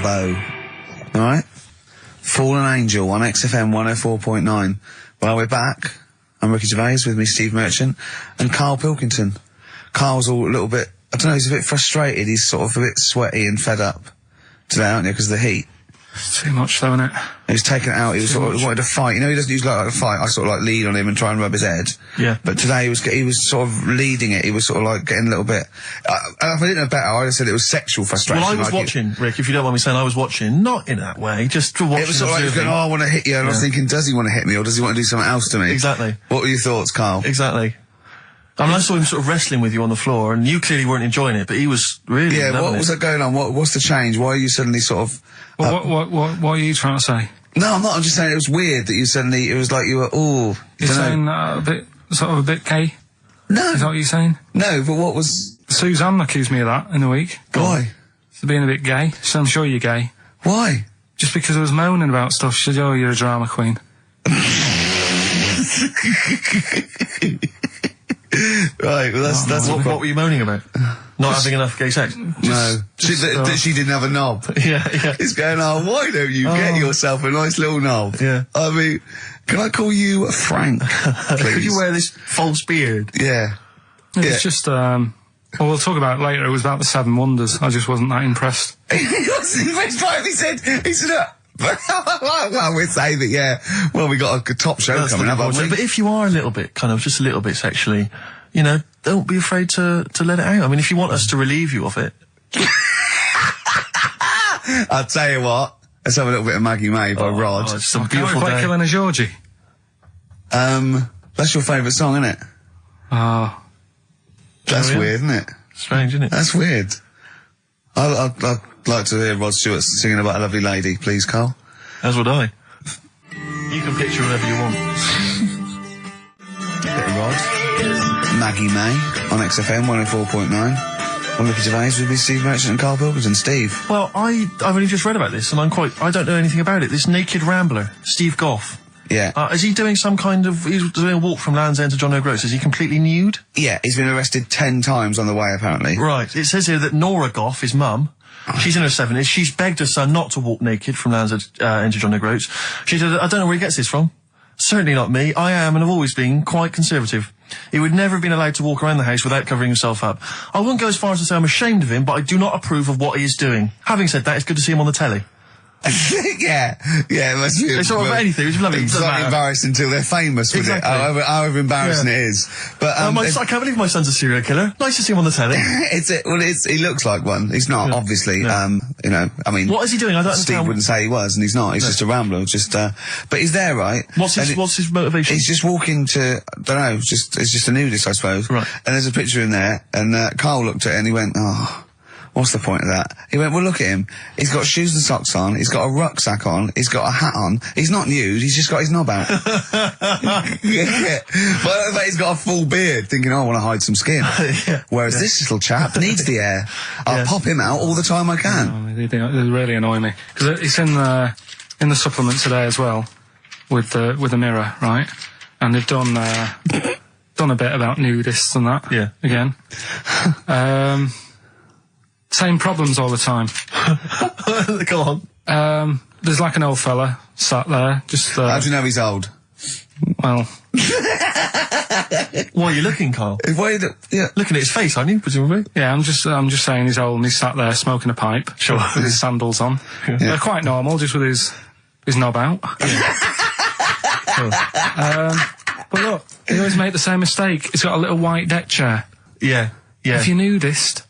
bow. Alright? Fallen Angel on XFM 104.9. Well, we're back. I'm Ricky Gervais, with me Steve Merchant and Karl Pilkington. Karl's all a little bit, I don't know, he's a bit frustrated. He's sort of a bit sweaty and fed up today, aren't you, because of the heat? It's too much, though, isn't it? He was taken out, he was sort of wanted to fight. You know, he doesn't usually like to fight. I sort of like lead on him and try and rub his head. Yeah. But today he was sort of leading it. He was sort of like getting a little bit, if I didn't know better, I'd have said it was sexual frustration. Well, I was watching, Rick, if you don't mind me saying, I was watching, not in that way, just to watch. It was sort of like, he was going, oh, I want to hit you, and I was thinking, does he want to hit me, or does he want to do something else to me? Exactly. What were your thoughts, Karl? Exactly. I mean, I saw him sort of wrestling with you on the floor, and you clearly weren't enjoying it, but he was really Yeah, what was that going on? What's the change? Why are you suddenly sort of... Well, what are you trying to say? No, I'm not. I'm just saying it was weird that you suddenly, it was like you were, You're saying a bit gay? No. Is that what you're saying? No, but what was... Suzanne accused me of that in the week. Why? For being a bit gay. So I'm sure you're gay. Why? Just because I was moaning about stuff. She said, oh, you're a drama queen. Right, well that's what were you moaning about? Not having enough gay sex? No. She didn't have a knob. Yeah. It's going, why don't you get yourself a nice little knob? Yeah. I mean, can I call you Frank, please? Could you wear this false beard? Yeah. It's just, well, we'll talk about it later. It was about the Seven Wonders. I just wasn't that impressed. He wasn't impressed by it. He said, well, we'd say that, yeah, well, we got a top show coming up, haven't we? But if you are a little bit, just a little bit sexually, you know, don't be afraid to let it out. I mean, if you want us to relieve you of it. I'll tell you what, let's have a little bit of Maggie May by Rod. It's a beautiful day. Killing a Georgie. That's your favourite song, isn't it? Oh. That's weird, isn't it? Strange, isn't it? That's weird. I'd like to hear Rod Stewart singing about a lovely lady, please, Karl. As would I. You can picture whatever you want. Bit of Rod. Maggie May on XFM 104.9. I'm Ricky Gervais, with me Steve Merchant and Karl Pilkington. Steve. Well, I've only just read about this, and I don't know anything about it. This naked rambler, Steve Goff. Yeah. Is he doing he's doing a walk from Land's End to John O'Groats? Is he completely nude? Yeah, he's been arrested 10 times on the way, apparently. Right. It says here that Nora Goff, his mum, she's in her 70s, she's begged her son not to walk naked from Land's End to John O'Groats. She said, I don't know where he gets this from. Certainly not me. I am and have always been quite conservative. He would never have been allowed to walk around the house without covering himself up. I wouldn't go as far as to say I'm ashamed of him, but I do not approve of what he is doing. Having said that, it's good to see him on the telly. yeah, it must be. It's sort of anything. It's lovely. It's not embarrassed until they're famous with it. However embarrassing it is. But I can't believe my son's a serial killer. Nice to see him on the telly. He looks like one. He's not, obviously. Yeah. You know, I mean, what is he doing? I don't understand. Steve wouldn't say he was, and he's not. He's just a rambler. But he's there, right? What's his motivation? He's just walking to, I don't know, it's just a nudist, I suppose. Right. And there's a picture in there, and Karl looked at it and he went, what's the point of that? He went, well, look at him. He's got shoes and socks on. He's got a rucksack on. He's got a hat on. He's not nude. He's just got his knob out. Yeah. But he's got a full beard, thinking, I want to hide some skin. Whereas this little chap needs the air. I'll pop him out all the time I can. They really annoy me. Because it's in the supplement today as well, with the Mirror, right? And they've done a bit about nudists and that. Yeah. Again. Same problems all the time. Go on. There's like an old fella sat there, just... How do you know he's old? Well... Why are you looking, Karl? Looking at his face, aren't you, presumably? Yeah, I'm just saying he's old and he's sat there smoking a pipe. Sure. With his sandals on. Yeah. They're quite normal, just with his knob out. But look, he always make the same mistake. He's got a little white deck chair. Yeah. If you're nudist...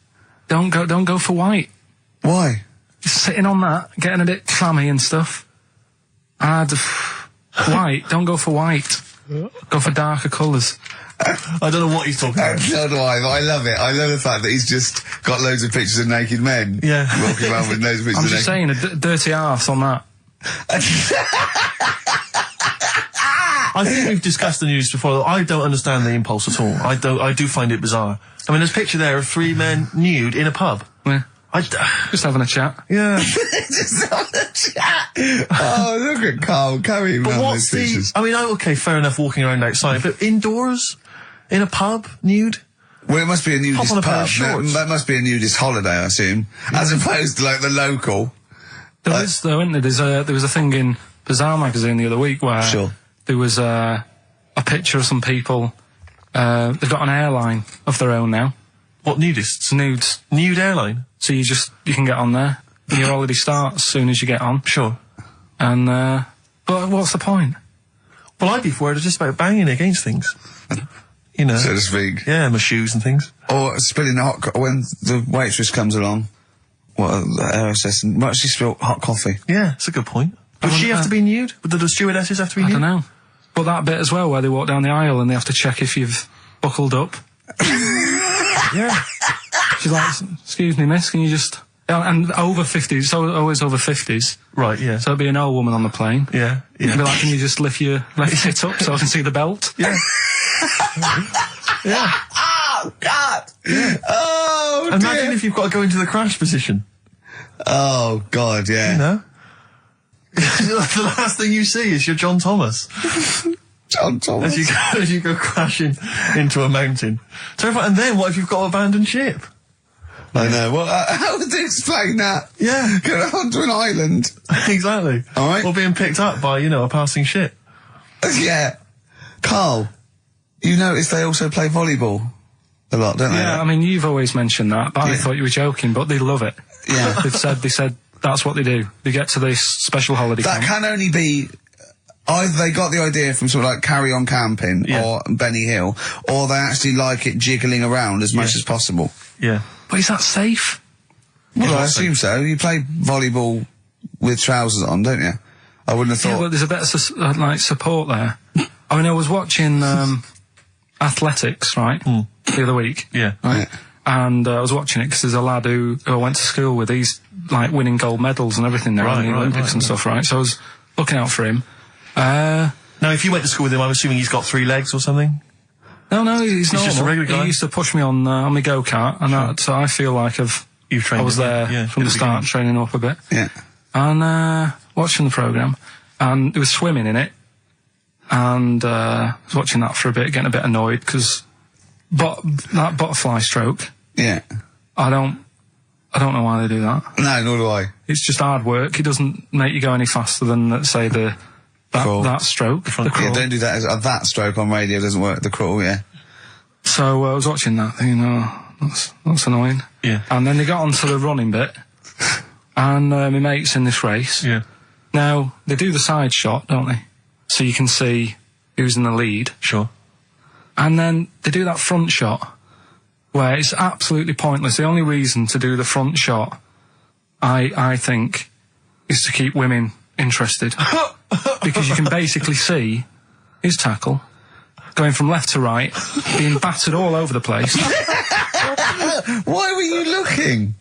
Don't go for white. Why? Sitting on that, getting a bit clammy and stuff. White, don't go for white. Go for darker colours. I don't know what he's talking about. So do I, but I love it. I love the fact that he's just got loads of pictures of naked men. Yeah. Walking around with loads of pictures I'm just saying, a dirty arse on that. I think we've discussed the news before. I don't understand the impulse at all. I do find it bizarre. I mean, there's a picture there of 3 men nude in a pub. Yeah. Just having a chat. Yeah. Just having a chat. Oh, look at Karl carrying around those pictures. I mean, okay, fair enough walking around outside, but indoors? In a pub? Nude? Well, it must be a nudist Hop on a pair pub. of shorts. That must be a nudist holiday, I assume. As opposed to, like, the local. There is, though, isn't there? There was a thing in Bazaar magazine the other week where Sure. there was a picture of some people. They've got an airline of their own now. What, nudists? Nudes. Nude airline? So you can get on there. And your holiday starts as soon as you get on. Sure. And, but what's the point? Well, I'd be worried just about banging against things. You know. So to speak. Yeah, my shoes and things. Or spilling the when the waitress comes along. What, might she spill hot coffee? Yeah, it's a good point. Would she have to be nude? Would the stewardesses have to be nude? I don't know. But that bit as well, where they walk down the aisle and they have to check if you've buckled up. Yeah. She's like, excuse me, miss, can you just... And over 50s, it's always over 50s. Right, yeah. So it'd be an old woman on the plane. Yeah, yeah. It'd be like, can you just lift your left hip up so I can see the belt? Yeah. Yeah. Oh, God! Yeah. Oh, Imagine dear. if you've got to go into the crash position. Oh, God, yeah. You know? The last thing you see is your John Thomas. John Thomas. As you go crashing into a mountain. Terrifying. And then what if you've got to abandon ship? I know. Well, how would they explain that? Yeah. Go onto an island. Exactly. All right. Or being picked up by, a passing ship. Yeah. Carl, you notice they also play volleyball a lot, don't they? Yeah, I mean, you've always mentioned that, but I thought you were joking, but they love it. Yeah. They said that's what they do. They get to this special holiday That camp. can only be... Either they got the idea from sort of like Carry On Camping or Benny Hill, or they actually like it jiggling around as much as possible. Yeah. But is that safe? Well, I assume so. You play volleyball with trousers on, don't you? I wouldn't have Yeah, thought... but there's a bit of support there. I mean, I was watching athletics, right, the other week. Yeah. Right? Yeah. And I was watching it because there's a lad who I went to school with. He's like winning gold medals and everything now in the Olympics and stuff, right? So I was looking out for him. Now, if you went to school with him, I'm assuming he's got 3 legs or something? No, he's normal. just a regular guy? He used to push me on my go-kart, and so I feel like You've trained I was him, there yeah, from in the the start, beginning. training up a bit. Yeah. And watching the programme, and there was swimming in it, and I was watching that for a bit, getting a bit annoyed, because that butterfly stroke, Yeah. I don't know why they do that. No, nor do I. It's just hard work. It doesn't make you go any faster than, let's say, Crawl. that stroke. The Yeah, crawl. don't do that. That stroke on radio doesn't work. The crawl, yeah. So I was watching that, thinking, that's annoying. Yeah. And then they got onto the running bit, and my mate's in this race. Yeah. Now, they do the side shot, don't they? So you can see who's in the lead. Sure. And then they do that front shot, where it's absolutely pointless. The only reason to do the front shot, I think, is to keep women interested. Because you can basically see his tackle going from left to right, being battered all over the place. Why were you looking?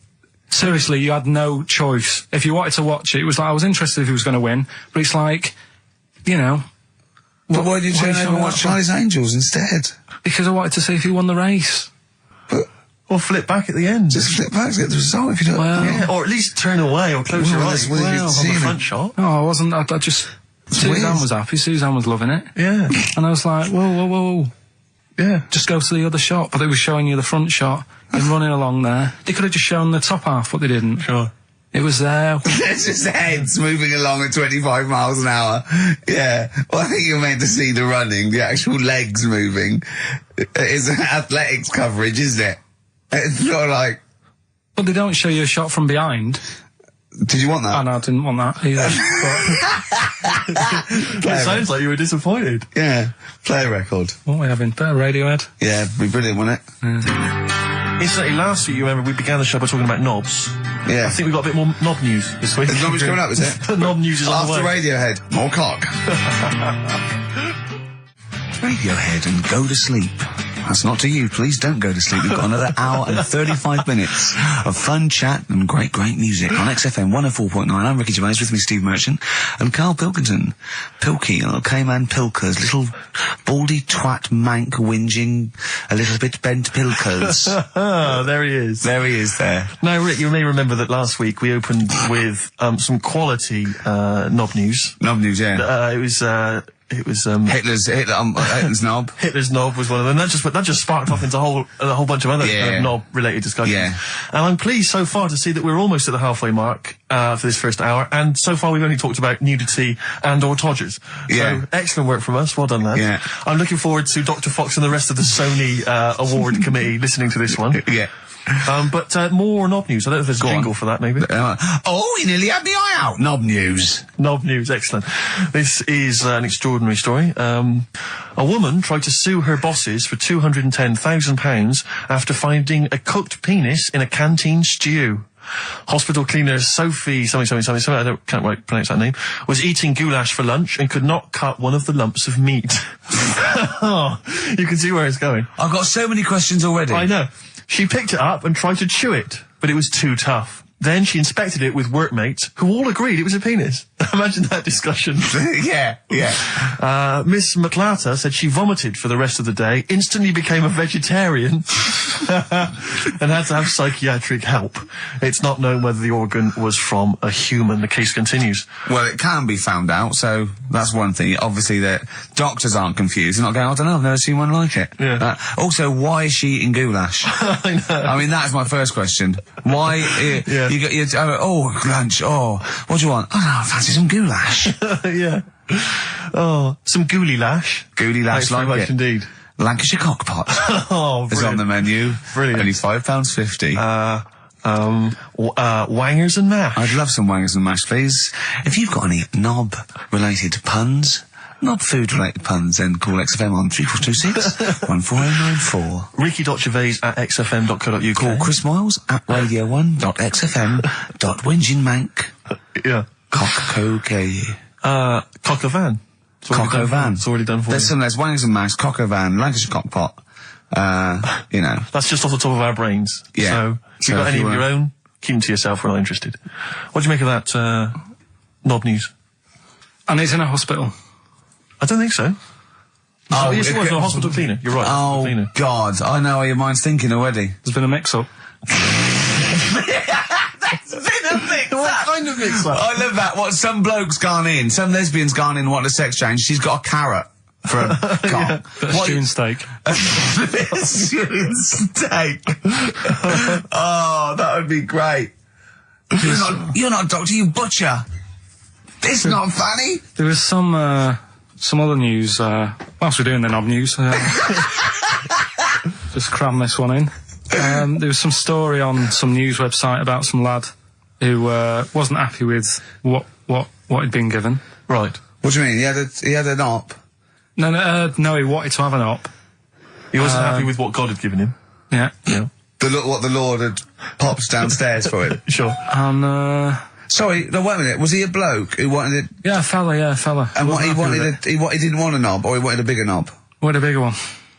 Seriously, you had no choice. If you wanted to watch it, it was like, I was interested if he was going to win, but it's like, But why did you turn over and watch Charlie's Angels instead? Because I wanted to see if he won the race. Or flip back at the end. Just flip back to get the result if you don't... Well, Yeah, or at least turn away or close your Well, eyes that's what you'd on see the in front it. shot. No, I wasn't. I just... Suzanne weird. was happy. Suzanne was loving it. Yeah. And I was like, whoa. Yeah. Just go to the other shot. But they were showing you the front shot and running along there. They could have just shown the top half, but they didn't. Sure. It was there. It's just heads moving along at 25 miles an hour. Yeah. Well, I think you're meant to see the running, the actual legs moving. It's athletics coverage, isn't it? It's not like... But they don't show you a shot from behind. Did you want that? And I didn't want that either. It sounds like you were disappointed. Yeah. Play a record. What are we having? Better Radiohead? Yeah, it'd be brilliant, wouldn't it? Incidentally, last week, you remember, we began the show by talking about knobs. Yeah. I think we've got a bit more knob news this week. Is knobs coming up, is it? Knob news is on the After way. Radiohead, more cock. Radiohead and Go to Sleep. That's not to you. Please don't go to sleep. We've got another hour and 35 minutes of fun chat and great music on XFM 104.9. I'm Ricky Gervais, with me Steve Merchant and Karl Pilkington. Pilky, little K-Man Pilkers, little baldy twat mank whinging, a little bit bent Pilkers. There he is. There he is there. Now, Rick, you may remember that last week we opened with some quality knob news. Knob news, yeah. It was It was Hitler's knob. Hitler's knob was one of them. That just sparked off into a whole bunch of other knob-related discussions. Yeah. And I'm pleased so far to see that we're almost at the halfway mark for this first hour. And so far we've only talked about nudity and/or todgers. Yeah. So excellent work from us. Well done, lads. Yeah. I'm looking forward to Dr. Fox and the rest of the Sony award committee listening to this one. Yeah. But more knob news. I don't know if there's a jingle for that, maybe. You nearly had the eye out. Knob news. Knob news, excellent. This is an extraordinary story. A woman tried to sue her bosses for £210,000 after finding a cooked penis in a canteen stew. Hospital cleaner Sophie, something, I can't quite pronounce that name, was eating goulash for lunch and could not cut one of the lumps of meat. Oh, you can see where it's going. I've got so many questions already. I know. She picked it up and tried to chew it, but it was too tough. Then she inspected it with workmates, who all agreed it was a penis. Imagine that discussion. Yeah. Miss McClarter said she vomited for the rest of the day, instantly became a vegetarian, and had to have psychiatric help. It's not known whether the organ was from a human. The case continues. Well, it can be found out, so that's one thing. Obviously, the doctors aren't confused. They're not going, I don't know, I've never seen one like it. Yeah. Also, why is she eating goulash? I know. I mean, that's my first question. Why? Yeah. Lunch. Oh, what do you want? Oh, no, I fancy some goulash. Yeah. Oh, some gooly lash. Gooly lash, Thanks very like much it. indeed. Lancashire cockpot Oh, is on the menu. Brilliant. Only £5.50. Wangers and mash. I'd love some wangers and mash, please. If you've got any knob-related puns, knob-food-related puns, then call XFM on 3426 14094. Ricky.Gervais at xfm.co.uk. Call Chris Miles at radio1.xfm.winginmank. Yeah. Cock-co-gay. Cock a van. Cock-o-van. It's already done for you. There's wangers and mash, cock-o-van, Lancashire cockpot. That's just off the top of our brains. Yeah. So, if you've got any of your own, keep them to yourself. We're not interested. What do you make of that, knob news? And he's in a hospital. I don't think so. Oh, yes, it was a hospital cleaner. You're right. Oh, cleaner. God. I know how your mind's thinking already. There's been a mix-up. What kind of mix-up? I love that. What, some bloke's gone in, some lesbian's gone in, wanting a sex change. She's got a carrot for a cock. Bit of stew and steak. Stewing steak. Oh, that would be great. You're not a doctor, you butcher. It's not funny. There was some other news, whilst we're doing the knob news, just cram this one in. There was some story on some news website about some lad who wasn't happy with what he'd been given. Right. What do you mean? He had an op? No, he wanted to have an op. He wasn't happy with what God had given him. Yeah. Yeah. What the Lord had popped downstairs for him. Sure. And, Sorry, no, wait a minute. Was he a bloke who wanted it? yeah, a fella. And what he wanted, he didn't want a knob, or he wanted a bigger knob? Wanted a bigger one.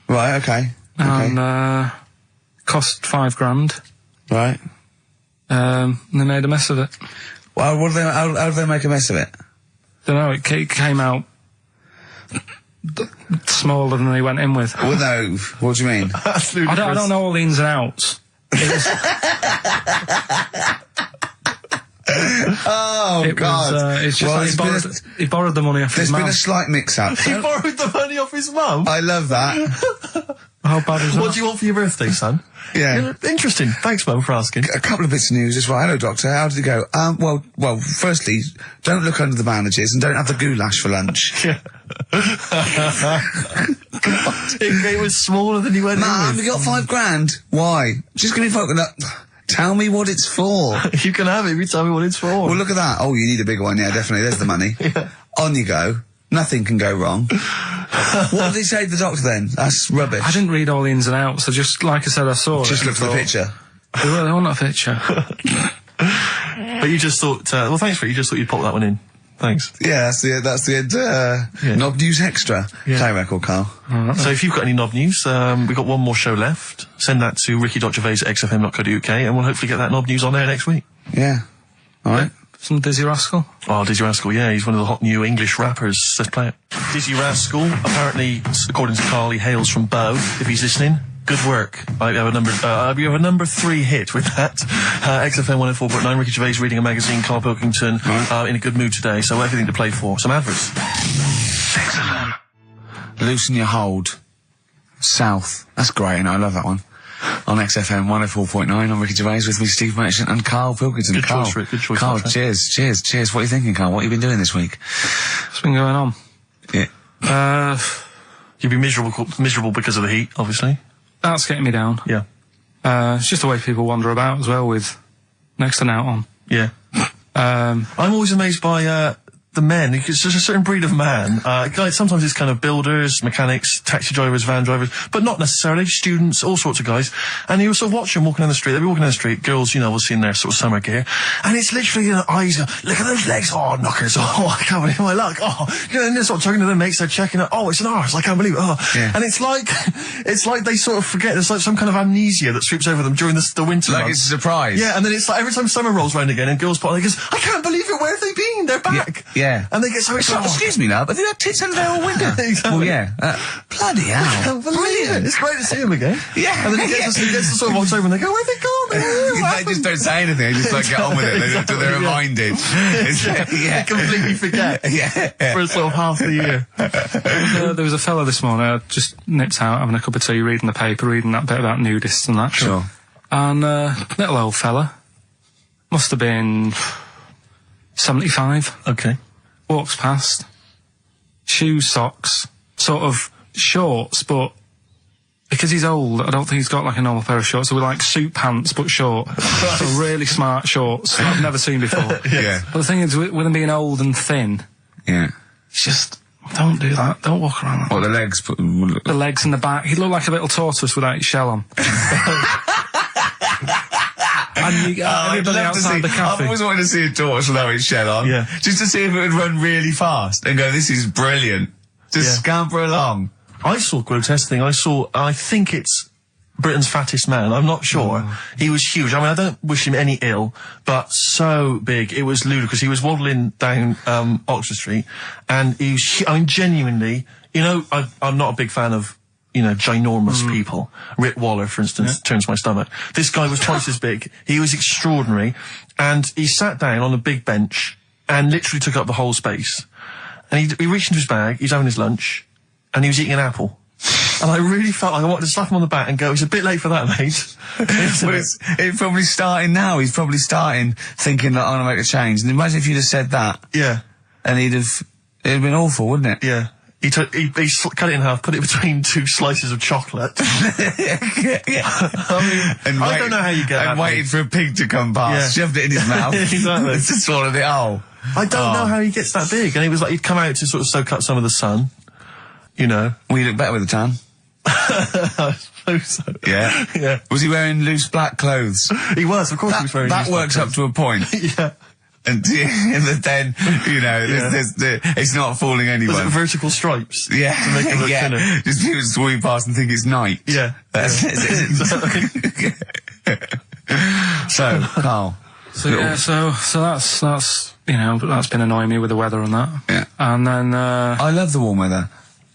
Right, okay. And, cost £5,000. Right. And they made a mess of it. Well, how did they make a mess of it? Don't know, it came out smaller than they went in with. Well, no. What do you mean? Absolutely. I don't know all the ins and outs. God. It's just like he borrowed the money off his mum. There's been a slight mix-up. He borrowed the money off his mum? I love that. How bad is that? What do you want for your birthday, son? Yeah. Interesting. Thanks, Mum, for asking. A couple of bits of news as well. Hello, Doctor. How did it go? Well, firstly, don't look under the bandages and don't have the goulash for lunch. Yeah. It was smaller than you went in Mum, with. you got £5,000. Why? Just give me tell me what it's for. You can have it if you tell me what it's for. Well, look at that. Oh, you need a bigger one. Yeah, definitely. There's the money. Yeah. On you go. Nothing can go wrong. What did he say to the doctor then? That's rubbish. I didn't read all the ins and outs. I just, like I said, I saw it. Just look for the picture. They want that picture. But you just thought, well, thanks for it. You just thought you'd pop that one in. Thanks. Yeah, that's the end. Knob News Extra. Yeah. Play record, Carl. So if you've got any knob news, we've got one more show left. Send that to ricky.gervais at xfm.co.uk and we'll hopefully get that knob news on there next week. Yeah. All right. Some Dizzy Rascal. Oh, Dizzy Rascal, yeah, he's one of the hot new English rappers. Let's play it. Dizzy Rascal, apparently, according to Karl, he hails from Bow, if he's listening. Good work. I have a number 3 hit with that. XFM 104.9, Ricky Gervais reading a magazine, Karl Pilkington, in a good mood today, so everything to play for. Some adverts. XFM. Loosen Your Hold. South. That's great, and I love that one. On XFM 104.9, I'm Ricky Gervais, with me Steve Merchant and Karl Pilkington. Good Karl, choice, Rick. Good choice. Karl, cheers. What are you thinking, Karl? What have you been doing this week? What's been going on? Yeah. You'd be miserable because of the heat, obviously. That's getting me down. Yeah. It's just the way people wander about as well, with next to an out on. Yeah. I'm always amazed by the men, because there's a certain breed of man. Like sometimes it's kind of builders, mechanics, taxi drivers, van drivers, but not necessarily students, all sorts of guys. And you sort of watch them walking down the street. They'll be walking down the street, girls, you know, will see in their sort of summer gear, and it's literally, you know, eyes go, look at those legs, oh, knockers, oh, I can't believe my luck, oh, you know, and they're sort of talking to their mates, they're checking it, oh, it's an arse, I can't believe it, oh. Yeah. And it's like they sort of forget, there's like some kind of amnesia that sweeps over them during the winter Like months. it's a surprise. Yeah, and then it's like every time summer rolls around again and girls pop on, they goes, I can't believe it, where have they been? They're back. Yeah. And they get so excited. Excuse me, love, have you had tits under there all winter? Exactly. Well, yeah. Bloody hell. I can't believe it. It's great to see him again. Yeah. And then he gets to sort of October and they go, where'd they gone? They just don't say anything, they just like get on with it. Exactly, They're yeah. reminded. They completely forget. Yeah. For sort of half the year. There was a fella this morning, I just nipped out having a cup of tea, reading the paper, reading that bit about nudists and that. Sure. And little old fella, must have been 75, Okay. walks past, shoes, socks, sort of shorts, but because he's old, I don't think he's got like a normal pair of shorts. So we're like suit pants, but short. So really smart shorts that I've never seen before. Yeah. But the thing is, with him being old and thin, Yeah. it's just, don't do that. Don't walk around like that. What, the legs? The legs and the back. He looked like a little tortoise without its shell on. And everybody outside the I've cafe. always wanted to see a torch without its shell on. Yeah. Just to see if it would run really fast and go, this is brilliant. Just Yeah. scamper along. I saw a grotesque thing. I think it's Britain's fattest man. I'm not sure. He was huge. I mean, I don't wish him any ill, but so big. It was ludicrous. He was waddling down Oxford Street, and he was, I mean, genuinely, you know, I'm not a big fan of, you know, ginormous people. Rick Waller, for instance, turns my stomach. This guy was twice as big. He was extraordinary. And he sat down on a big bench and literally took up the whole space. And he reached into his bag, he's having his lunch, and he was eating an apple. And I really felt like I wanted to slap him on the back and go, it's a bit late for that, mate. Well, it's probably starting now. He's probably starting thinking that I'm going to make a change. And imagine if you'd have said that. Yeah. And it'd have been awful, wouldn't it? Yeah. He cut it in half, put it between two slices of chocolate. I mean, I don't know how you get that. And waited for a pig to come past, shoved it in his mouth. Exactly. To swallow it whole. I don't know how he gets that big. And it was like he'd come out to sort of soak up some of the sun, you know. Well, you look better with a tan. I suppose so. Yeah. Yeah. Was he wearing loose black clothes? He was, of course he was wearing That loose works black up to a point. Yeah. And then, you know, it's not fooling anyone. Was it vertical stripes? Yeah, To make it look thinner. Just people sweep past and think it's night. Yeah. That's So, Karl. So that's you know, that's been annoying me with the weather and that. Yeah. And then I love the warm weather.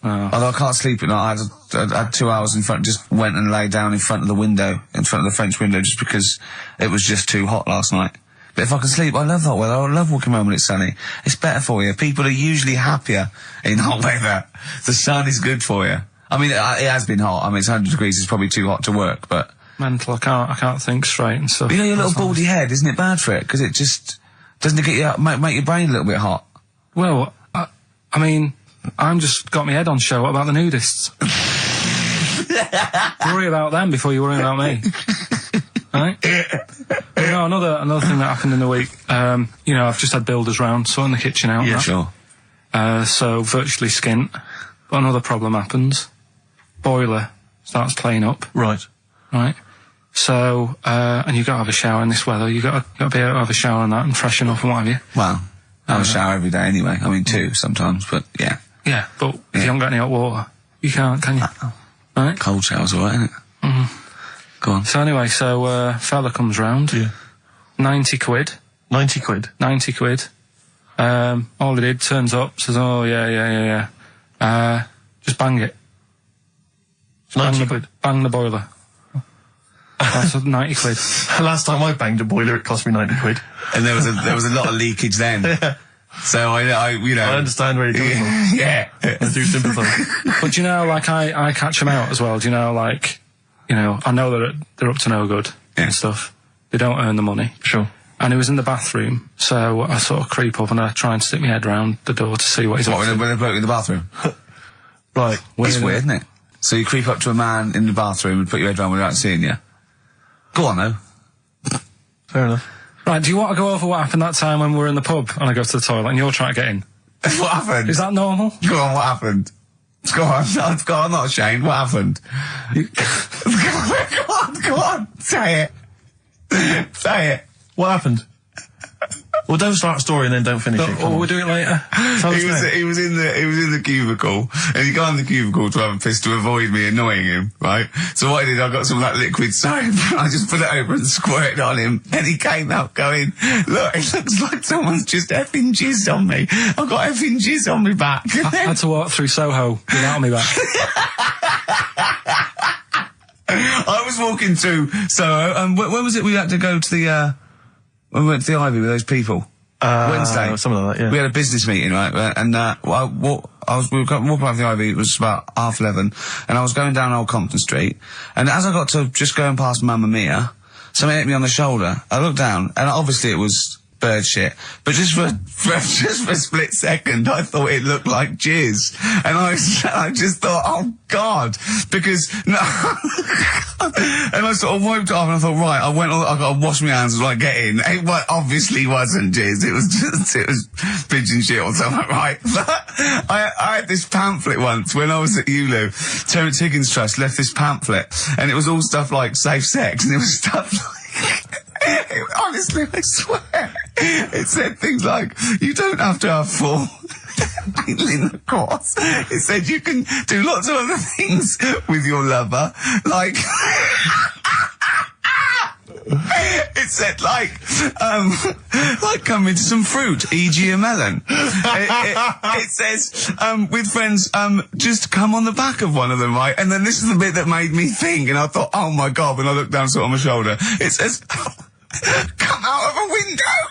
Although I can't sleep at night. I had 2 hours in front, just went and lay down in front of the window, in front of the French window, just because it was just too hot last night. But if I can sleep, I love hot weather. I love walking around when it's sunny. It's better for you. People are usually happier in hot weather. The sun is good for you. I mean, it has been hot. I mean, it's 100 degrees. It's probably too hot to work, but... mental, I can't think straight and stuff. You know your little baldy head, isn't it bad for it? Because it just... Doesn't it get you make your brain a little bit hot? Well, I mean, I'm just got my head on show. What about the nudists? Worry about them before you worry about me. Right? You know, another thing that happened in the week, you know, I've just had builders round, sorting the kitchen out. Yeah, sure. So virtually skint. But another problem happens. Boiler starts playing up. Right. Right? So, and you've got to have a shower in this weather. You've got to be able to have a shower and that and freshen up and what have you. Well, I have a shower every day anyway. I mean, 2 sometimes, but yeah. Yeah, but if you haven't got any hot water, you can't, can you? Right? Cold shower's alright, isn't it? Mm-hmm. Go on. So anyway, fella comes round. Yeah. 90 quid. 90 quid. 90 quid. All he did, turns up, says, oh, yeah. Just bang it. 90 quid. Bang the boiler. That's 90 quid. Last time I banged a boiler, it cost me 90 quid. And there was a lot of leakage then. Yeah. So I you know. I understand where you're coming from. Yeah. I do sympathise. But do you know, like, I catch them out as well. Do you know, like, you know, I know they're up to no good and stuff. They don't earn the money. Sure. And he was in the bathroom, so I sort of creep up and I try and stick my head round the door to see what he's up to. When they bloke in the bathroom? Right. It's weird, isn't it? So you creep up to a man in the bathroom and put your head round without seeing you. Go on, though. Fair enough. Right, do you want to go over what happened that time when we were in the pub and I go to the toilet and you're trying to get in? What happened? Is that normal? Go on, what happened? Go on, I'm not ashamed. What happened? Go on, say it. Say it. What happened? Well, don't start a story and then don't finish it. Or we'll do it later. Tell us now. He was in the cubicle, and he got in the cubicle to have a piss to avoid me annoying him, right? So what I did, I got some like liquid soap, and I just put it over and squirted on him, and he came out going, "Look, it looks like someone's just effing jizzed on me. I've got effing jizz on me back." I had to walk through Soho without me back. I was walking through Soho, and where was it we had to go to the, when we went to the Ivy with those people? Wednesday. Something like that, yeah. We had a business meeting, right? And, we were walking around the Ivy, it was about 11:30, and I was going down Old Compton Street, and as I got to just going past Mamma Mia, somebody hit me on the shoulder. I looked down, and obviously it was bird shit, but just for a split second, I thought it looked like jizz, and I just thought, oh God, because no, and I sort of wiped it off, and I thought, right, I got to wash my hands and like get in. It obviously wasn't jizz; it was pigeon shit or something, right? But I had this pamphlet once when I was at ULU. Terence Higgins Trust left this pamphlet, and it was all stuff like safe sex, and it was stuff like. Honestly, I swear, it said things like, you don't have to have full intercourse. It said you can do lots of other things with your lover, like... It said like come into some fruit, e.g. a melon. It says, with friends, just come on the back of one of them, right? And then this is the bit that made me think, and I thought, oh my God, when I looked down, saw it on my shoulder, it says, come out of a window.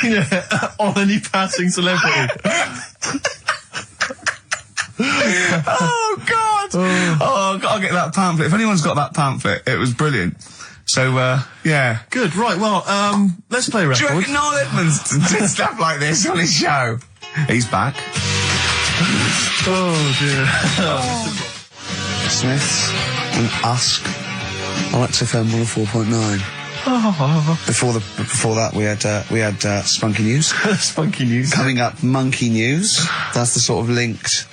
Yeah, on any passing celebrity. Oh God! Oh, I'll get that pamphlet. If anyone's got that pamphlet, it was brilliant. So, yeah. Good, right, well, let's play a record. Do you reckon Noel Edmonds did stuff like this on his show? He's back. Oh dear. Smiths and Usk on XFM 104.9. Before that, we had Spunky News. Spunky News. Coming up, Monkey News. That's the sort of linked.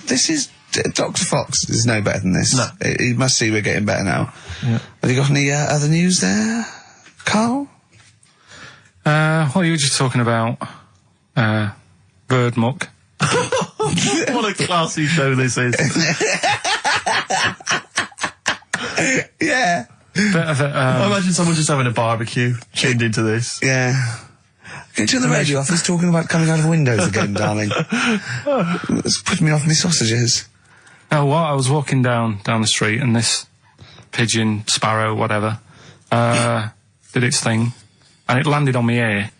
This is Dr. Fox is no better than this. No. He must see we're getting better now. Yeah. Have you got any other news there, Karl? Well, you were just talking about bird muck. What a classy show this is. Yeah. Bit of it, I imagine someone just having a barbecue, tuned into this. Yeah. Can you turn the radio off? He's talking about coming out of windows again, darling. It's putting me off my sausages. Oh, what? I was walking down the street and this pigeon, sparrow, whatever, did its thing, and it landed on my ear,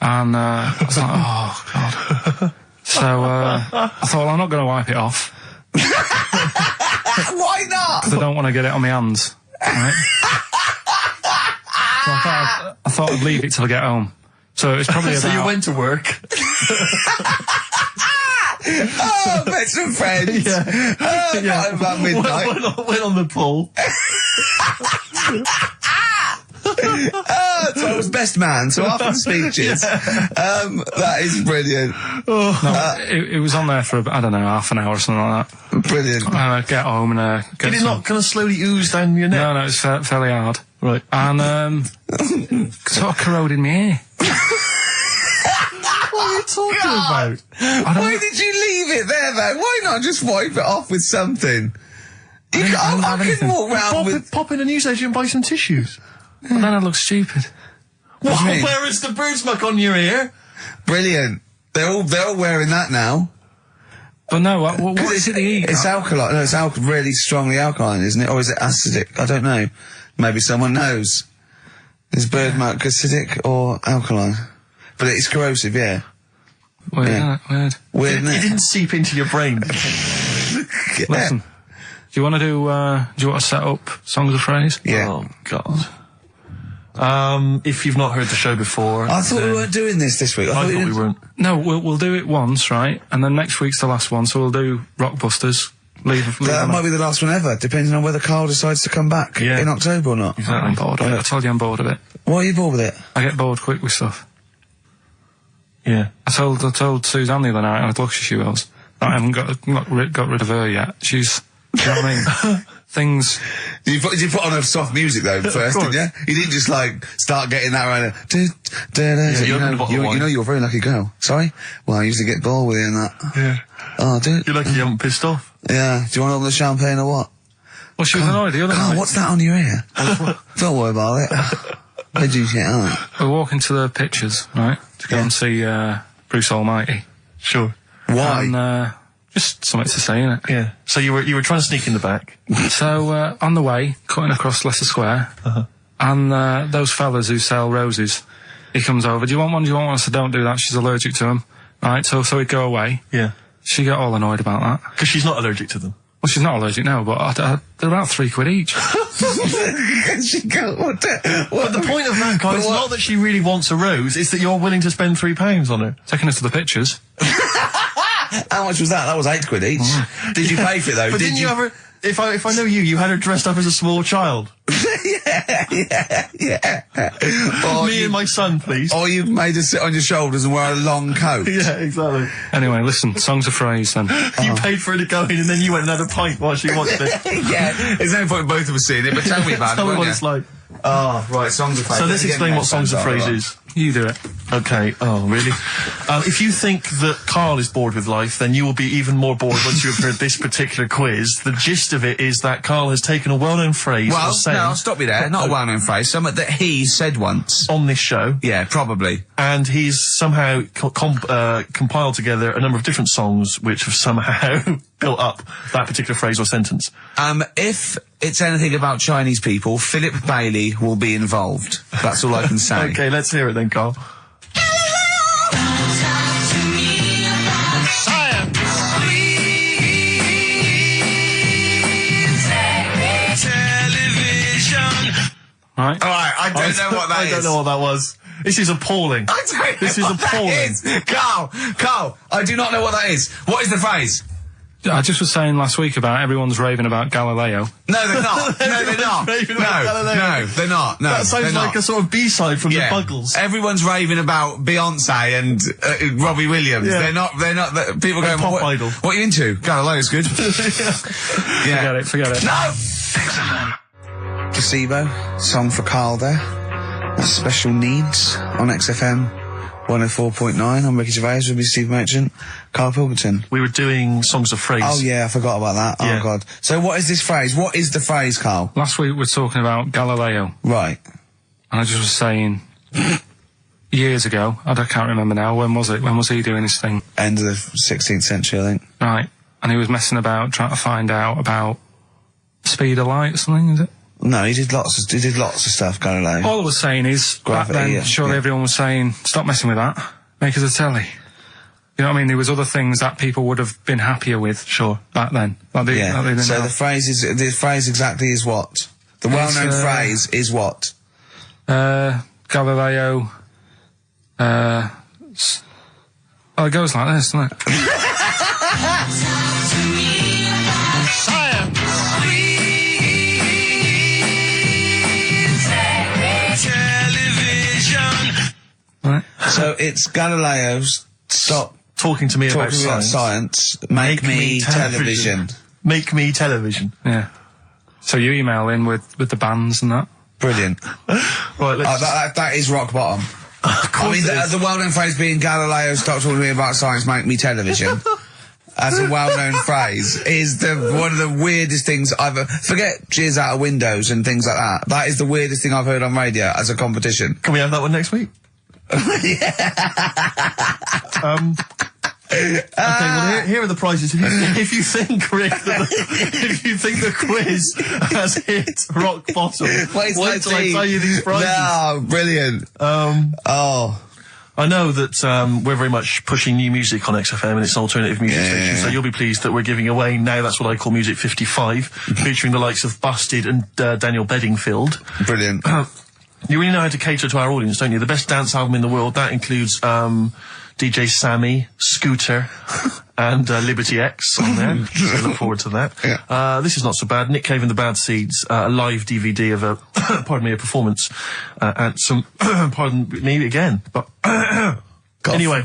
and I was like, oh God. So I thought, well, I'm not going to wipe it off. Why not? Because I don't want to get it on my hands. Right? So I thought I'd leave it till I get home. So it's probably So about... you went to work. Oh, met some friends. Yeah. Not about midnight. Went on the pool. So I was best man, so after the speeches, that is brilliant. it was on there for, I don't know, half an hour or something like that. Brilliant. Get home and get Did it some... not kind of slowly ooze down your neck? No, it's fairly hard. Right. And sort of corroded my ear. What are you talking about? Why did you leave it there, though? Why not just wipe it off with something? I can walk round Pop in a newsagent and buy some tissues. But then I look stupid. What? do you mean? Where is the bird smuck on your ear? Brilliant. They're all wearing that now. But no, what is it they eat? It's alkaline. No, it's really strongly alkaline, isn't it? Or is it acidic? I don't know. Maybe someone knows. Is bird milk acidic or alkaline? But it's corrosive, yeah. Weird, Yeah. weird. Weird, isn't It it? didn't seep into your brain. Listen, do you want to set up Songs of Phrase? Yeah. Oh, God. If you've not heard the show before... I thought we weren't doing this week. I thought we weren't. No, we'll do it once, right? And then next week's the last one, so we'll do Rockbusters. Leave That might be the last one ever, depending on whether Karl decides to come back in October or not. Exactly. I'm bored of it. I told you I'm bored of it. Why are you bored with it? I get bored quick with stuff. Yeah. I told Suzanne the other night, how lucky she was, that I haven't got rid of her yet. She's, you know what I mean? Things... Did you put on a soft music though first, didn't you? You didn't just like start getting that right. you opened a bottle of wine. You know you're a very lucky girl. Sorry? Well, I used to get bored with you and that. Yeah. Oh, dude. You're lucky you haven't pissed off. Yeah. Do you want to open the champagne or what? Well, she was annoyed the other Karl, night. what's that on your ear? Don't worry about it. Where'd you get out? We're walking to the pictures, right, to go and see Bruce Almighty. Sure. Why? And just something to say, innit? Yeah. So you were trying to sneak in the back. So on the way, cutting across Leicester Square, and those fellas who sell roses, he comes over. Do you want one? Do you want one? I said, don't do that. She's allergic to them. Right. So he'd go away. Yeah. She got all annoyed about that. Because she's not allergic to them. Well, she's not allergic now, but they're about £3 each. She go, what But the point of that, Karl, is not that she really wants a rose, it's that you're willing to spend £3 on it. Taking us to the pictures. How much was that? That was £8 each. Did you pay for it though? But didn't you ever... If I know you had her dressed up as a small child. yeah. Me and my son, please. Or you made her sit on your shoulders and wear a long coat. Yeah, exactly. Anyway, listen, Songs of Phrase then. You paid for her to go in and then you went and had a pint while she watched it. Yeah, there's no point in both of us seeing it, but tell me about it. Tell me won't what you? it's like. Oh, right, Songs of Phrase. So let's explain what Songs of Phrase is. You do it. Okay. Oh, really? If you think that Karl is bored with life, then you will be even more bored once you have heard this particular quiz. The gist of it is that Karl has taken a well-known phrase Well, or saying no, stop you there. Not a well-known phrase. Something that he said once. on this show, Yeah, probably. and he's somehow compiled together a number of different songs which have somehow built up that particular phrase or sentence. If it's anything about Chinese people, Philip Bailey will be involved. That's all I can say. Okay, let's hear it then, Karl. Right? Alright, I don't know what that is. I don't know what that was. This is appalling. I don't know This is what that appalling. is. Karl, I do not know what that is. What is the phrase? I just was saying last week about everyone's raving about Galileo. No, they're not. No, they're not. Raving about Galileo. No, they're not. No, That sounds they're like not. a sort of B-side from Yeah. the Buggles. Everyone's raving about Beyonce and Robbie Williams. Yeah. They're not, people going, Pop what, Idol. what are you into? Galileo's good. Yeah. Forget it. No! Placebo, song for Karl there. That's Special Needs on XFM 104.9. I'm Ricky Gervais with me, Steve Merchant, Karl Pilkington. We were doing Songs of Phrase. Oh yeah, I forgot about that. Yeah. Oh god. So what is this phrase? What is the phrase, Karl? Last week we were talking about Galileo, Right. and I just was saying, years ago, I can't remember now, when was it? When was he doing his thing? End of the 16th century, I think. Right. And he was messing about, trying to find out about speed of light or something, is it? No, he did lots of stuff, Galileo. All I was saying is, back Gravity, then, yeah, surely yeah. everyone was saying, stop messing with that, make us a telly. You know what I mean? There was other things that people would have been happier with. Sure. Back then. Like they Yeah. didn't So have. the phrase exactly is what? The well-known phrase is what? Galileo, well, it goes like this, doesn't it? Right. So it's Galileo's stop Talking to me about talking about science. science, make me television. Make me television. Yeah. So you email in with the bands and that. Brilliant. Right, let's... That is rock bottom. I mean, the well-known phrase being Galileo, stop talking to me about science, make me television. As a well-known phrase is one of the weirdest things I've forget cheers out of windows and things like that. That is the weirdest thing I've heard on radio as a competition. Can we have that one next week? Okay, well, here are the prizes. If you think, Rick, if you think the quiz has hit rock bottom, wait till I tell you these prizes. No, brilliant. Oh. I know that we're very much pushing new music on XFM, and it's an alternative music station, so you'll be pleased that we're giving away now That's What I Call Music 55, featuring the likes of Busted and Daniel Bedingfield. Brilliant. You really know how to cater to our audience, don't you? The best dance album in the world, that includes DJ Sammy, Scooter, and Liberty X on there. So look forward to that. Yeah. This is not so bad. Nick Cave and the Bad Seeds, a live DVD of a, a performance, and some, pardon me again, but, anyway.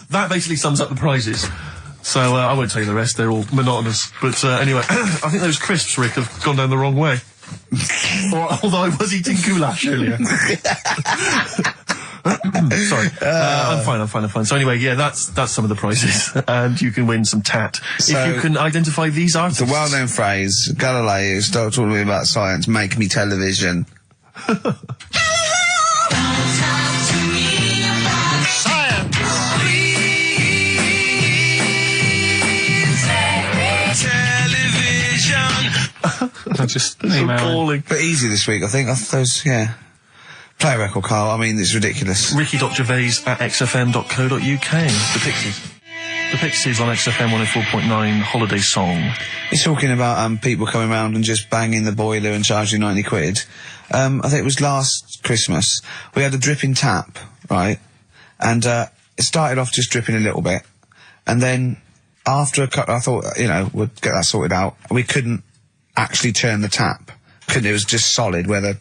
That basically sums up the prizes. So, I won't tell you the rest, they're all monotonous. But, anyway, I think those crisps, Rick, have gone down the wrong way. Although I was eating goulash earlier. Sorry. I'm fine. So anyway, yeah, that's some of the prizes. And you can win some tat. So, if you can identify these artists. The well-known phrase, Galileo, start talking to me about science, make me television. I just email. But easy this week, I think. Play a record, Carl. I mean, it's ridiculous. Ricky.gervais@xfm.co.uk. The Pixies on XFM 104.9 holiday song. He's talking about people coming round and just banging the boiler and charging 90 quid. I think it was last Christmas. We had a dripping tap, right? And it started off just dripping a little bit. And then after a couple, I thought, we'd get that sorted out. We couldn't actually turn the tap. It was just solid where the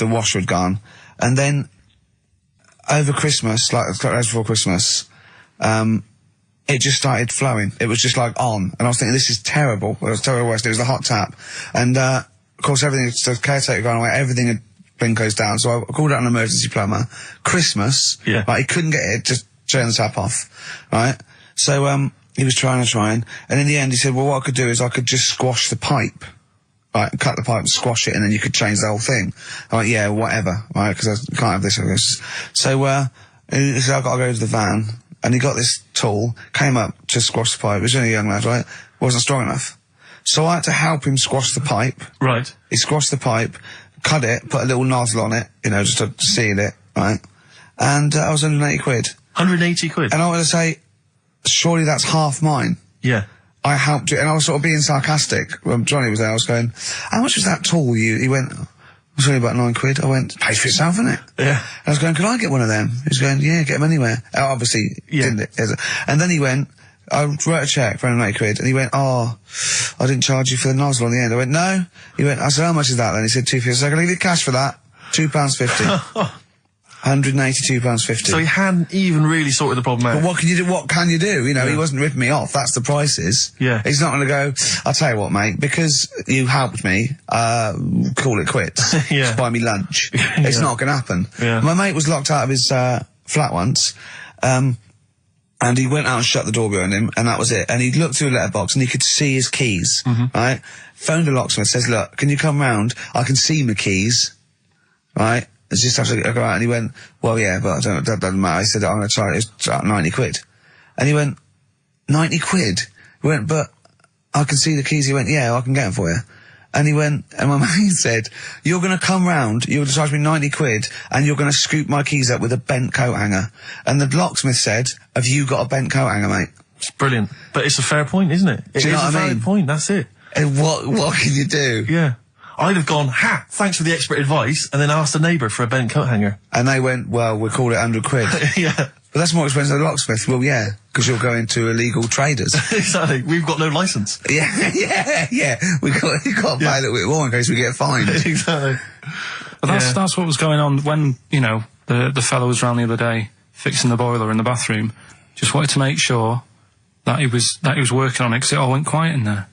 washer had gone. And then over Christmas, like before Christmas, it just started flowing. It was just like on. And I was thinking, this is terrible. It was terrible. It was the hot tap. And of course, the caretaker gone away, everything had been closed down. So I called out an emergency plumber. Christmas, like, he couldn't get it, just turn the tap off, right? So he was trying, and in the end he said, well, what I could do is I could just squash the pipe, right, cut the pipe and squash it, and then you could change the whole thing. I'm like, yeah, whatever, right, because I can't have this or this. So he said, I've got to go to the van, and he got this tool, came up to squash the pipe. He was only a young lad, right? Wasn't strong enough. So I had to help him squash the pipe. Right. He squashed the pipe, cut it, put a little nozzle on it, just to seal it, right? And I was 180 quid. 180 quid? And I want to say, surely that's half mine. Yeah. I helped you, and I was sort of being sarcastic. When Johnny was there, I was going, how much was that tool? He went, it was only about 9 quid. I went, pays for itself, isn't it? Yeah. And I was going, can I get one of them? He was going, yeah, get them anywhere. Obviously, didn't it? And then he went, I wrote a cheque for 180 quid, and he went, oh, I didn't charge you for the nozzle on the end. I went, no. He went, I said, how much is that then? He said, £2.50. So I can leave you cash for that. £2.50. £182.50. So he hadn't even really sorted the problem out. But what can you do? What can you do? He wasn't ripping me off. That's the prices. Yeah. He's not going to go, I'll tell you what, mate, because you helped me, call it quits. Just buy me lunch. It's not going to happen. Yeah. My mate was locked out of his flat once, and he went out and shut the door behind him, and that was it. And he looked through a letterbox, and he could see his keys, right? Phoned a locksmith, says, look, can you come round? I can see my keys, right? It's just have to go out. And he went, well, yeah, but that doesn't matter. I said, I'm going to try it. It's 90 quid. And he went, 90 quid? He went, but I can see the keys. He went, yeah, I can get them for you. And he went, and my mate said, you're going to come round, you're going to charge me 90 quid, and you're going to scoop my keys up with a bent coat hanger. And the locksmith said, have you got a bent coat hanger, mate? It's brilliant. But it's a fair point, isn't it? It is a valid point, that's it. And what can you do? Yeah. I'd have gone, thanks for the expert advice, and then asked a neighbour for a bent coat hanger. And they went, well, we'll call it 100 quid. Yeah. But that's more expensive than a locksmith. Well, yeah, because you're going to illegal traders. Exactly. We've got no licence. Yeah. You've got to pay a little bit more in case we get fined. Exactly. But that's what was going on when, the fellow was round the other day fixing the boiler in the bathroom. Just wanted to make sure that he was working on it, because it all went quiet in there.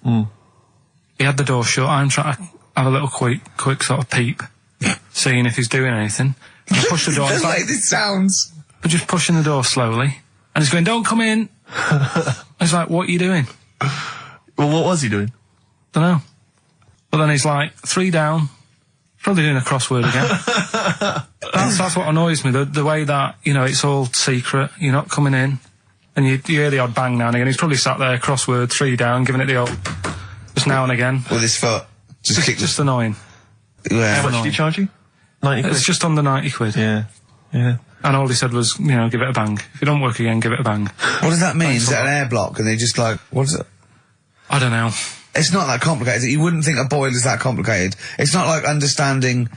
He had the door shut. I'm trying to have a little quick sort of peep, seeing if he's doing anything. And I push the door. Just like this sounds. But just pushing the door slowly. And he's going, don't come in. I was like, what are you doing? Well, what was he doing? Dunno. But then he's like, 3 down. Probably doing a crossword again. That's what annoys me. The way that, it's all secret. You're not coming in. And you hear the odd bang now and again. He's probably sat there, crossword, 3 down, giving it the old, just now and again. With his foot. Just annoying. Yeah. How much did he charge you? 90 quid? It's just under 90 quid. Yeah. Yeah. And all he said was, give it a bang. If it don't work again, give it a bang. What does that mean? Is that an air block? And they just like, what is it? I don't know. It's not that complicated. You wouldn't think a boiler's that complicated. It's not like understanding,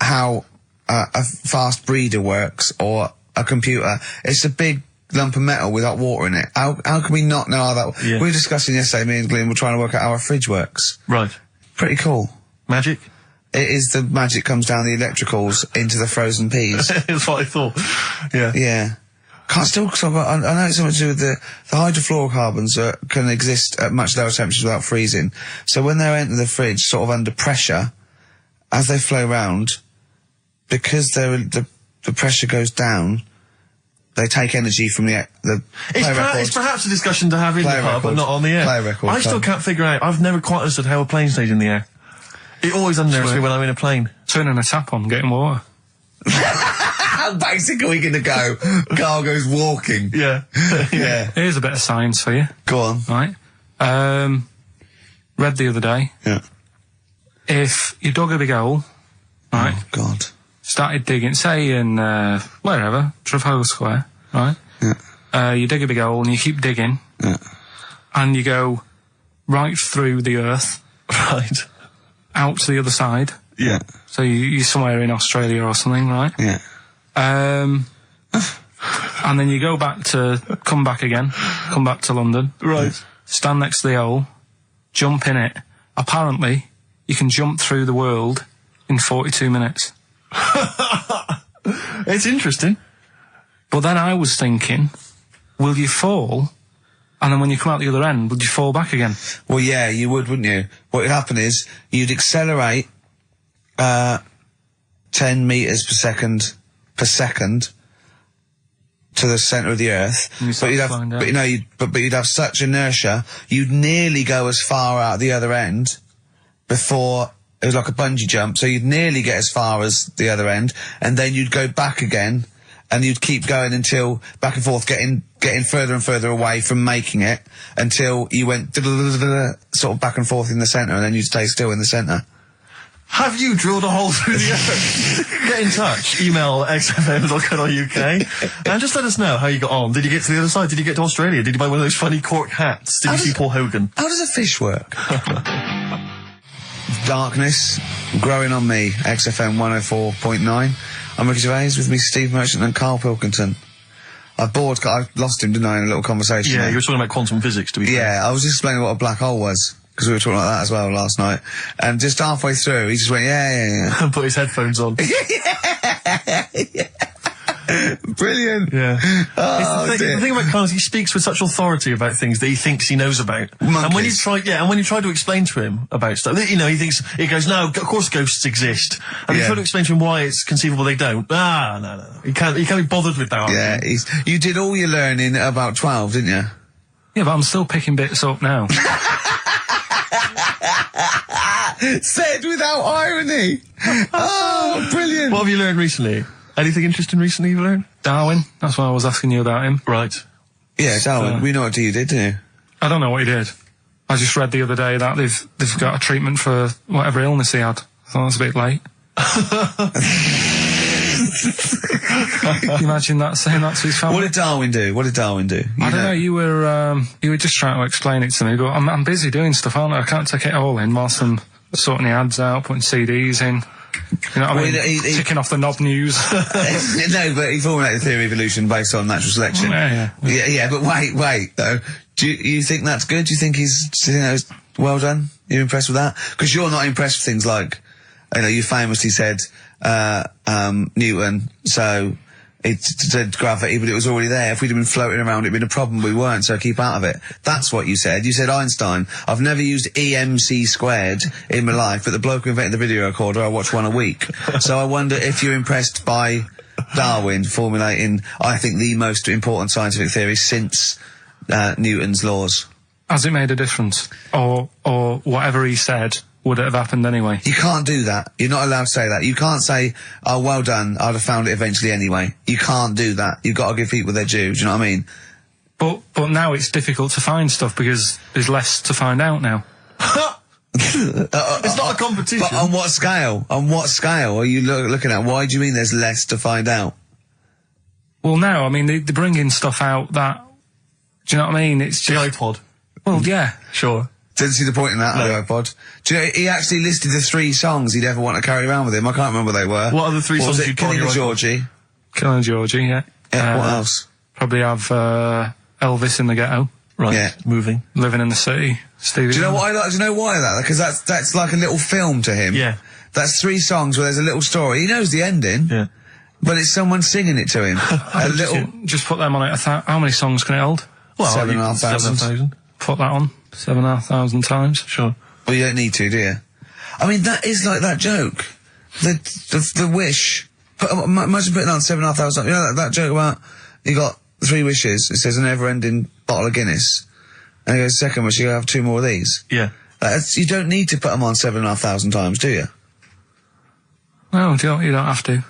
how a fast breeder works or a computer. It's a big lump of metal without water in it. How can we not know how that... Yeah. We were discussing yesterday, me and Glenn were trying to work out how our fridge works. Right. Pretty cool. Magic? It is the magic comes down the electricals into the frozen peas. That's what I thought. Yeah. Yeah. I know it's something to do with the hydrofluorocarbons can exist at much lower temperatures without freezing. So when they enter the fridge sort of under pressure, as they flow round, because the pressure goes down, they take energy from the It's perhaps a discussion to have in the pub, but not on the air. I still can't figure out, I've never quite understood how a plane stays in the air. It always unnerves me when I'm in a plane. Turning a tap on, getting water. How basic are we going to go? Karl goes walking. Yeah. Yeah. Here's a bit of science for you. Go on. Right. Read the other day. Yeah. If you dug a big hole, right? Oh, God. Started digging, say in, wherever, Trafalgar Square, right? Yeah. You dig a big hole and you keep digging. Yeah. And you go right through the earth. Right. Out to the other side. Yeah. So you're somewhere in Australia or something, right? Yeah. And then you come back to London. Right. Stand next to the hole, jump in it. Apparently, you can jump through the world in 42 minutes. It's interesting. But then I was thinking, will you fall? And then when you come out the other end, would you fall back again? Well, yeah, you would, wouldn't you? What would happen is, you'd accelerate 10 metres per second to the centre of the Earth. But you'd have such inertia, you'd nearly go as far out the other end before it was like a bungee jump. So you'd nearly get as far as the other end, and then you'd go back again, and you'd keep going until back and forth, getting further and further away from making it until you went sort of back and forth in the centre, and then you'd stay still in the centre. Have you drilled a hole through the earth? Get in touch. Email xfm.co.uk and just let us know how you got on. Did you get to the other side? Did you get to Australia? Did you buy one of those funny cork hats? Did you see Paul Hogan? How does a fish work? Darkness growing on me. XFM 104.9. I'm Ricky Gervais, with me Steve Merchant and Karl Pilkington. I lost him, didn't I, in a little conversation? Yeah, you were talking about quantum physics, to be fair. Yeah, I was just explaining what a black hole was, because we were talking like that as well last night. And just halfway through, he just went, yeah. And put his headphones on. Yeah. Brilliant. Yeah. Oh, the thing about Karl is he speaks with such authority about things that he thinks he knows about. Monkeys. And when you try to explain to him about stuff, he goes, no, of course ghosts exist. And you try to explain to him why it's conceivable they don't. No. He can't be bothered with that. Yeah, you did all your learning at about 12, didn't you? Yeah, but I'm still picking bits up now. Said without irony. Oh, brilliant. What have you learned recently? Anything interesting recently you've learned? Darwin, that's why I was asking you about him. Right. Yeah, Darwin, we know what you did, didn't you? I don't know what he did. I just read the other day that they've got a treatment for whatever illness he had. I thought it was a bit late. Can you imagine that, saying that to his family? What did Darwin do? I don't know, you were just trying to explain it to me, but I'm busy doing stuff, aren't I? I can't take it all in whilst I'm sorting the ads out, putting CDs in. You know what I mean? Ticking off the knob news. No, but he formulated the theory of evolution based on natural selection. Yeah, but wait, though. Do you think that's good? Do you think he's well done? You're impressed with that? Because you're not impressed with things like, you famously said, Newton, so it said gravity, but it was already there. If we'd have been floating around, it'd been a problem. We weren't, so keep out of it. That's what you said. You said Einstein. I've never used EMC squared in my life, but the bloke who invented the video recorder, I watch one a week. So I wonder if you're impressed by Darwin formulating, I think, the most important scientific theory since Newton's laws. Has it made a difference? Or whatever he said, would it have happened anyway? You can't do that. You're not allowed to say that. You can't say, oh, well done, I'd have found it eventually anyway. You can't do that. You've got to give people their due, do you know what I mean? But now it's difficult to find stuff because there's less to find out now. It's not a competition. But on what scale? On what scale are you looking at? Why do you mean there's less to find out? Well, no, I mean, they bring in stuff out that... Do you know what I mean? It's The just... iPod. Well, yeah. Sure. Didn't see the point in that, No. the iPod. Do you know, he actually listed the 3 songs he'd ever want to carry around with him. I can't remember what they were. What are the 3 songs you'd put on Killing your a iPod? Georgie. Killing Georgie, yeah. Yeah, what else? Probably have Elvis in the Ghetto. Right. Yeah. Moving. Living in the City. Stevie Do you know Wonder. what I like? Do you know why that? Because that's like a little film to him. Yeah. That's 3 songs where there's a little story. He knows the ending. Yeah. But it's someone singing it to him. A little... Just put them on it. How many songs can it hold? Well, 7,500. 7,500. Put that on 7,500 times. Sure. Well, you don't need to, do you? I mean, that is like that joke. The wish. Imagine putting on 7,500. You know that joke about you got 3 wishes. It says a never-ending bottle of Guinness. And he goes, second wish, you have 2 more of these. Yeah. You don't need to put them on 7,500 times, do you? No, you don't have to.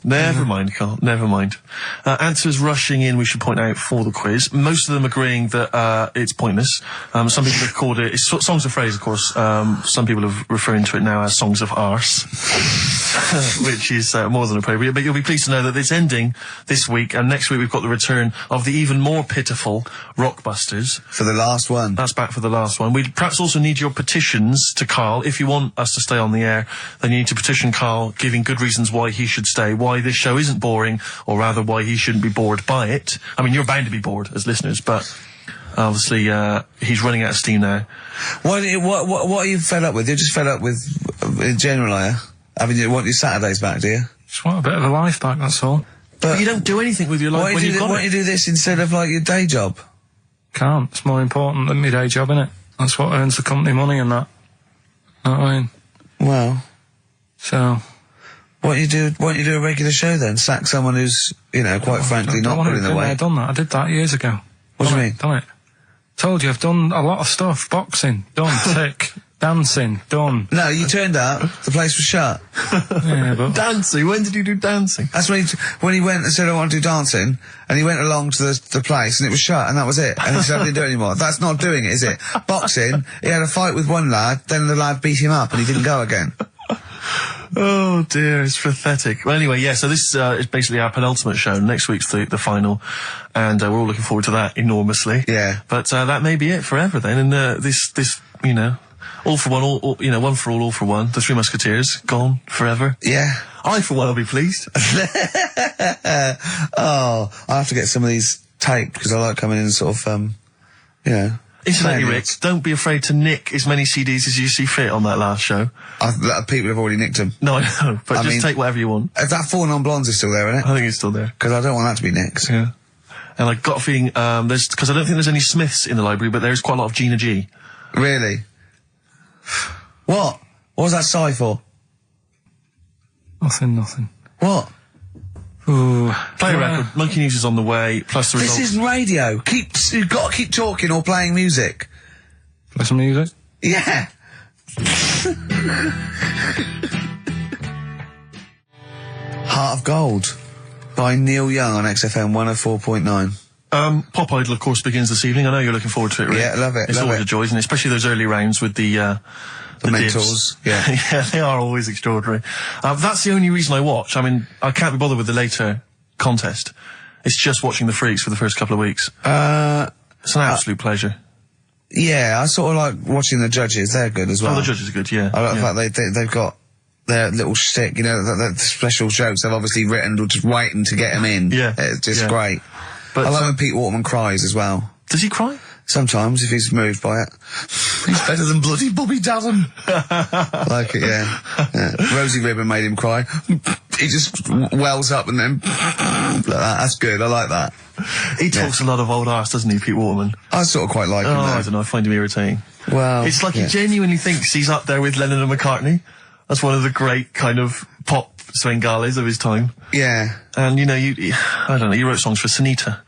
Never mind, Carl. Never mind. Answers rushing in, we should point out, for the quiz. Most of them agreeing that it's pointless. Some people have called it... It's songs of phrase, of course. Some people are referring to it now as songs of arse. Which is more than appropriate. But you'll be pleased to know that it's ending this week, and next week we've got the return of the even more pitiful Rockbusters. For the last one. That's back for the last one. We perhaps also need your petitions to Karl. If you want us to stay on the air, then you need to petition Karl, giving good reasons why he should stay, why this show isn't boring, or rather why he shouldn't be bored by it. I mean, you're bound to be bored as listeners, but obviously he's running out of steam now. What are you fed up with? You're just fed up with, in general, are you? I mean, you want your Saturdays back, do you? Just want a bit of a life back, that's all. But you don't do anything with your life when you've got why don't you do this instead of, like, your day job? Can't. It's more important than my day job, innit? That's what earns the company money and that. Know what I mean? Well... So... Why don't you do a regular show then? Sack someone who's, you know, quite frankly not putting the weight. I've done that. I did that years ago. What do you mean? Done it. Told you, I've done a lot of stuff. Boxing, done. Tick. Dancing, done. No, you turned up, the place was shut. Yeah, but... Dancing? When did you do dancing? That's when he went and said, I want to do dancing, and he went along to the place, and it was shut, and that was it. And he said, I didn't do it anymore. That's not doing it, is it? Boxing, he had a fight with one lad, then the lad beat him up, and he didn't go again. Oh dear, it's pathetic. Well, anyway, yeah, so this is basically our penultimate show. Next week's the final, and we're all looking forward to that enormously. Yeah. But that may be it forever then, and this you know, all for one, all you know, one for all for one. The Three Musketeers, gone forever. Yeah. I, for one, will be pleased. Oh, I have to get some of these taped, because I like coming in and sort of, you know... Incidentally, playing Rick, it. don't be afraid to nick as many CDs as you see fit on that last show. People have already nicked them. No, I know, but I just mean- take whatever you want. If that Four Non-Blondes is still there, isn't I it? think it's still there. Because I don't want that to be nicked. Yeah. And I got a feeling, because I don't think there's any Smiths in the library, but there's quite a lot of Gina G. Really? What? What was that sigh for? Nothing. What? Ooh. Play a record. Monkey News is on the way, plus the This results. isn't radio. You've got to keep talking or playing music. Play some music? Yeah. Heart of Gold by Neil Young on XFM 104.9. Pop Idol, of course, begins this evening. I know you're looking forward to it, Rick. Yeah, love it, It's love always it. a joy, isn't it? Especially those early rounds with the mentors, dibs. yeah. Yeah, they are always extraordinary. That's the only reason I watch. I mean, I can't be bothered with the later contest. It's just watching the freaks for the first couple of weeks. It's an absolute pleasure. Yeah, I sort of like watching the judges. They're good as well. Oh, the judges are good, yeah. I like yeah. the fact they've got their little shtick, you know, the special jokes they've obviously written or just waiting to get them in. Yeah. It's just Yeah. great. But I like when Pete Waterman cries as well. Does he cry? Sometimes, if he's moved by it. He's better than bloody Bobby Daddon. Like it, yeah. Rosie Ribbon made him cry. He just wells up and then... like that. That's good, I like that. He talks a lot of old arse, doesn't he, Pete Waterman? I sort of quite like him, Oh, I though. don't know, I find him irritating. Well... It's like yeah. he genuinely thinks he's up there with Lennon and McCartney. That's one of the great kind of pop Svengales of his time. Yeah. And, you know, I don't know, you wrote songs for Sunita.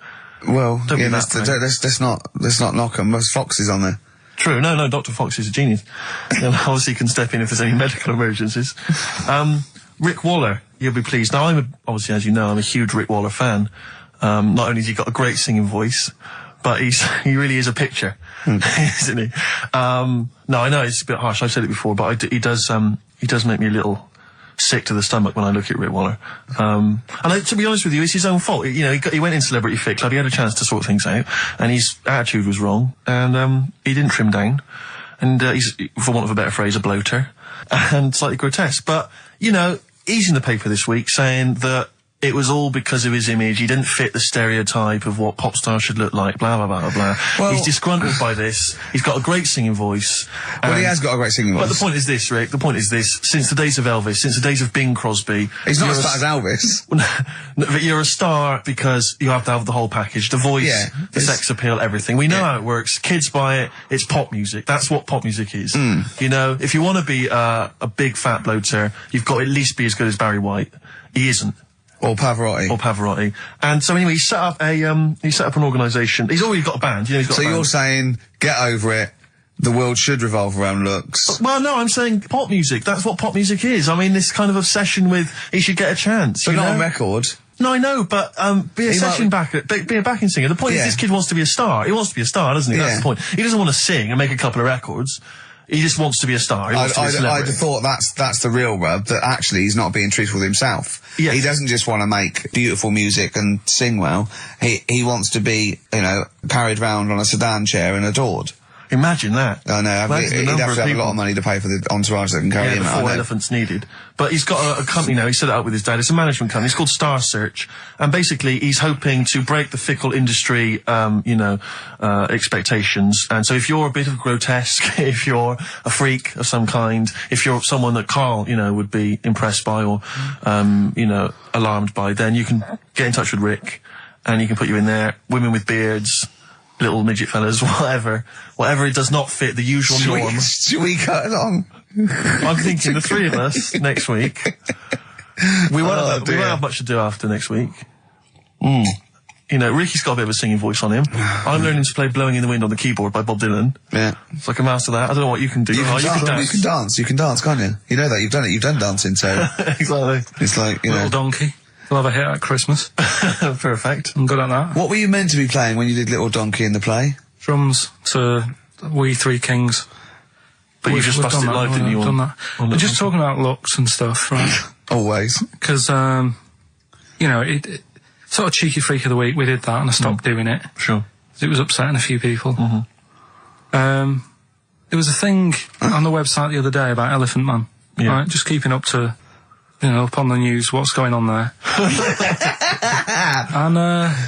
Well, Don't be yeah, that way. let's not knock him. There's Foxes on there. True, no, Dr. Fox is a genius. And obviously can step in if there's any medical emergencies. Rick Waller, you'll be pleased. Now, obviously, as you know, I'm a huge Rick Waller fan. Not only has he got a great singing voice, but he really is a picture, isn't he? No, I know it's a bit harsh. I've said it before, but he does make me a little sick to the stomach when I look at Rick Waller. And to be honest with you, it's his own fault. You know, he went in Celebrity Fit Club, he had a chance to sort things out, and his attitude was wrong, and he didn't trim down, and he's, for want of a better phrase, a bloater, and slightly grotesque. But, you know, he's in the paper this week saying that it was all because of his image. He didn't fit the stereotype of what pop stars should look like, blah, blah, blah, blah. Well, he's disgruntled by this. He's got a great singing voice. Well, he has got a great singing voice. But the point is this, Rick, the point is this. Since the days of Elvis, since the days of Bing Crosby... He's not as fat as Elvis. No, but you're a star because you have to have the whole package. The voice, the sex appeal, everything. We know how it works. Kids buy it. It's pop music. That's what pop music is. You know, if you want to be a big fat bloater, you've got to at least be as good as Barry White. He isn't. Or Pavarotti. And so anyway, he set up an organisation. He's already got a band. You know, he's got a band. You're saying, get over it. The world should revolve around looks. Well, no, I'm saying pop music. That's what pop music is. I mean, this kind of obsession with he should get a chance. But not on record. No, I know, but be a backing singer. The point is, this kid wants to be a star. He wants to be a star, doesn't he? That's the point. He doesn't want to sing and make a couple of records. He just wants to be a star. He wants to be a celebrity. I'd have thought that's the real rub, that actually he's not being truthful with himself. Yes. He doesn't just want to make beautiful music and sing well. He wants to be, you know, carried around on a sedan chair and adored. Imagine that. I know. He'd have to have a lot of money to pay for the entourage that can carry him out. 4 elephants needed. But he's got a company now. He set it up with his dad. It's a management company. It's called Star Search. And basically, he's hoping to break the fickle industry, expectations. And so if you're a bit of grotesque, if you're a freak of some kind, if you're someone that Karl, you know, would be impressed by or, alarmed by, then you can get in touch with Rick and he can put you in there. Women with beards, little midget fellas, whatever it does not fit the usual norm. Should we cut along? I'm thinking the three of us next week. We won't have much to do after next week. You know, Ricky's got a bit of a singing voice on him. I'm learning to play Blowing in the Wind on the keyboard by Bob Dylan. Yeah. It's like a master that. I don't know what you can do. You can dance, can't you? You know that, you've done dancing, so. Exactly. It's like, you know. Little Donkey. We'll have a hit at Christmas. Perfect. I'm good at that. What were you meant to be playing when you did Little Donkey in the play? Drums to We Three Kings. But you just busted live, didn't you? Done that. We're just talking about looks and stuff, right? Always. Because, you know, it sort of cheeky freak of the week, we did that and I stopped doing it. Sure. It was upsetting a few people. There was a thing on the website the other day about Elephant Man. Yeah. Right? Just keeping up to, you know, up on the news, what's going on there. And,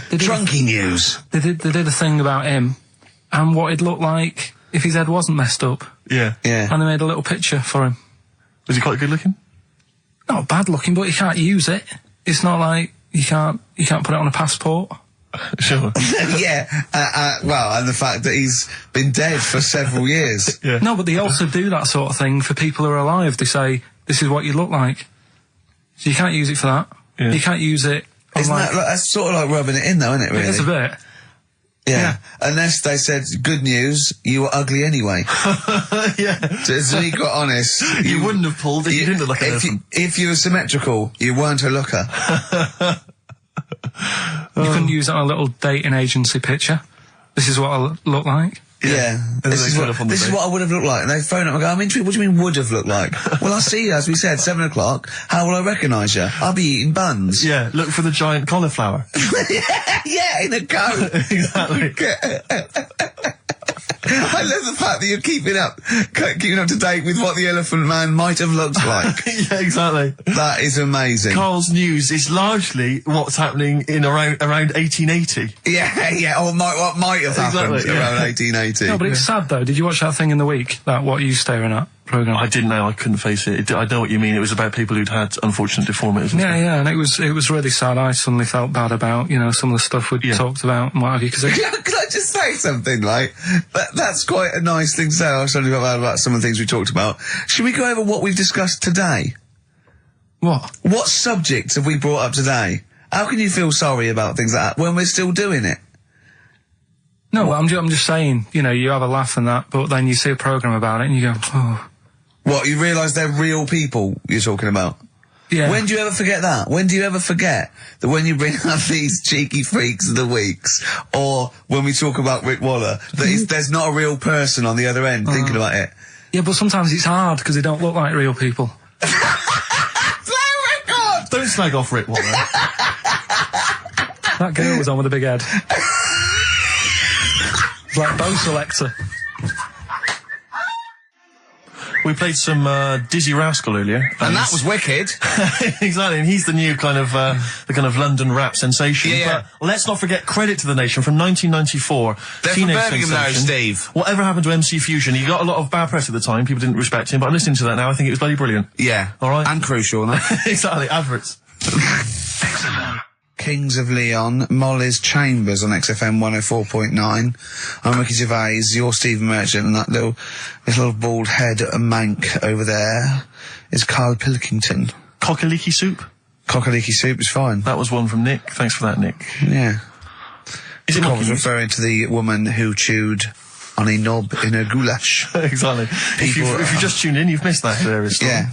they did Drunky news. They did a thing about him and what he'd look like if his head wasn't messed up. Yeah. Yeah. And they made a little picture for him. Was he quite good looking? Not bad looking, but you can't use it. It's not like you can't put it on a passport. Sure. Yeah. Well, and the fact that he's been dead for several years. Yeah. No, but they also do that sort of thing for people who are alive. They say, this is what you look like. So you can't use it for that. Yeah. You can't use it on Isn't that's sort of like rubbing it in though, isn't it, really? It is a bit. Yeah. Unless they said, good news, you were ugly anyway. Yeah. To be quite honest. You wouldn't have pulled it. You didn't look like an elephant. If you were symmetrical, you weren't a looker. You couldn't use it on a little dating agency picture. This is what I look like. Yeah. This is what I would have looked like. And they phone up and go, I'm intrigued, what do you mean would have looked like? Well, I'll see you, as we said, 7 o'clock. How will I recognise you? I'll be eating buns. Yeah, look for the giant cauliflower. Yeah, in a coat. Exactly. I love the fact that you're keeping up to date with what the Elephant Man might have looked like. Yeah, exactly. That is amazing. Karl's news is largely what's happening in around 1880. Yeah, or what might have happened around 1880. No, but it's sad though. Did you watch that thing in the week? That What You Staring At programme? I didn't know. I couldn't face it. I know what you mean. It was about people who'd had unfortunate deformities. And stuff. Yeah, and it was really sad. I suddenly felt bad about, you know, some of the stuff we'd talked about and what have you. Cause Can I just say something, like, that's quite a nice thing to say. I suddenly felt bad about some of the things we talked about. Should we go over what we've discussed today? What? What subjects have we brought up today? How can you feel sorry about things like that when we're still doing it? No, I'm just saying, you know, you have a laugh and that, but then you see a programme about it and you go, oh. What, you realise they're real people you're talking about? Yeah. When do you ever forget that? When do you ever forget that when you bring up these cheeky freaks of the weeks, or when we talk about Rick Waller, that there's not a real person on the other end thinking about it? Yeah, but sometimes it's hard because they don't look like real people. Don't slag off Rick Waller. That girl was on with a big head. Like Bo Selector. We played some Dizzy Rascal earlier, And that was wicked. exactly. And he's the new kind of the kind of London rap sensation. Yeah. But let's not forget Credit to the Nation from 1994. They're from Teenage Birmingham now, sensation. Steve. Whatever happened to MC Fusion? He got a lot of bad press at the time. People didn't respect him. But I'm listening to that now. I think it was bloody brilliant. Yeah. All right. And crucial, no? exactly. Adverts. Kings of Leon, Molly's Chambers on XFM 104.9. I'm Ricky Gervais, you're Stephen Merchant, and that little bald head mank over there is Karl Pilkington. Cockaliki soup. Cockaliki soup is fine. That was one from Nick. Thanks for that, Nick. Yeah. Is it I was Monkey? referring to the woman who chewed on a knob in her goulash. exactly. If you just tuned in, you've missed that hilarious story. Yeah.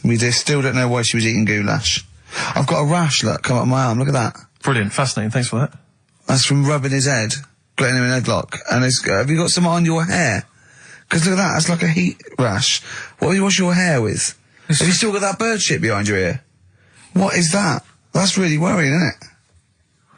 We still don't know why she was eating goulash. I've got a rash, look, come up my arm, look at that. Brilliant. Fascinating. Thanks for that. That's from rubbing his head, getting him in a headlock. And have you got some on your hair? Because look at that, that's like a heat rash. What do you wash your hair with? Have you still got that bird shit behind your ear? What is that? That's really worrying, isn't it?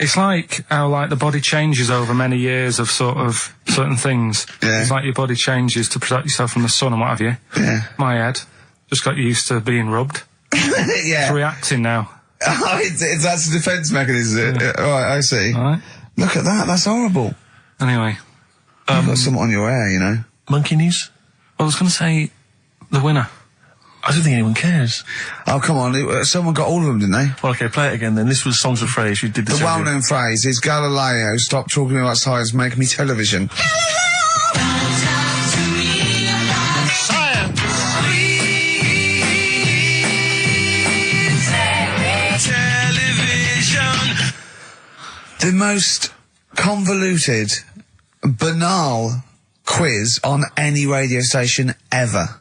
It's like how like the body changes over many years of sort of certain things. Yeah. It's like your body changes to protect yourself from the sun and what have you. Yeah. My head just got used to being rubbed. It's Yeah. reacting now. Oh, that's a defence mechanism. Right, I see. Alright. Look at that, that's horrible. Anyway, You've got something on your hair, you know. Monkey news? I was going to say the winner. I don't think anyone cares. Oh, come on, someone got all of them, didn't they? Well, okay, play it again then. This was Songs of Phrase. You did this The earlier. well-known phrase is Galileo, stop talking about science, make me television. The most convoluted, banal quiz on any radio station ever.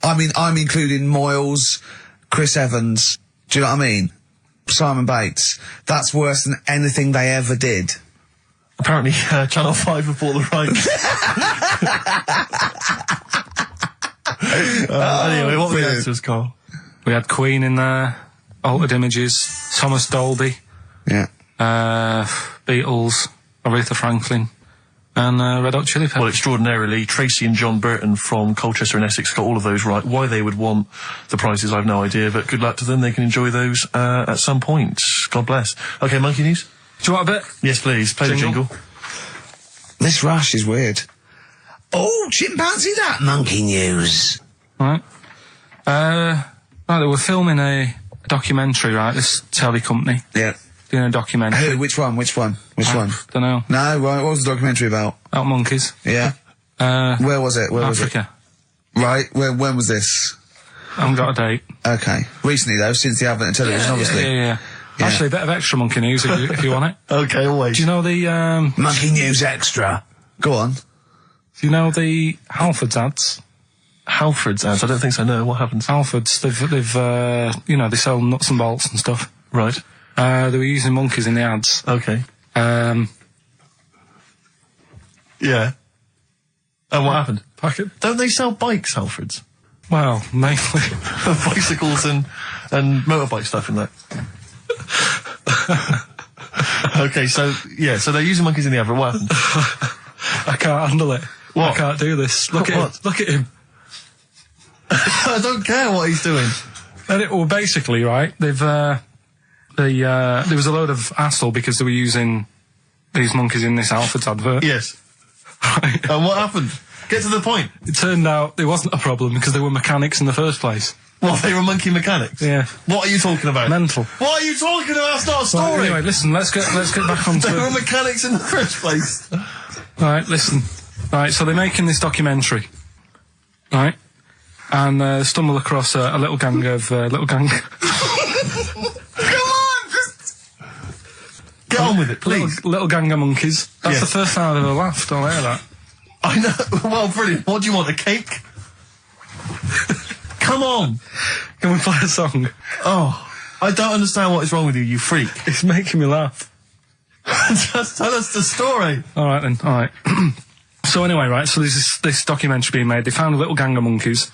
I mean, I'm including Moyles, Chris Evans, do you know what I mean? Simon Bates. That's worse than anything they ever did. Apparently, Channel 5 have bought the rights. Anyway, what were the brilliant. answers, Carl? We had Queen in there, Altered Images, Thomas Dolby, Yeah. Beatles, Aretha Franklin, and Red Hot Chili Peppers. Well, extraordinarily, Tracy and John Burton from Colchester and Essex got all of those right. Why they would want the prizes, I've no idea, but good luck to them. They can enjoy those at some point. God bless. Okay, Monkey News? Do you want a bit? Yes, please. Play the Jingle? jingle. This rash is weird. Oh, chimpanzee that monkey news. Right. Right, they were filming a documentary, right, this telly company, Yeah. doing a documentary. Who? Which one? Which one? Don't know. No, right, what was the documentary about? About monkeys. Yeah. Where was it? Where Africa. was it? Right, when was this? I haven't got a date. Okay. Recently though, since the advent of television, obviously. Yeah. Yeah. Actually, a bit of extra monkey news if you want it. Okay, always. Do you know the, Monkey news extra. Go on. do you know the Halfords ads? Halford's ads? I don't think so, no. What happens? Halfords, they've you know, they sell nuts and bolts and stuff. Right. They were using monkeys in the ads. Okay. Um, Yeah. And what happened? packet. Don't they sell bikes, Halfords? Well, mainly. Bicycles and motorbike stuff in that. Okay, so they're using monkeys in the advert. What happened? I can't handle it. What? I can't do this. Look at What? him. Look at him. I don't care what he's doing. And well, basically, right, there was a load of hassle because they were using these monkeys in this Halfords advert. Yes. Right. And what happened? Get to the point. It turned out it wasn't a problem because they were mechanics in the first place. Well, they were monkey mechanics. Yeah. What are you talking about? Mental. What are you talking about? That's not a Right, story. anyway, listen, let's get back onto They were it. mechanics in the first place. Right, listen. Right, so they're making this documentary. Right? And stumble across a little gang of Come on! Get on with it, please. little gang of monkeys. That's Yes. the first time I've ever laughed. I'll hear that. I know. Well, brilliant. What do you want? A cake? Come on. Can we play a song? Oh, I don't understand what is wrong with you, you freak. It's making me laugh. Just tell us the story. All right then. All right. So anyway, right. So there's this documentary being made. They found a little gang of monkeys.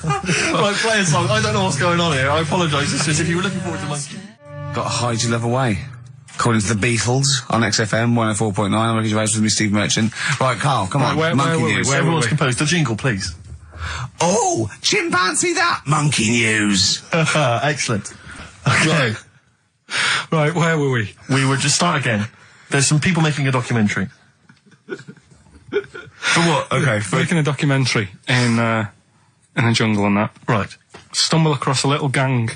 Right, play a song. I don't know what's going on here. I apologise. It's just if you were looking forward to monkey. Got to hide your love away. According to the Beatles on XFM 104.9, I'm Ricky Gervais with me, Steve Merchant. Right, Carl, come on. where monkey were we? news. Where Everyone's composed. The jingle, please. Oh, chimpanzee that monkey news. Excellent. Okay. Right, where were we? We were just start again. There's some people making a documentary. For what? Okay. Making a documentary in a jungle and that. Right. Stumble across a little gang.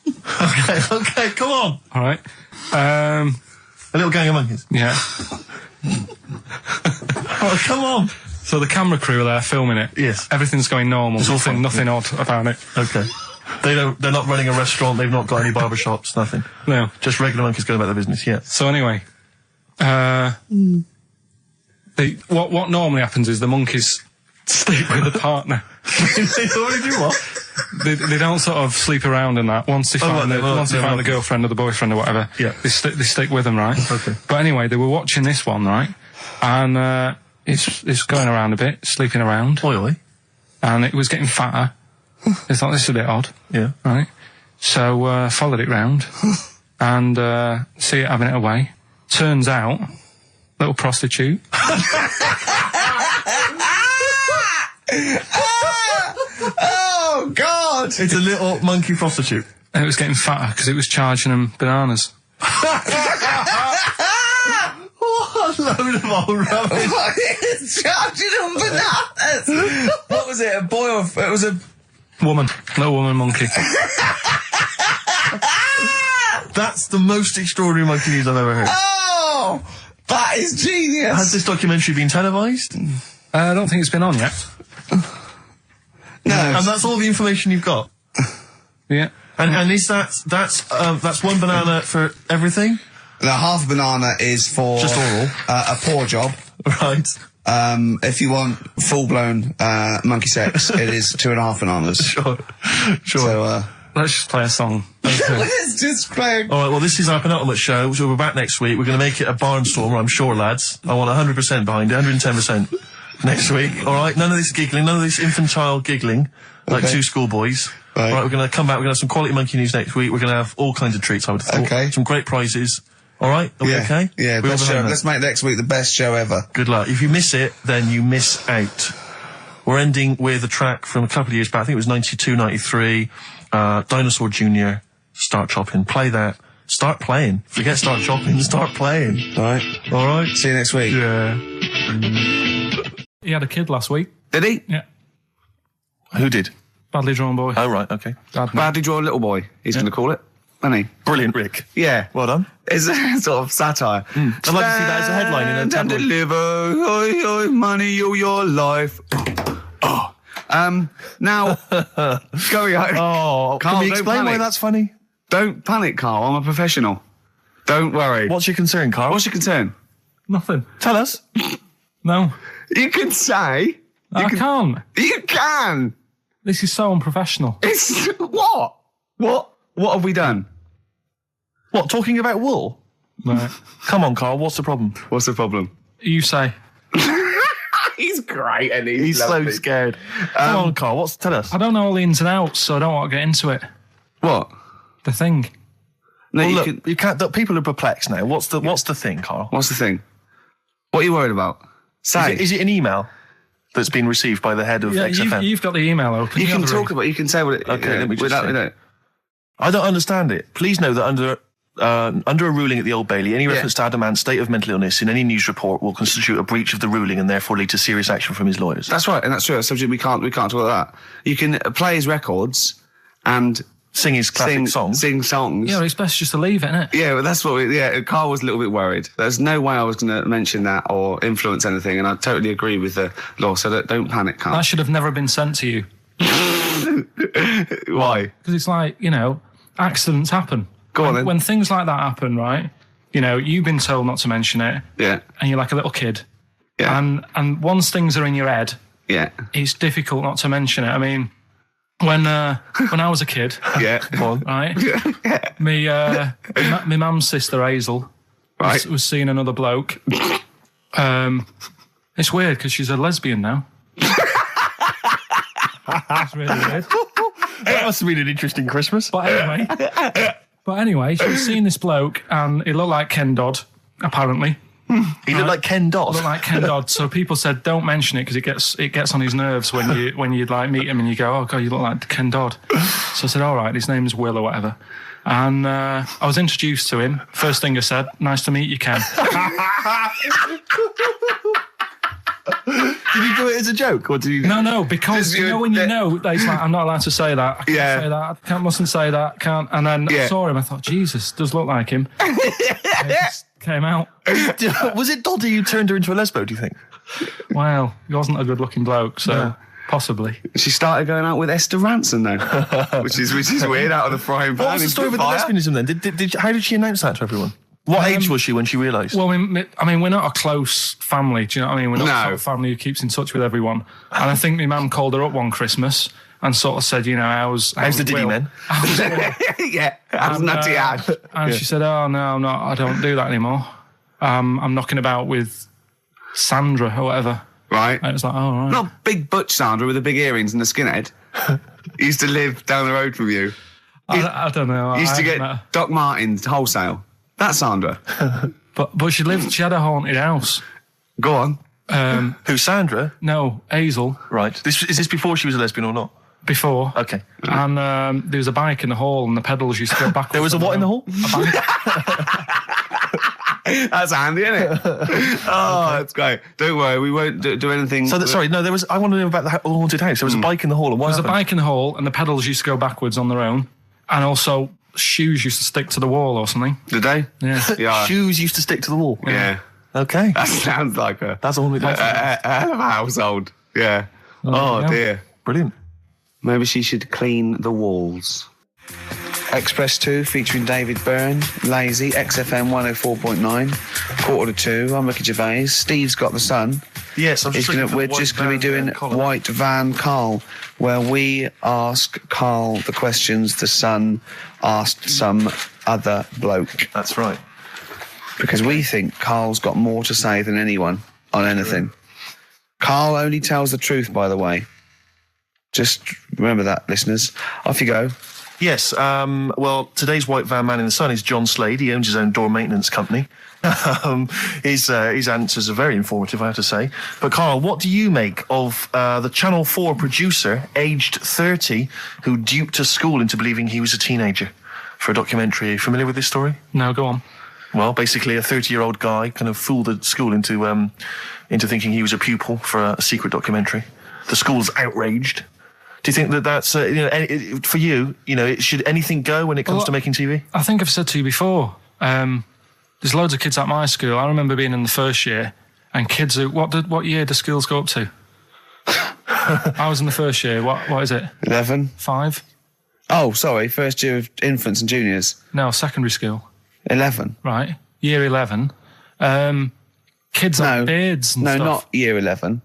Okay, come on. All right. A little gang of monkeys. Yeah. Oh, come on. So the camera crew are there filming it. Yes. Everything's going normal. It's all fine. Nothing odd about it. Okay. They're not running a restaurant. They've not got any barber shops. Nothing. No. Just regular monkeys going about their business. Yeah. So anyway, what normally happens is the monkeys sleep with the partner. They already do what? They don't sort of sleep around and that. Once they find the girlfriend or the boyfriend or whatever, Yeah. they stick with them, right? Okay. But anyway, they were watching this one, right? And it's going around a bit, sleeping around, Oi, oi. and it was getting fatter. They thought this is a bit odd, Yeah. right? So followed it round and see it having it away. Turns out, little prostitute. Oh, God! It's a little monkey prostitute. And it was getting fatter because it was charging them bananas. What a load of old rubbish. It's charging them bananas! What was it, a boy or... It was a... Woman. Little woman monkey. That's the most extraordinary monkey news I've ever heard. Oh! That is genius! Has this documentary been televised? I don't think it's been on yet. No. And that's all the information you've got? Yeah. And is that's one banana for everything? The half banana is for... Just oral? A poor job. Right. If you want full-blown monkey sex, it is 2.5 bananas. Sure. So, Let's just play a song. let's just play... All right, well, this is our penultimate show, so we're back next week. We're going to make it a barnstormer, I'm sure, lads. I want 100% behind it, 110% next week. All right, none of this giggling, none of this infantile giggling like two schoolboys. Right. All right, we're going to come back. We're going to have some quality monkey news next week. We're going to have all kinds of treats, I would have thought. Okay. Some great prizes. All right, are we okay? Yeah, We're all best show. behind that. Let's make next week the best show ever. Good luck. If you miss it, then you miss out. We're ending with a track from a couple of years back. I think it was 92, 93. Dinosaur Jr. Start Chopping. Play that. Start playing. Forget start chopping. Start playing. All right. All right. See you next week. Yeah. He had a kid last week. Did he? Yeah. Who did? Badly drawn boy. Oh, right. Okay. Dad, Badly drawn little boy, he's going to call it. Isn't he? Brilliant, Rick. Yeah. Well done. It's a sort of satire. I'd like to see that as a headline in a Stand and tabloid. deliver, oi, oi, money all your life. Oh. Now, going on. Oh, Carl, can we don't explain why panic. that's funny? Don't panic, Carl. I'm a professional. Don't worry. What's your concern, Karl? What's your concern? Nothing. Tell us. No. You can say. I can't. You can. This is so unprofessional. It's what? What have we done? What, talking about wool? Right. Come on, Karl, what's the problem? What's the problem? You say. He's great, and He's so scared. Come on, Karl, tell us. I don't know all the ins and outs, so I don't want to get into it. What? The thing. No, Well, you look, can, you can't, people are perplexed now. What's the thing, Karl? what's the thing? What are you worried about? Say. Is it an email that's been received by the head of Yeah, XFM? you've got the email open. you can have the talk about. You can say what it. Okay, let me just without. see. No. I don't understand it. Please know that under a ruling at the Old Bailey, any reference to Adamant's state of mental illness in any news report will constitute a breach of the ruling and therefore lead to serious action from his lawyers. That's right, and that's true. That's subject. We can't talk about that. You can play his records and Sing his classic songs. Sing songs. Yeah, well, it's best just to leave it, innit? Yeah, but that's what Carl was a little bit worried. There's no way I was going to mention that or influence anything, and I totally agree with the law, so don't panic, Carl. That should have never been sent to you. Why? Because it's like, accidents happen. Go on then. When things like that happen, right, you've been told not to mention it, Yeah. and you're like a little kid. Yeah. And once things are in your head, Yeah. it's difficult not to mention it. I mean, when I was a kid, Yeah. right, my mum's sister Hazel was seeing another bloke. It's weird because she's a lesbian now. That's really weird. That must have been an interesting Christmas. But anyway, she was seeing this bloke, and he looked like Ken Dodd, apparently. He looked like Ken Dodd. Looked like Ken Dodd. So people said, don't mention it because it gets on his nerves when you like meet him and you go, oh god, you look like Ken Dodd. So I said, all right, his name is Will or whatever. And I was introduced to him. First thing I said, nice to meet you, Ken. Did you do it as a joke, or did you? No, because when you know, he's like, I'm not allowed to say that. I can't say that. I mustn't say that. Can't. And then I saw him. I thought, Jesus, does look like him. It just came out. Was it Doddy who turned her into a lesbo? Do you think? Well, he wasn't a good-looking bloke, so possibly. She started going out with Esther Ranson though, which is weird, out of the frying pan. What was the story with the lesbianism then? How did she announce that to everyone? What age was she when she realised? Well, I mean, we're not a close family. Do you know what I mean? We're not a sort of family who keeps in touch with everyone. And I think my mum called her up one Christmas and sort of said, how's the Diddy men? How's Nutty Ash. And she said, oh, no, I'm not. I don't do that anymore. I'm knocking about with Sandra or whatever. Right. And it was like, oh, right. Not big butch Sandra with the big earrings and the skinhead. He used to live down the road from you. I don't know. He used to get Doc Martens wholesale. That's Sandra. But she had a haunted house. Go on. Who, Sandra? No, Hazel. Right. Is this before she was a lesbian or not? Before. Okay. And there was a bike in the hall and the pedals used to go backwards. There was a what in the hall? A bike. That's handy, isn't it? Oh, that's great. Don't worry, we won't do anything. So, I want to know about the haunted house. There was a bike in the hall. And there was a bike in the hall and the pedals used to go backwards on their own. And also, shoes used to stick to the wall or something. Did they? Yeah. Shoes used to stick to the wall. Yeah. Okay. That sounds like that's a haunted house. A hell of a household. Yeah. Oh dear. Brilliant. Maybe she should clean the walls. Express 2 featuring David Byrne, Lazy, XFM 104.9, 1:45. I'm Ricky Gervais. Steve's got the sun. Yes, we're just going to be doing White Van Karl, where we ask Karl the questions the Sun asked some other bloke. That's right. Because we think Karl's got more to say than anyone on anything. Karl only tells the truth, by the way. Just remember that, listeners. Off you go. Yes, well, today's White Van Man in the Sun is John Slade. He owns his own door maintenance company. His answers are very informative, I have to say. But, Karl, what do you make of the Channel 4 producer, aged 30, who duped a school into believing he was a teenager for a documentary? Are you familiar with this story? No, go on. Well, basically, a 30-year-old guy kind of fooled the school into thinking he was a pupil for a secret documentary. The school's outraged. Do you think that that's, for you, should anything go when it comes to making TV? I think I've said to you before, there's loads of kids at my school. I remember being in the first year, and kids who, what year do schools go up to? I was in the first year. What is it? 11. 5? Oh, sorry, first year of infants and juniors. No, secondary school. 11. Right, year 11. Kids have beards and stuff. No, not year 11.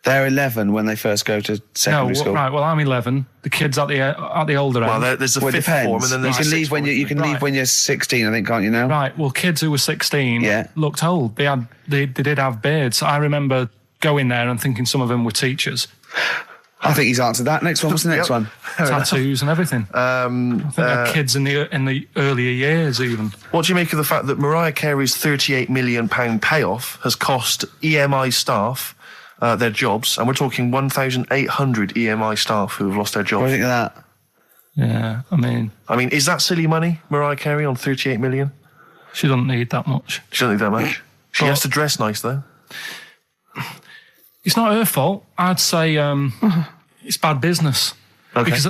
They're 11 when they first go to secondary school. Right. Well, I'm 11. The kids at the older end. Well, there's a fifth form, and then there's you can leave when you're 16, I think, can't you now? Right. Well, kids who were 16 looked old. They did have beards. I remember going there and thinking some of them were teachers. I think he's answered that. Next one. What's the next one? Tattoos and everything. I think they're kids in the earlier years even. What do you make of the fact that Mariah Carey's £38 million payoff has cost EMI staff their jobs, and we're talking 1,800 EMI staff who have lost their jobs? What do you think of that? Yeah, I mean, is that silly money, Mariah Carey, on 38 million? She doesn't need that much. She doesn't need that much. She has to dress nice, though. It's not her fault. I'd say it's bad business. Okay. Because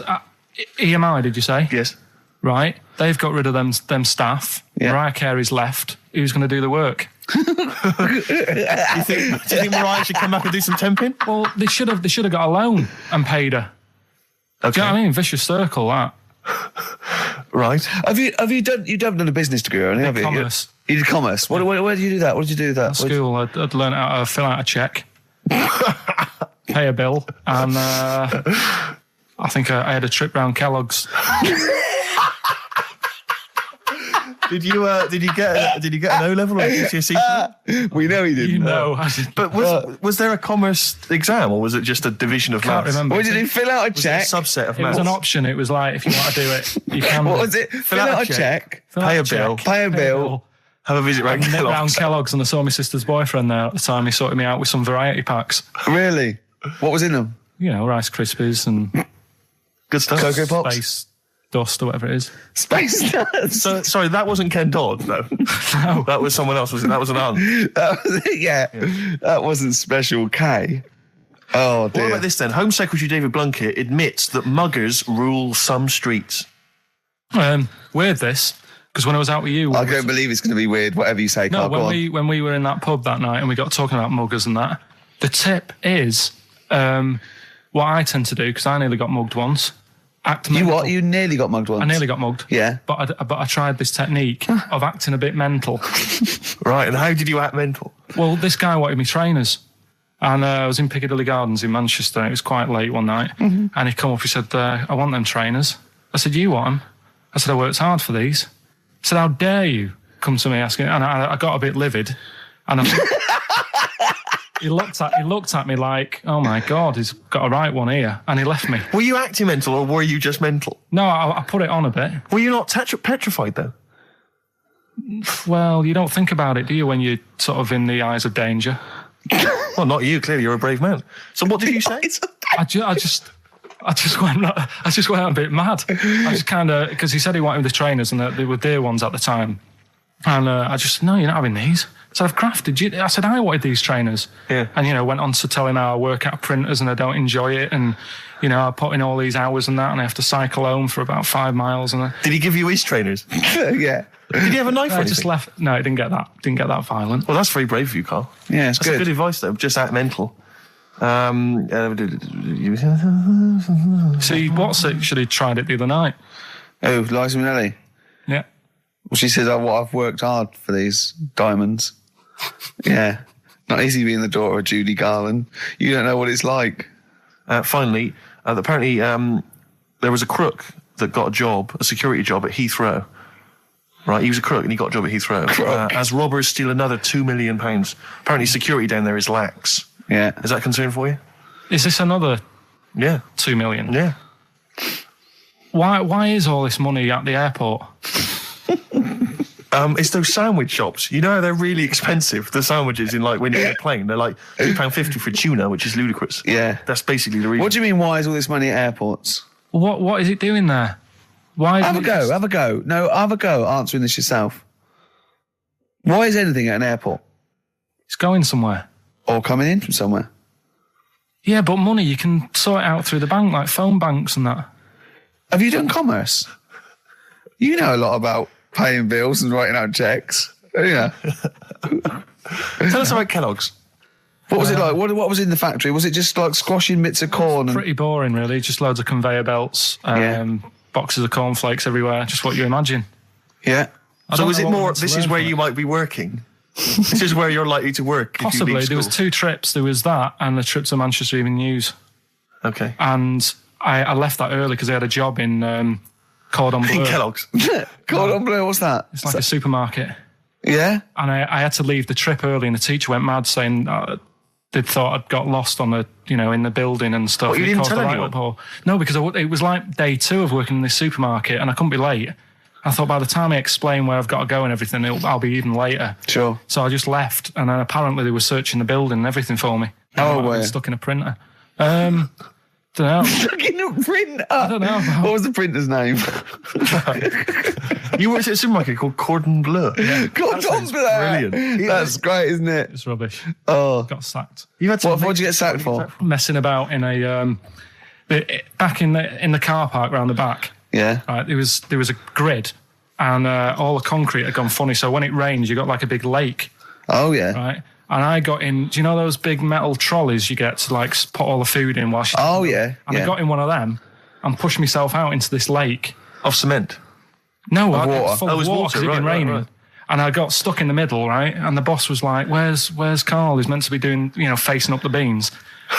EMI, did you say? Yes. Right. They've got rid of them staff. Yeah. Mariah Carey's left. Who's going to do the work? Do you think Mariah should come back and do some temping? Well, they should have got a loan and paid her. Okay. Do you know what I mean? Vicious circle, that. Right. Have you done a business degree or anything? Commerce. You did commerce. Where did you do that? What did you do with that? At school, I'd learned how to fill out a cheque. pay a bill, and I think I had a trip round Kellogg's. Did you get an O level or a GCSE? We know he didn't. You know, But was there a commerce exam, or was it just a division of can't maths? remember. What did he fill out a Was it a check? subset of It was maths? an option. It was like, if you want to do it, you can. What do was it? Fill out a check. Fill out Pay a check, bill. Pay a bill. Have a visit round Nip round Kellogg's. Kellogg's, and I saw my sister's boyfriend there at the time. He sorted me out with some variety packs. Really? What was in them? You know, Rice Krispies and Good stuff. Cocoa Pops? Space Dust or whatever it is. Space Nuts. So, sorry, that wasn't Ken Dodd, though. No. That was someone else, was it? That was an aunt. That was it, yeah. That wasn't Special K. Oh, dear. What about this then? Home Secretary David Blunkett admits that muggers rule some streets. Weird this, because when I was out with you, I don't believe it's going to be weird, whatever you say, no, Carl. Go on. when we were in that pub that night and we got talking about muggers and that, the tip is what I tend to do, because I nearly got mugged once. Act You mental. what? You nearly got mugged once? I nearly got mugged. Yeah. But I tried this technique of acting a bit mental. Right, and how did you act mental? Well, this guy wanted me trainers. And I was in Piccadilly Gardens in Manchester. It was quite late one night. And he come up, he said, I want them trainers. I said, you want them? I said, I worked hard for these. He said, how dare you come to me asking? And I got a bit livid. And he looked at me like, oh my God, he's got a right one here. And he left me. Were you acting mental, or were you just mental? No, I put it on a bit. Were you not petrified, though? Well, you don't think about it, do you, when you're sort of in the eyes of danger? Well, not you. Clearly, you're a brave man. So, what did you say? I just went a bit mad. I just kind of, because he said he wanted the trainers and they were dear ones at the time. And I just, no, you're not having these. So I've crafted you. I said, I wanted these trainers. Yeah. And, went on to tell him how I work at printers and I don't enjoy it. And, I put in all these hours and that, and I have to cycle home for about 5 miles. And Did he give you his trainers? Yeah. Did he have a knife or I anything? just left. No, it didn't get that violent. Well, that's very brave of you, Carl. Yeah, it's That's good. good advice, though. Just act mental. See, what's it? Should have tried it the other night. Oh, Liza Minnelli. Yeah. Well, she says, I've worked hard for these diamonds. Yeah. Not easy being the daughter of Judy Garland. You don't know what it's like. Finally, apparently there was a crook that got a security job at Heathrow. Right, he was a crook and he got a job at Heathrow. As robbers steal another £2 million. Apparently security down there is lax. Yeah. Is that a concern for you? Is this another Yeah. 2 million? Yeah. Why is all this money at the airport? It's those sandwich shops. You know how they're really expensive, the sandwiches in when you're in a plane. They're like £2.50 for tuna, which is ludicrous. Yeah. That's basically the reason. What do you mean, why is all this money at airports? What is it doing there? Why? Have a go. No, have a go answering this yourself. Why is anything at an airport? It's going somewhere. Or coming in from somewhere? Yeah, but money, you can sort it out through the bank, like phone banks and that. Have you done commerce? You know a lot about paying bills and writing out checks. Yeah. Tell us about Kellogg's. What was it like? What was in the factory? Was it just like squashing bits of corn? And Pretty boring, really. Just loads of conveyor belts, Yeah. boxes of cornflakes everywhere. Just what you imagine. yeah. I So don't is know it what I more, want to this learn is where from you it. might be working? This is where you're likely to work if you Possibly. leave There was school. 2 trips. There was that and the trip to Manchester Evening News. Okay. And I left that early because I had a job in Cordon Bleu. In Kellogg's. Cordon Bleu, what's that? It's like a supermarket. Yeah? And I had to leave the trip early, and the teacher went mad saying they'd thought I'd got lost on the, in the building and stuff. What, you It didn't caused tell a anyone? uproar. No, because it was like day 2 of working in this supermarket, and I couldn't be late. I thought by the time I explain where I've got to go and everything, I'll be even later. Sure. So I just left, and then apparently they were searching the building and everything for me. Oh, I were was you? stuck in a printer. Don't know. Stuck in a printer. I don't know. What was the printer's name? You worked at a supermarket called Cordon Bleu. Cordon sounds Bleu. brilliant. That's great, isn't it? It's rubbish. Oh. Got sacked. You had to What did you get sacked for? Messing about in a back in the car park round the back. Yeah. Right, there was a grid, and all the concrete had gone funny. So when it rains, you got like a big lake, Oh, yeah. right? And I got in. Do you know those big metal trolleys you get to like put all the food in whilst? Oh, yeah. And yeah. I got in one of them and pushed myself out into this lake. Of cement. No, Of it was water. full Oh, it of was water water, 'cause it'd been right, raining. right. And I got stuck in the middle, right? And the boss was like, "Where's Karl? He's meant to be doing, facing up the beans."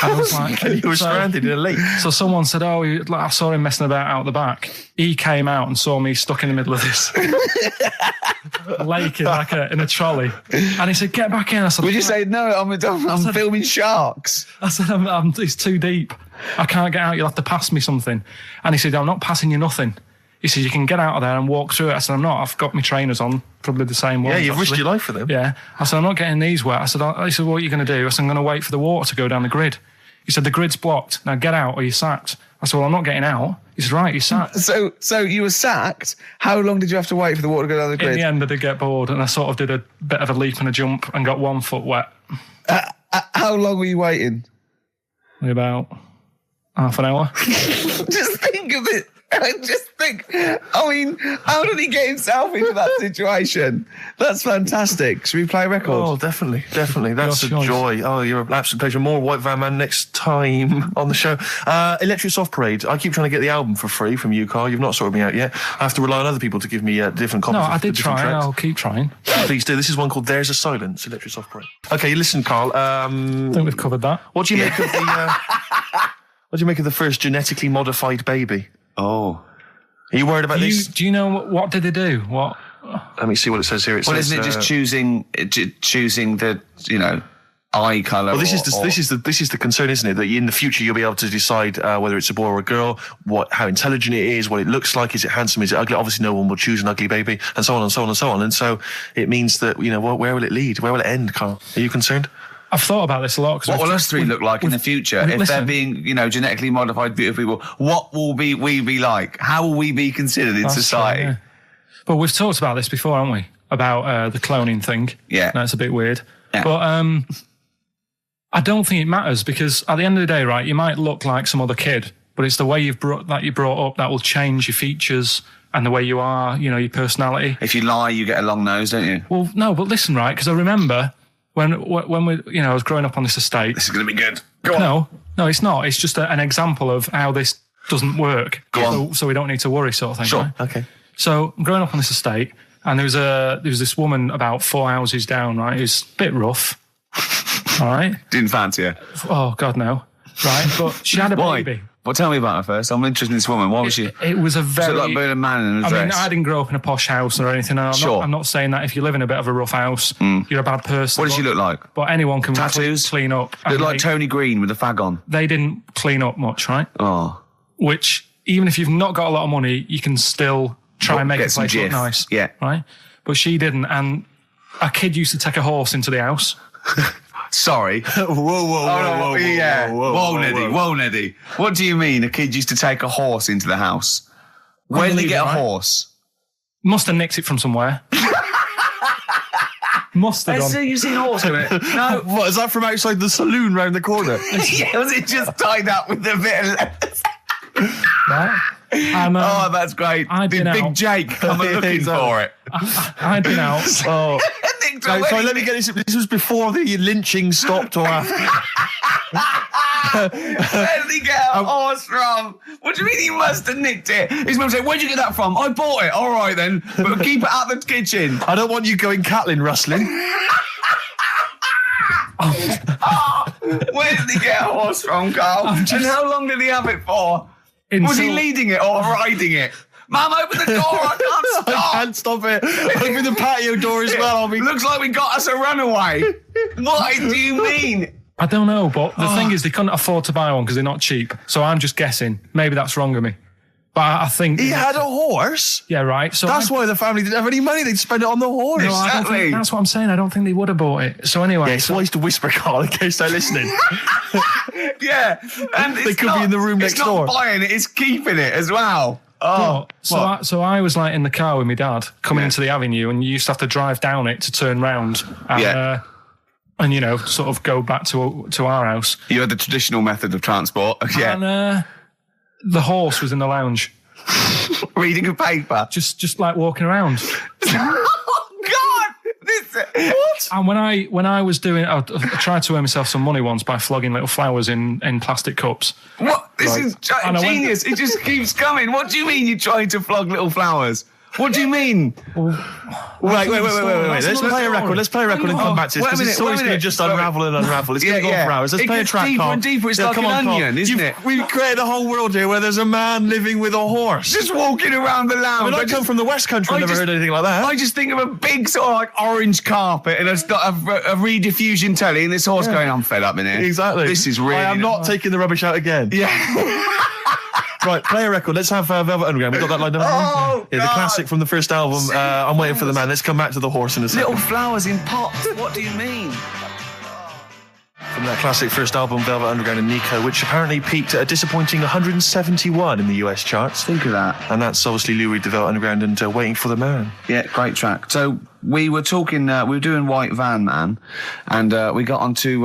And I was like, And you were stranded in a lake. So someone said, "Oh, I saw him messing about out the back." He came out and saw me stuck in the middle of this lake in a trolley, and he said, "Get back in." I said, Would you say, no, I'm filming sharks? I said, "It's too deep. I can't get out. You'll have to pass me something." And he said, "I'm not passing you nothing." He said, "You can get out of there and walk through it." I said, "I'm not. I've got my trainers on, probably the same ones." Yeah, you've risked actually. your life for them. Yeah. I said, "I'm not getting these wet." He said, "What are you going to do?" I said, "I'm going to wait for the water to go down the grid." He said, "The grid's blocked. Now get out or you're sacked." I said, "Well, I'm not getting out." He said, "Right, you're sacked." So you were sacked. How long did you have to wait for the water to go down the grid? In the end, I did get bored, and I sort of did a bit of a leap and a jump and got 1 foot wet. How long were you waiting? About half an hour. Just think of it. I mean, how did he get himself into that situation? That's fantastic. Should we play a record? Oh, definitely. That's Your a choice. joy. Oh, you're an absolute pleasure. More White Van Man next time on the show. Electric Soft Parade. I keep trying to get the album for free from you, Karl. You've not sorted me out yet. I have to rely on other people to give me different copies No, of I the did different try. tracks. I'll keep trying. Please do. This is one called There's a Silence, Electric Soft Parade. Okay, listen, Karl. I think we've covered that. What do you make of the... what do you make of the first genetically modified baby? Oh. Are you worried about this? Do you know what did they do? What? Let me see what it says here. It Well, says, isn't it just choosing the, eye colour? Well, this is the concern, isn't it? That in the future you'll be able to decide whether it's a boy or a girl, how intelligent it is, what it looks like, is it handsome, is it ugly? Obviously, no one will choose an ugly baby, and so on and so on and so on. And so it means that where will it lead? Where will it end, Karl? Are you concerned? I've thought about this a lot. What will us three look like in the future? If they're being, genetically modified beautiful people, what will we be like? How will we be considered in society? True, yeah. But we've talked about this before, haven't we? About the cloning thing. Yeah. That's a bit weird. Yeah. But I don't think it matters, because at the end of the day, right, you might look like some other kid, but it's the way you're brought up that will change your features and the way you are, your personality. If you lie, you get a long nose, don't you? Well, no, but listen, right, because I remember when we, I was growing up on this estate. This is going to be good. Go on. No, it's not. It's just an example of how this doesn't work. Go on. So we don't need to worry, sort of thing. Sure. Right? Okay. So I'm growing up on this estate, and there was this woman about 4 houses down, right, who's a bit rough. All right. Didn't fancy her. Oh God, no. Right, but she had a Why? baby. Well, tell me about her first. I'm interested in this woman. Why was she? It was a very. Was it like being a man in a I dress? mean, I didn't grow up in a posh house or anything. And I'm not saying that if you live in a bit of a rough house, you're a bad person. What does she look like? But anyone can Tattoos? clean up. Look And like Tony Green with a fag on. they didn't clean up much, right? Oh. Which, even if you've not got a lot of money, you can still try and make Get the some place look jiff. nice. Yeah. Right? But she didn't. And a kid used to take a horse into the house. Sorry. Whoa, Yeah. Whoa, Neddy. What do you mean a kid used to take a horse into the house? Where did he get a Unbelievable, right? horse? Must have nicked it from somewhere. Must have done. you've seen a horse in it. No. What, is that from outside the saloon round the corner? Yeah, was it just tied up with a bit of leather? Right? And, Oh, that's great. I'd Did been Big out. Jake come and looking for it? I'd been out. Oh. Nicked So away. let me get this. This was before the lynching stopped or after? Where did he get a horse from? What do you mean he must have nicked it? His mum said, where'd you get that from? I bought it. All right then, but keep it out of the kitchen. I don't want you going cattling rustling. Where did he get a horse from, Karl? And how long did he have it for? Was he leading it or riding it? Mum, open the door. I can't I stop. can't stop it. Open the patio door as well. Looks like we got us a runaway. What do you mean? I don't know, but the thing is, they couldn't afford to buy one because they're not cheap. So I'm just guessing. Maybe that's wrong of me. But I think... He had a horse? Yeah, right. So That's why the family didn't have any money. They'd spend it on the horse. No, I don't Exactly. think, that's what I'm saying. I don't think they would have bought it. So anyway... Yeah, it's wise to whisper, Karl, in case they're listening. Yeah. And They could be in the room next door. It's not buying it, it's keeping it as well. Oh, So I was like in the car with my dad coming into the avenue, and you used to have to drive down it to turn round and, and sort of go back to our house. You had the traditional method of transport. Yeah. And the horse was in the lounge, Reading a paper. just like walking around. Oh, God! What? And when I was doing, I tried to earn myself some money once by flogging little flowers in plastic cups. What? This Right. is And I went- genius. It just keeps coming. What do you mean you're trying to flog little flowers? What do you mean? Wait. Let's play a record. Let's play a record and come back to this, because the story's going to just unravel and unravel. It's going to go on for hours. Let's play a track, deeper Carl. and deeper. It's like come an on, onion, Carl. isn't it? We've created a whole world here where there's a man living with a horse. Just walking around the lounge. I come from the West Country. I've never heard anything like that. I just think of a big sort of like orange carpet and it's got a rediffusion telly and this horse going, I'm fed up in here. Exactly. This is really... I am not taking the rubbish out again. Yeah. Right, play a record. Let's have Velvet Underground. We got that lined up. Oh, yeah, the God. classic from the first album. I'm waiting for the man. Let's come back to the horse in a second. Little flowers in pots. What do you mean? From that classic first album, Velvet Underground and Nico, which apparently peaked at a disappointing 171 in the US charts. Think of that. And that's obviously Lou Reed, the Velvet Underground, and Waiting for the Man. Yeah, great track. So we were talking, we were doing White Van Man, and we got onto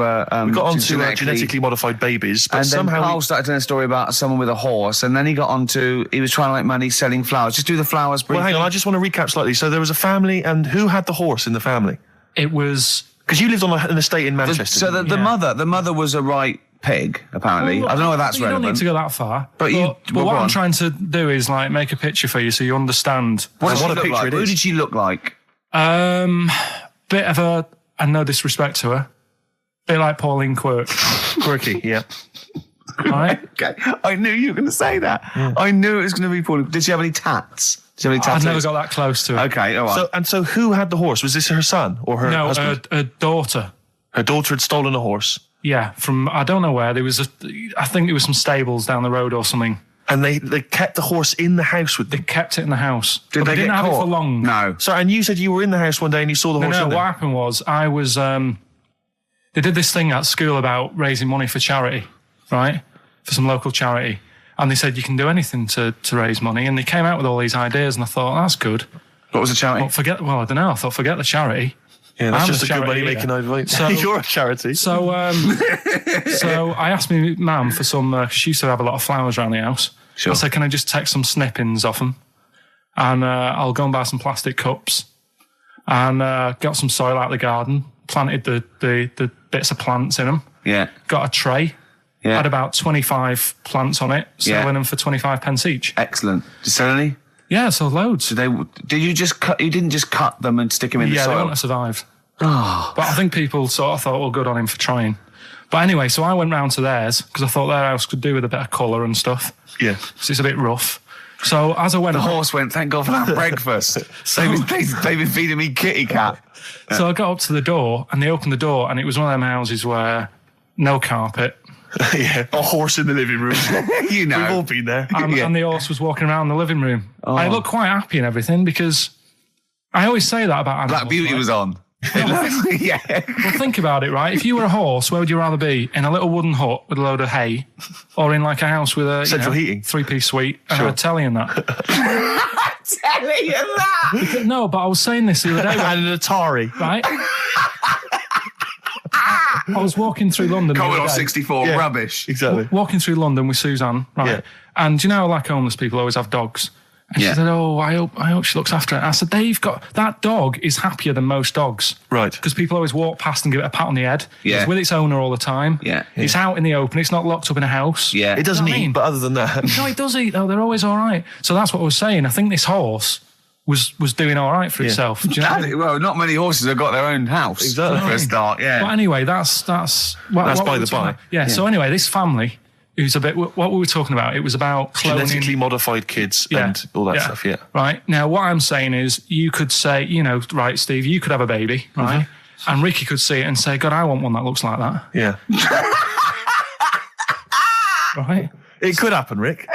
genetically modified babies, but and then somehow Karl started doing a story about someone with a horse, and then he got onto, he was trying to make money selling flowers. Just do the flowers briefly. Well, hang on, I just want to recap slightly. So there was a family, and who had the horse in the family? It was... Because you lived on an estate in Manchester. So the mother was a right pig, apparently. I don't know if that's you relevant. don't need to go that far. But what I'm trying to do is like make a picture for you so you understand. What a a picture like? it Who is. did she look like? Bit of a, and no disrespect to her, bit like Pauline Quirk, Quirky, yeah. right? Okay, I knew you were going to say that. Yeah. I knew it was going to be Pauline. Did she have any tats? Did she have any tattoos? I've never got that close to her. Okay, all right. So who had the horse? Was this her son or her No, husband? her daughter. Her daughter had stolen a horse. Yeah, from, I don't know where, I think there was some stables down the road or something. And they kept the horse in the house with them. They kept it in the house. Did they didn't get have caught? it for long. No. So, and you said you were in the house one day and you saw the horse in No, there. what happened was, I was, they did this thing at school about raising money for charity, right? For some local charity. And they said you can do anything to raise money. And they came out with all these ideas and I thought, that's good. What was the charity? Well, I don't know. I thought, forget the charity. Yeah, that's I'm just a a good charity money making idea. So- You're a charity. So, so I asked my mum for some, she used to have a lot of flowers around the house. Sure. I said, can I just take some snippings off them? And I'll go and buy some plastic cups. And got some soil out of the garden, planted the bits of plants in them. Yeah. Got a tray. Yeah. Had about 25 plants on it, selling them for 25 pence each. Excellent. Did you sell any? Yeah, so loads. Did you just cut, you didn't just cut them and stick them in the Yeah, they soil? wouldn't have survived. But I think people sort of thought, well, good on him for trying. But anyway, so I went round to theirs because I thought their house could do with a bit of colour and stuff. Yeah. So it's a bit rough. So as I went... The horse went, thank God for that breakfast. They've been feeding me kitty cat. So I got up to the door and they opened the door and it was one of them houses where no carpet. Yeah, a horse in the living room. You know. We've all been there. And the horse was walking around the living room. Oh. I looked quite happy and everything because I always say that about animals. Black Beauty right? was on. Yeah. Well, think about it, right? If you were a horse, where would you rather be? In a little wooden hut with a load of hay, or in like a house with a Central heating. 3-piece suite and Sure. a telly and that? Telling you that. No, but I was saying this the other day, And an Atari. right? I was walking through London. the other Commodore day. 64, Yeah. rubbish. Exactly. Walking through London with Suzanne, right? Yeah. And you know, like homeless people always have dogs. And Yeah. she said, "Oh, I hope she looks after it." I said, "They've got that dog is happier than most dogs, Right. Because people always walk past and give it a pat on the head. Yeah. It's with its owner all the time. Yeah. It's out in the open. It's not locked up in a house. Yeah. It doesn't You know what I eat, mean? but other than that... No, it does eat though. They're always all right. So that's what I was saying. I think this horse was doing all right for itself. Do you know what I mean? Well, not many horses have got their own house. Exactly. For a start, yeah. But anyway, that's That's what by we the were talking by. about. Yeah. So anyway, this family who's a bit. What we were talking about, it was about cloning. Genetically modified kids and all that stuff, yeah. Right. Now, what I'm saying is you could say, you know, right, Steve, you could have a baby, right? And Ricky could see it and say, God, I want one that looks like that. Yeah. Right? It could happen, Rick.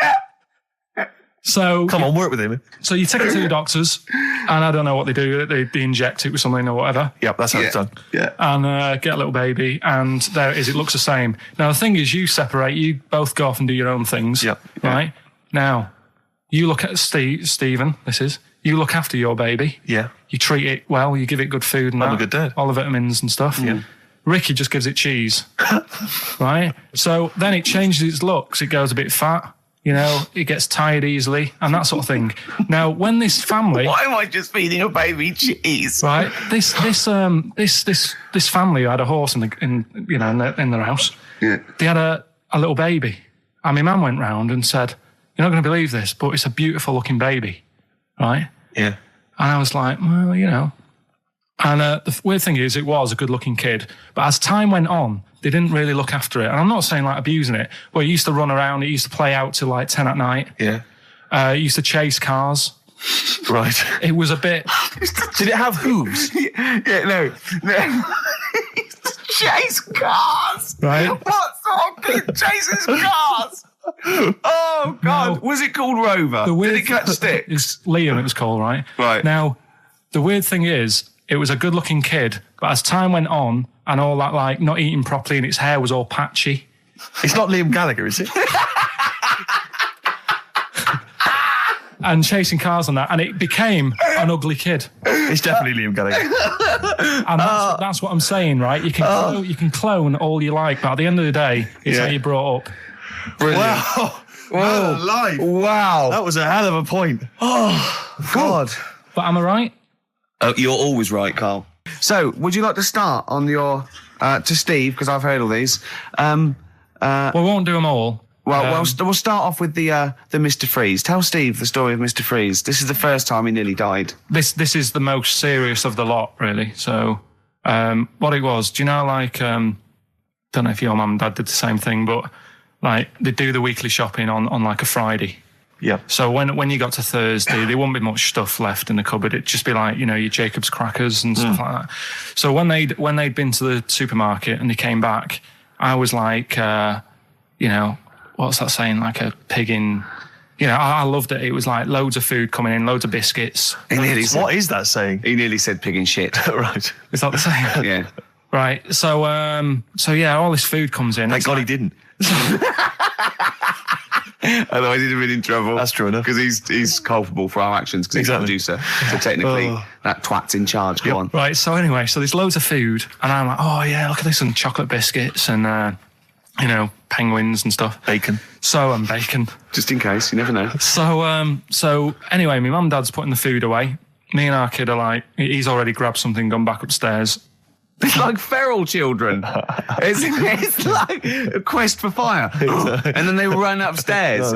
So Come on, work with him. So you take it to the doctors, and I don't know what they do. They inject it with something or whatever. Yep, that's how it's done. Yeah. And get a little baby, and there it is. It looks the same. Now, the thing is, you separate. You both go off and do your own things. Yep. Right? Now, you look at Stephen, you look after your baby. Yeah. You treat it well. You give it good food and I'm a that, good dad. all the vitamins and stuff. Yeah. Ricky just gives it cheese. Right? So then it changes its looks. It goes a bit fat. You know, it gets tired easily and that sort of thing. Now, when this family... Why am I just feeding a baby cheese? Right. This family who had a horse in their house. Yeah. They had a little baby, and my mum went round and said, "You're not going to believe this, but it's a beautiful looking baby, right?" Yeah. And I was like, well, you know. And the weird thing is, it was a good-looking kid. But as time went on, they didn't really look after it. And I'm not saying, like, abusing it. But he used to run around. He used to play out till, like, 10 at night. Yeah. He used to chase cars. Right. It was a bit... Did it have hooves? No. Chase cars. Right. What sort of kid chases cars? Oh God! No. Was it called Rover? Did it catch sticks? It's Liam, it was called, right? Right. Now, the weird thing is, it was a good-looking kid, but as time went on, and all that, like, not eating properly, and its hair was all patchy. It's not Liam Gallagher, is it? And chasing cars and that, and it became an ugly kid. It's definitely Liam Gallagher. And that's what I'm saying, right? You can clone all you like, but at the end of the day, it's how you brought up. Brilliant. Wow. Wow. Life. Wow. That was a hell of a point. Oh God. But am I right? Oh, you're always right, Carl. So, would you like to start on your to Steve, because I've heard all these. We won't do them all. Well, we'll start off with the Mr. Freeze. Tell Steve the story of Mr. Freeze. This is the first time he nearly died. This is the most serious of the lot, really. So, what it was, do you know, like, don't know if your mum and dad did the same thing, but like they do the weekly shopping on like a Friday. Yeah. So when you got to Thursday, there wouldn't be much stuff left in the cupboard. It'd just be like, you know, your Jacob's crackers and stuff like that. So when they'd been to the supermarket and they came back, I was like, you know, what's that saying? Like a pig in, you know, I loved it. It was like loads of food coming in, loads of biscuits. What is that saying? He nearly said pig in shit. Right. Is that the saying? Yeah. Right. So yeah, all this food comes in. Thank God he didn't. Otherwise he'd have been in trouble. That's true enough. Because he's culpable for our actions because he's the producer. So technically, that twat's in charge. Go on. Right, so anyway, there's loads of food, and I'm like, oh yeah, look at this, and chocolate biscuits, and, you know, penguins and stuff. Bacon. And bacon. Just in case, you never know. So anyway, my mum and dad's putting the food away. Me and our kid are like, he's already grabbed something, gone back upstairs. It's like feral children. It's like a quest for fire. And then they run upstairs.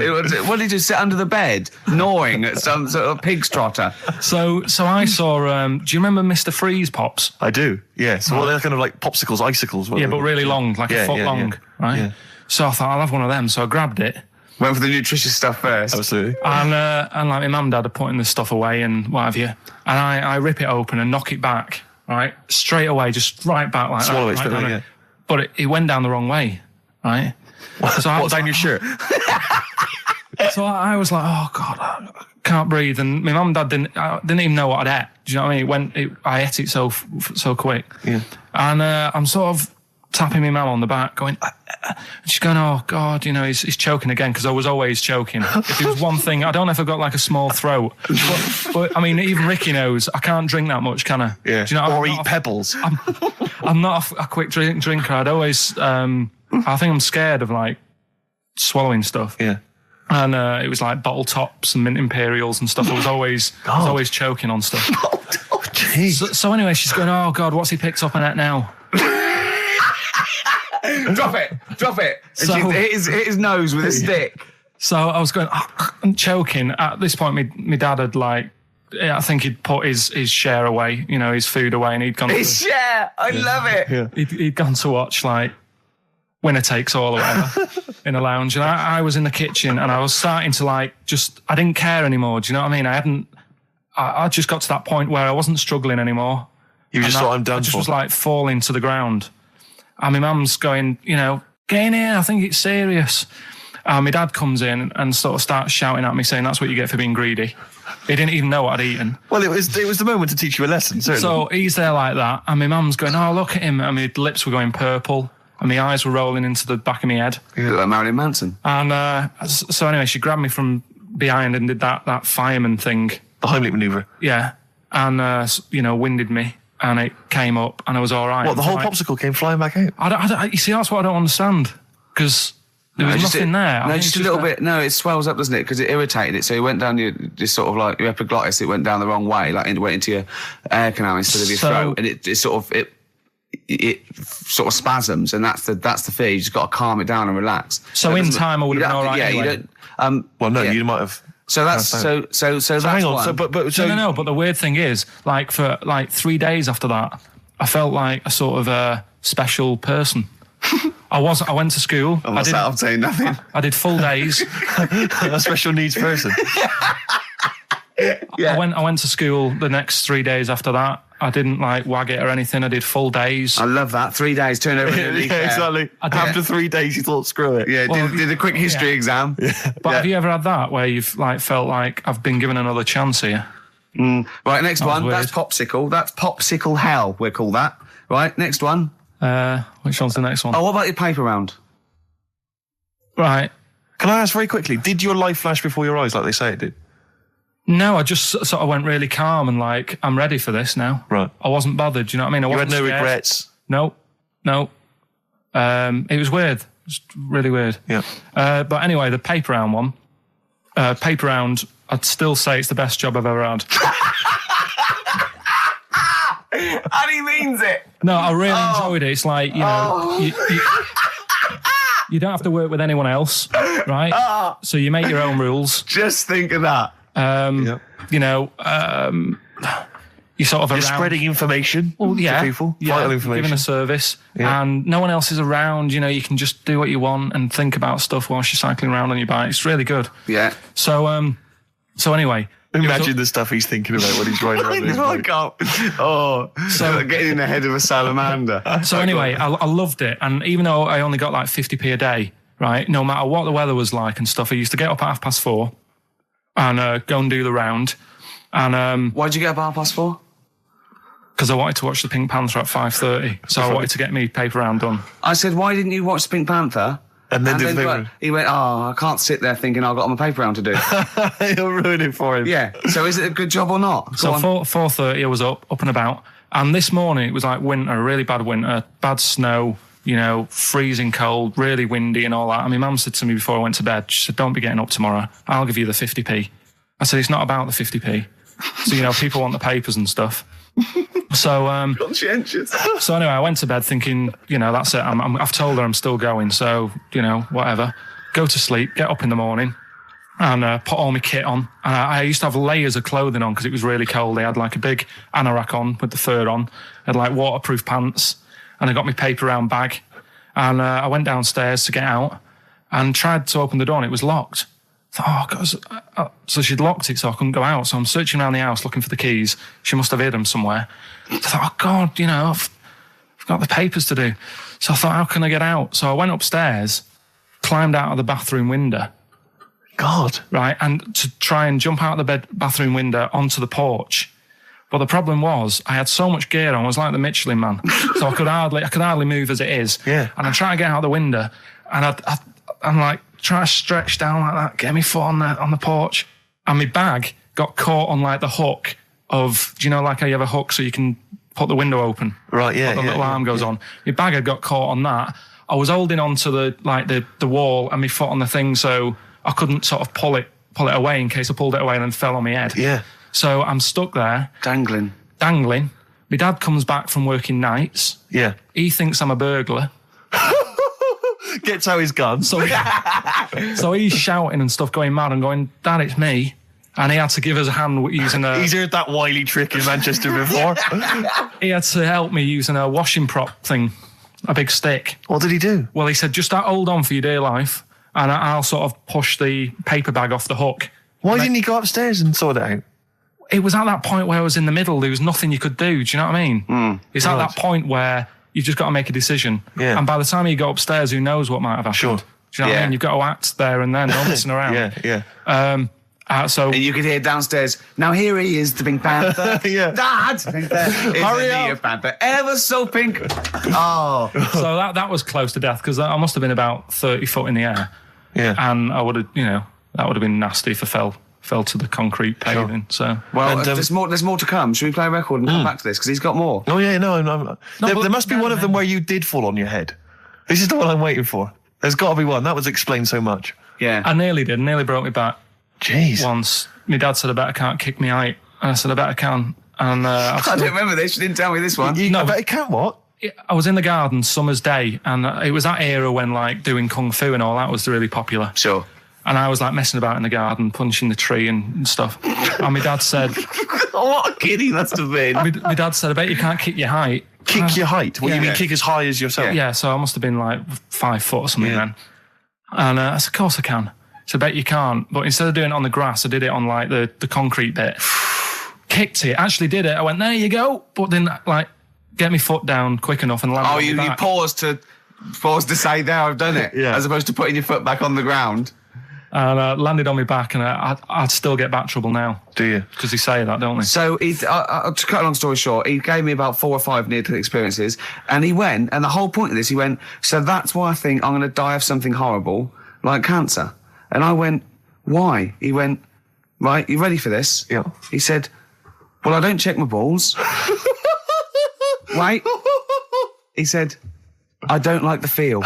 What did you sit under the bed, gnawing at some sort of pig's trotter? So I saw, do you remember Mr. Freeze Pops? I do, yeah. So they're kind of like popsicles, icicles. Yeah, but really long, like a foot long, right? Yeah. So I thought, I'll have one of them. So I grabbed it. Went for the nutritious stuff first. Absolutely. And like my mum and dad are putting this stuff away and what have you. And I rip it open and knock it back. Right, straight away, just right back like Swallow that. it, yeah. But it went down the wrong way, right? So I was down your shirt. So I was like, oh God, I can't breathe. And my mum and dad didn't even know what I'd ate. Do you know what I mean? I ate it so quick. Yeah. And I'm sort of tapping my mum on the back, going, and she's going, oh God, you know, he's choking again, because I was always choking. If it was one thing, I don't know if I've got like a small throat, but I mean, even Ricky knows I can't drink that much, can I? Yeah. Do you know, or eat pebbles. I'm not a quick drinker. I'd always, I think I'm scared of like swallowing stuff. Yeah. And it was like bottle tops and mint imperials and stuff. I was always choking on stuff. Oh, jeez. So anyway, she's going, oh God, what's he picked up on it now? Drop it. And So- she hit his nose with a stick. So I was going, I'm choking. At this point, my dad had like, I think he'd put his share away, you know, his food away, and he'd gone. His share. I love it. Yeah. He'd gone to watch like Winner Takes All or whatever in a lounge, and I was in the kitchen, and I was starting to like I didn't care anymore. Do you know what I mean? I just got to that point where I wasn't struggling anymore. You just thought, I'm done I just for. was like falling to the ground. And my mum's going, you know, get in here, I think it's serious. My dad comes in and sort of starts shouting at me, saying that's what you get for being greedy. He didn't even know what I'd eaten. Well, it was the moment to teach you a lesson, certainly. So he's there like that, and my mum's going, oh, look at him. And my lips were going purple, and my eyes were rolling into the back of my head. You look like Marilyn Manson. And so anyway, she grabbed me from behind and did that fireman thing. The Heimlich manoeuvre. Yeah. And, you know, winded me. And it came up, and I was all right. What, the whole popsicle came flying back out? You see, that's what I don't understand. Because there was nothing there. No, just a little bit. No, it swells up, doesn't it? Because it irritated it. So it went down your sort of like your epiglottis. It went down the wrong way, like it went into your air canal instead of your throat, and it sort of spasms, and that's the fear. You just got to calm it down and relax. So in time, I would have been all right. Yeah, anyway. you don't. Well, no, you might have. So that's so that's hang on. one. So, so No. But the weird thing is, like for like 3 days after that, I felt like a sort of a special person. I went to school. I'm saying nothing. I did full days. a special needs person. Yeah. I went to school the next 3 days after that. I didn't like wag it or anything. I did full days. I love that. 3 days, turn over a new leaf. Exactly. After 3 days, you thought, screw it. Yeah, Well, did a quick history exam. But have you ever had that where you've like felt like I've been given another chance here? Right, next one. weird. That's popsicle. That's popsicle hell, we'll call that. Right, next one. Which one's the next one? Oh, what about your paper round? Right. Can I ask very quickly, did your life flash before your eyes like they say it did? No, I just sort of went really calm and like, I'm ready for this now. Right. I wasn't bothered, you know what I mean? I You had wasn't no scared. regrets? No. It was weird. It was really weird. Yeah. But anyway, the paper round one. Paper round, I'd still say it's the best job I've ever had. And he means it. No, I really enjoyed it. It's like, you know, you don't have to work with anyone else, right? So you make your own rules. Just think of that. You know, you sort of You're around. spreading information Well, yeah, to people, yeah, vital information. giving a service, and no one else is around. You know, you can just do what you want and think about stuff whilst you're cycling around on your bike. It's really good. Yeah. So anyway, Imagine the stuff he's thinking about when he's riding around his I bike. can't. Oh, so getting in the head of a salamander. So anyway, I loved it, and even though I only got like 50p a day, right? No matter what the weather was like and stuff, I used to get up at 4:30 and go and do the round, and Why'd you get up at 4:30? because I wanted to watch the Pink Panther at 5:30, so I wanted to get me paper round done. I said, why didn't you watch the Pink Panther? And then do the paper like, round. he went, I can't sit there thinking I've got my paper round to do. He'll ruin it for him. Yeah. So is it a good job or not? So Go on. 4:30, I was up and about, and this morning it was like winter, really bad winter, bad snow, you know, freezing cold, really windy and all that. And my mum said to me before I went to bed, she said, "Don't be getting up tomorrow. I'll give you the 50p." I said, "It's not about the 50p." So, you know, people want the papers and stuff. So, Conscientious. so anyway, I went to bed thinking, you know, that's it. I've told her I'm still going. So, you know, whatever. Go to sleep, get up in the morning and put all my kit on. And I used to have layers of clothing on because it was really cold. I had like a big anorak on with the fur on. I had like waterproof pants and I got my paper round bag. And I went downstairs to get out and tried to open the door and it was locked. I thought, oh, God. So she'd locked it so I couldn't go out. So I'm searching around the house looking for the keys. She must have hid them somewhere. I thought, oh, God, you know, I've got the papers to do. So I thought, how can I get out? So I went upstairs, climbed out of the bathroom window. God. Right, and to try and jump out of the bathroom window onto the porch. But the problem was I had so much gear on, I was like the Michelin Man. So I could hardly move as it is. Yeah. And I try to get out the window and I'm like, try to stretch down like that, get my foot on the porch. And my bag got caught on like the hook of, do you know, like how you have a hook so you can put the window open? Right, yeah. The little arm goes on. My bag had got caught on that. I was holding on to the wall and my foot on the thing so I couldn't sort of pull it away in case I pulled it away and then fell on my head. Yeah. So I'm stuck there. Dangling. My dad comes back from working nights. Yeah. He thinks I'm a burglar. Gets out his gun. So he's shouting and stuff, going mad and going, "Dad, it's me." And he had to give us a hand using a... He's heard that wily trick in Manchester before. He had to help me using a washing prop thing, a big stick. What did he do? Well, he said, just hold on for your dear life and I'll sort of push the paper bag off the hook. Why didn't he go upstairs and sort it out? It was at that point where I was in the middle. There was nothing you could do. Do you know what I mean? It's at right. that point where you've just got to make a decision. Yeah. And by the time you go upstairs, who knows what might have happened? Sure. Do you know what I mean? You've got to act there and then, not messing around. Yeah. So And you could hear downstairs, now here he is, the Pink Panther. Yeah. Dad! Hurry up. Panther. Ever so pink. Oh. so that was close to death because I must have been about 30 foot in the air. Yeah. And I would have, you know, that would have been nasty if I fell to the concrete paving. So Well, And, there's more to come. Should we play a record and come back to this? Because he's got more. Oh, yeah, no. There but- must be one of them where you did fall on your head. This is the one I'm waiting for. There's got to be one. That was explained so much. Yeah. I nearly broke my back Jeez. once. My dad said I better can't kick me out. And I said I better can. And I don't remember this. You didn't tell me this one. I bet it can what? I was in the garden summer's day and it was that era when like doing kung fu and all that was really popular. Sure. And I was like messing about in the garden, punching the tree and stuff. And my dad said, What a kid he must have been. my dad said, I bet you can't kick your height. Kick your height? What, Yeah. you mean kick as high as yourself? Yeah, so I must have been like 5 foot or something then. And I said, of course I can. So I bet you can't. But instead of doing it on the grass, I did it on like the concrete bit. Kicked it, actually did it. I went, there you go. But then like get my foot down quick enough and land on you my back. paused to say, there, I've done it. Yeah. As opposed to putting your foot back on the ground. And landed on my back, and I'd still get back trouble now. Do you? Because they say that, don't they? So, to cut a long story short, he gave me about 4 or 5 near-death experiences, and he went, and the whole point of this, he went, so that's why I think I'm going to die of something horrible, like cancer. And I went, why? He went, right, you ready for this? Yeah. He said, well, I don't check my balls. Wait. He said, I don't like the feel.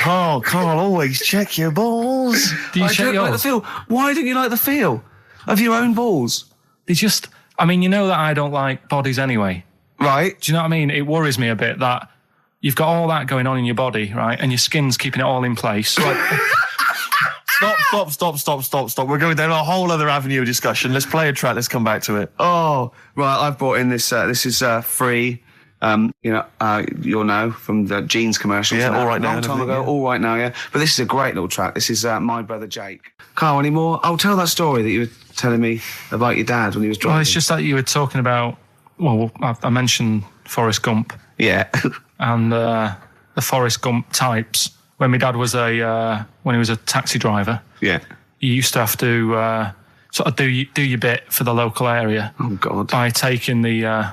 Karl, always check your balls. Do you I check don't like the yours? feel. Why don't you like the feel of your own balls? They just, I mean, you know that I don't like bodies anyway. Right. Do you know what I mean? It worries me a bit that you've got all that going on in your body, right? And your skin's keeping it all in place. Stop. We're going down a whole other avenue of discussion. Let's play a track. Let's come back to it. Oh, right. I've brought in this. This is free. You'll know from the jeans commercials. Yeah, and All that, Right Now Long and time everything, ago. yeah. All Right Now, yeah. But this is a great little track. This is My Brother Jake. Karl, any more? I'll tell that story that you were telling me about your dad when he was driving. Well, it's just that you were talking about, well, I mentioned Forrest Gump Yeah. and the Forrest Gump types. When my dad was when he was a taxi driver, Yeah. you used to have to sort of do your bit for the local area Oh, God. by taking the Yeah.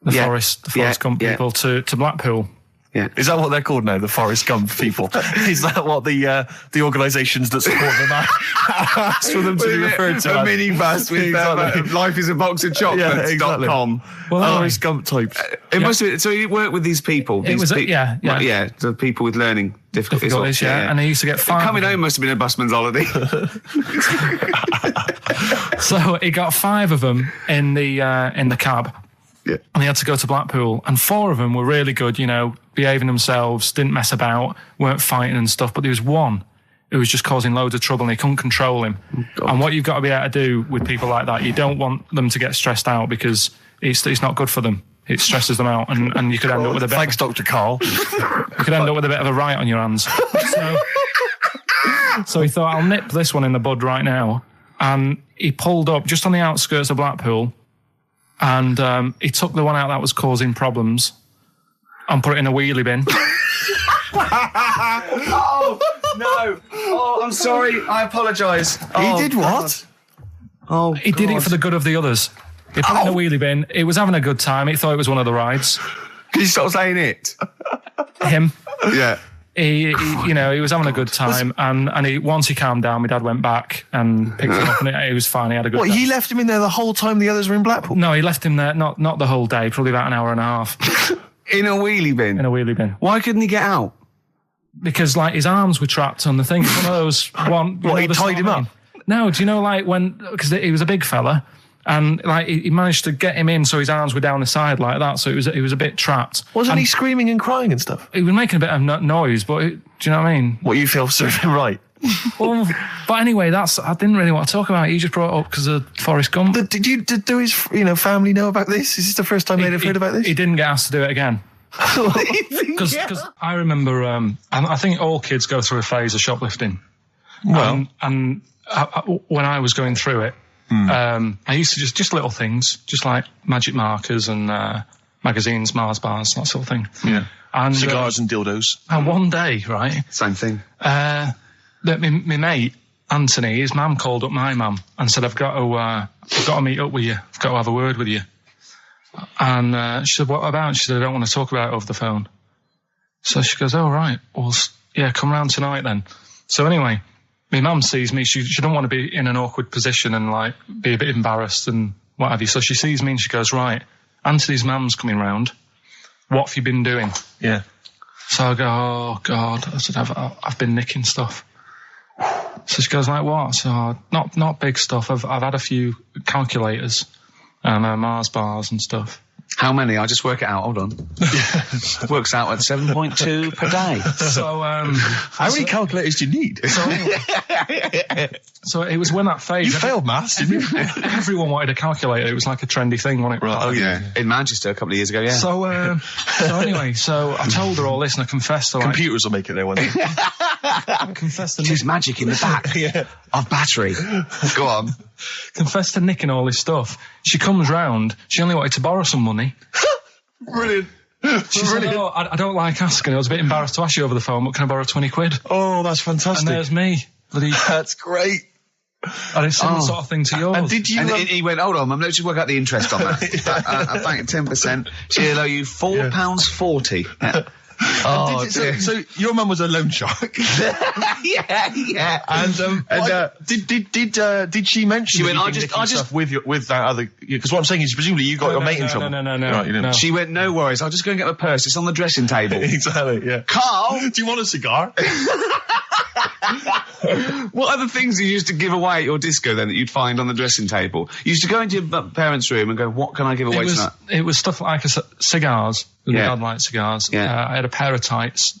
Forrest Gump Yeah. people to Blackpool. Yeah. Is that what they're called now, the Forrest Gump people? Is that what the organisations that support them asked for them to be referred to? A as? minibus with Exactly. life is a box of chocolates. exactly. .com. Well, Forrest Gump types. It must be. So you work with these people. It was these yeah. Well, yeah, the people with learning difficulties. Difficulties, yeah. And he used to get five. Coming home must have been a busman's holiday. So he got 5 of them in the cab. Yeah. And he had to go to Blackpool, and 4 of them were really good, you know, behaving themselves, didn't mess about, weren't fighting and stuff. But there was one who was just causing loads of trouble, and they couldn't control him. And what you've got to be able to do with people like that, you don't want them to get stressed out because it's not good for them. It stresses them out, and you could end up with a bit. Thanks, Dr. Karl. You could end up with a bit of a riot on your hands. So he thought, I'll nip this one in the bud right now. And he pulled up just on the outskirts of Blackpool, and he took the one out that was causing problems and put it in a wheelie bin. Oh, no. Oh, I'm sorry. I apologise. He did what? Oh, He did it for the good of the others. He put it in a wheelie bin. He was having a good time. He thought it was one of the rides. Can you stop saying it? Him. Yeah. He was having a good time, and once he calmed down, my dad went back and picked him up, and he was fine. He had a good What, time. he left him in there the whole time the others were in Blackpool? No, he left him there, not the whole day, probably about an hour and a half In a wheelie bin. in a wheelie bin. Why couldn't he get out? Because, like, his arms were trapped on the thing. It's one of those... What, he tied him up? No, do you know, like, because he was a big fella, and, like, he managed to get him in so his arms were down the side like that, so he was a bit trapped. Wasn't And he screaming and crying and stuff? He was making a bit of noise, but, do you know what I mean? What, you feel served him right? Well, but anyway, I didn't really want to talk about it. You just brought it up because of Forrest Gump. Did his family know about this? Is this the first time they'd have heard about this? He didn't get asked to do it again. Because I remember, I think all kids go through a phase of shoplifting. Well. And when I was going through it, I used to just little things, just like magic markers and magazines, Mars bars, that sort of thing. Yeah. And Cigars and dildos. And one day, right, Same thing. that my mate Anthony, his mum called up my mum and said, I've got to meet up with you. I've got to have a word with you. And she said, what about? She said, I don't want to talk about it over the phone. So she goes, oh, right. Well, yeah, come round tonight then. So anyway, my mum sees me. She don't want to be in an awkward position and, like, be a bit embarrassed and what have you. So she sees me and she goes, right, Anthony's mum's coming round. What have you been doing? Yeah. So I go, oh, God. I said, I've been nicking stuff. So she goes, like, what? So, not big stuff. I've had a few calculators and Mars bars and stuff. How many? I'll just work it out. Hold on. Works out at 7.2 per day. So, How many calculators do you need? so it was when that phase. You failed maths, didn't you? Everyone wanted a calculator. It was like a trendy thing, wasn't it? Right. Oh, yeah. In Manchester a couple of years ago, yeah. So anyway, so I told her all this and I confessed to like... Computers will make it there one day. I confessed to There's magic in the back of battery. Go on. confessed to nicking all this stuff. She comes round. She only wanted to borrow some money. Brilliant. She said, "Oh, I don't like asking. I was a bit embarrassed to ask you over the phone, but can I borrow 20 quid?" Oh, that's fantastic. And there's me. That's great. And it's similar sort of thing to yours. And did you... And he went, hold on, Mum, let's just work out the interest on that. I bank 10%. She'll owe you £4.40. Oh, dear. So your mum was a loan shark. yeah. And did she mention? She went, that I you've been just- nicking stuff with that other? Because what I'm saying is, presumably you got your mate in trouble. No. Right, you didn't. No. She went, no worries, I'll just go and get my purse. It's on the dressing table. Exactly. Yeah. Carl, Do you want a cigar? what other things you used to give away at your disco then that you'd find on the dressing table? You used to go into your parents' room and go, what can I give away tonight? It was stuff like cigars. My Yeah. dad liked cigars. Yeah. I had a pair of tights.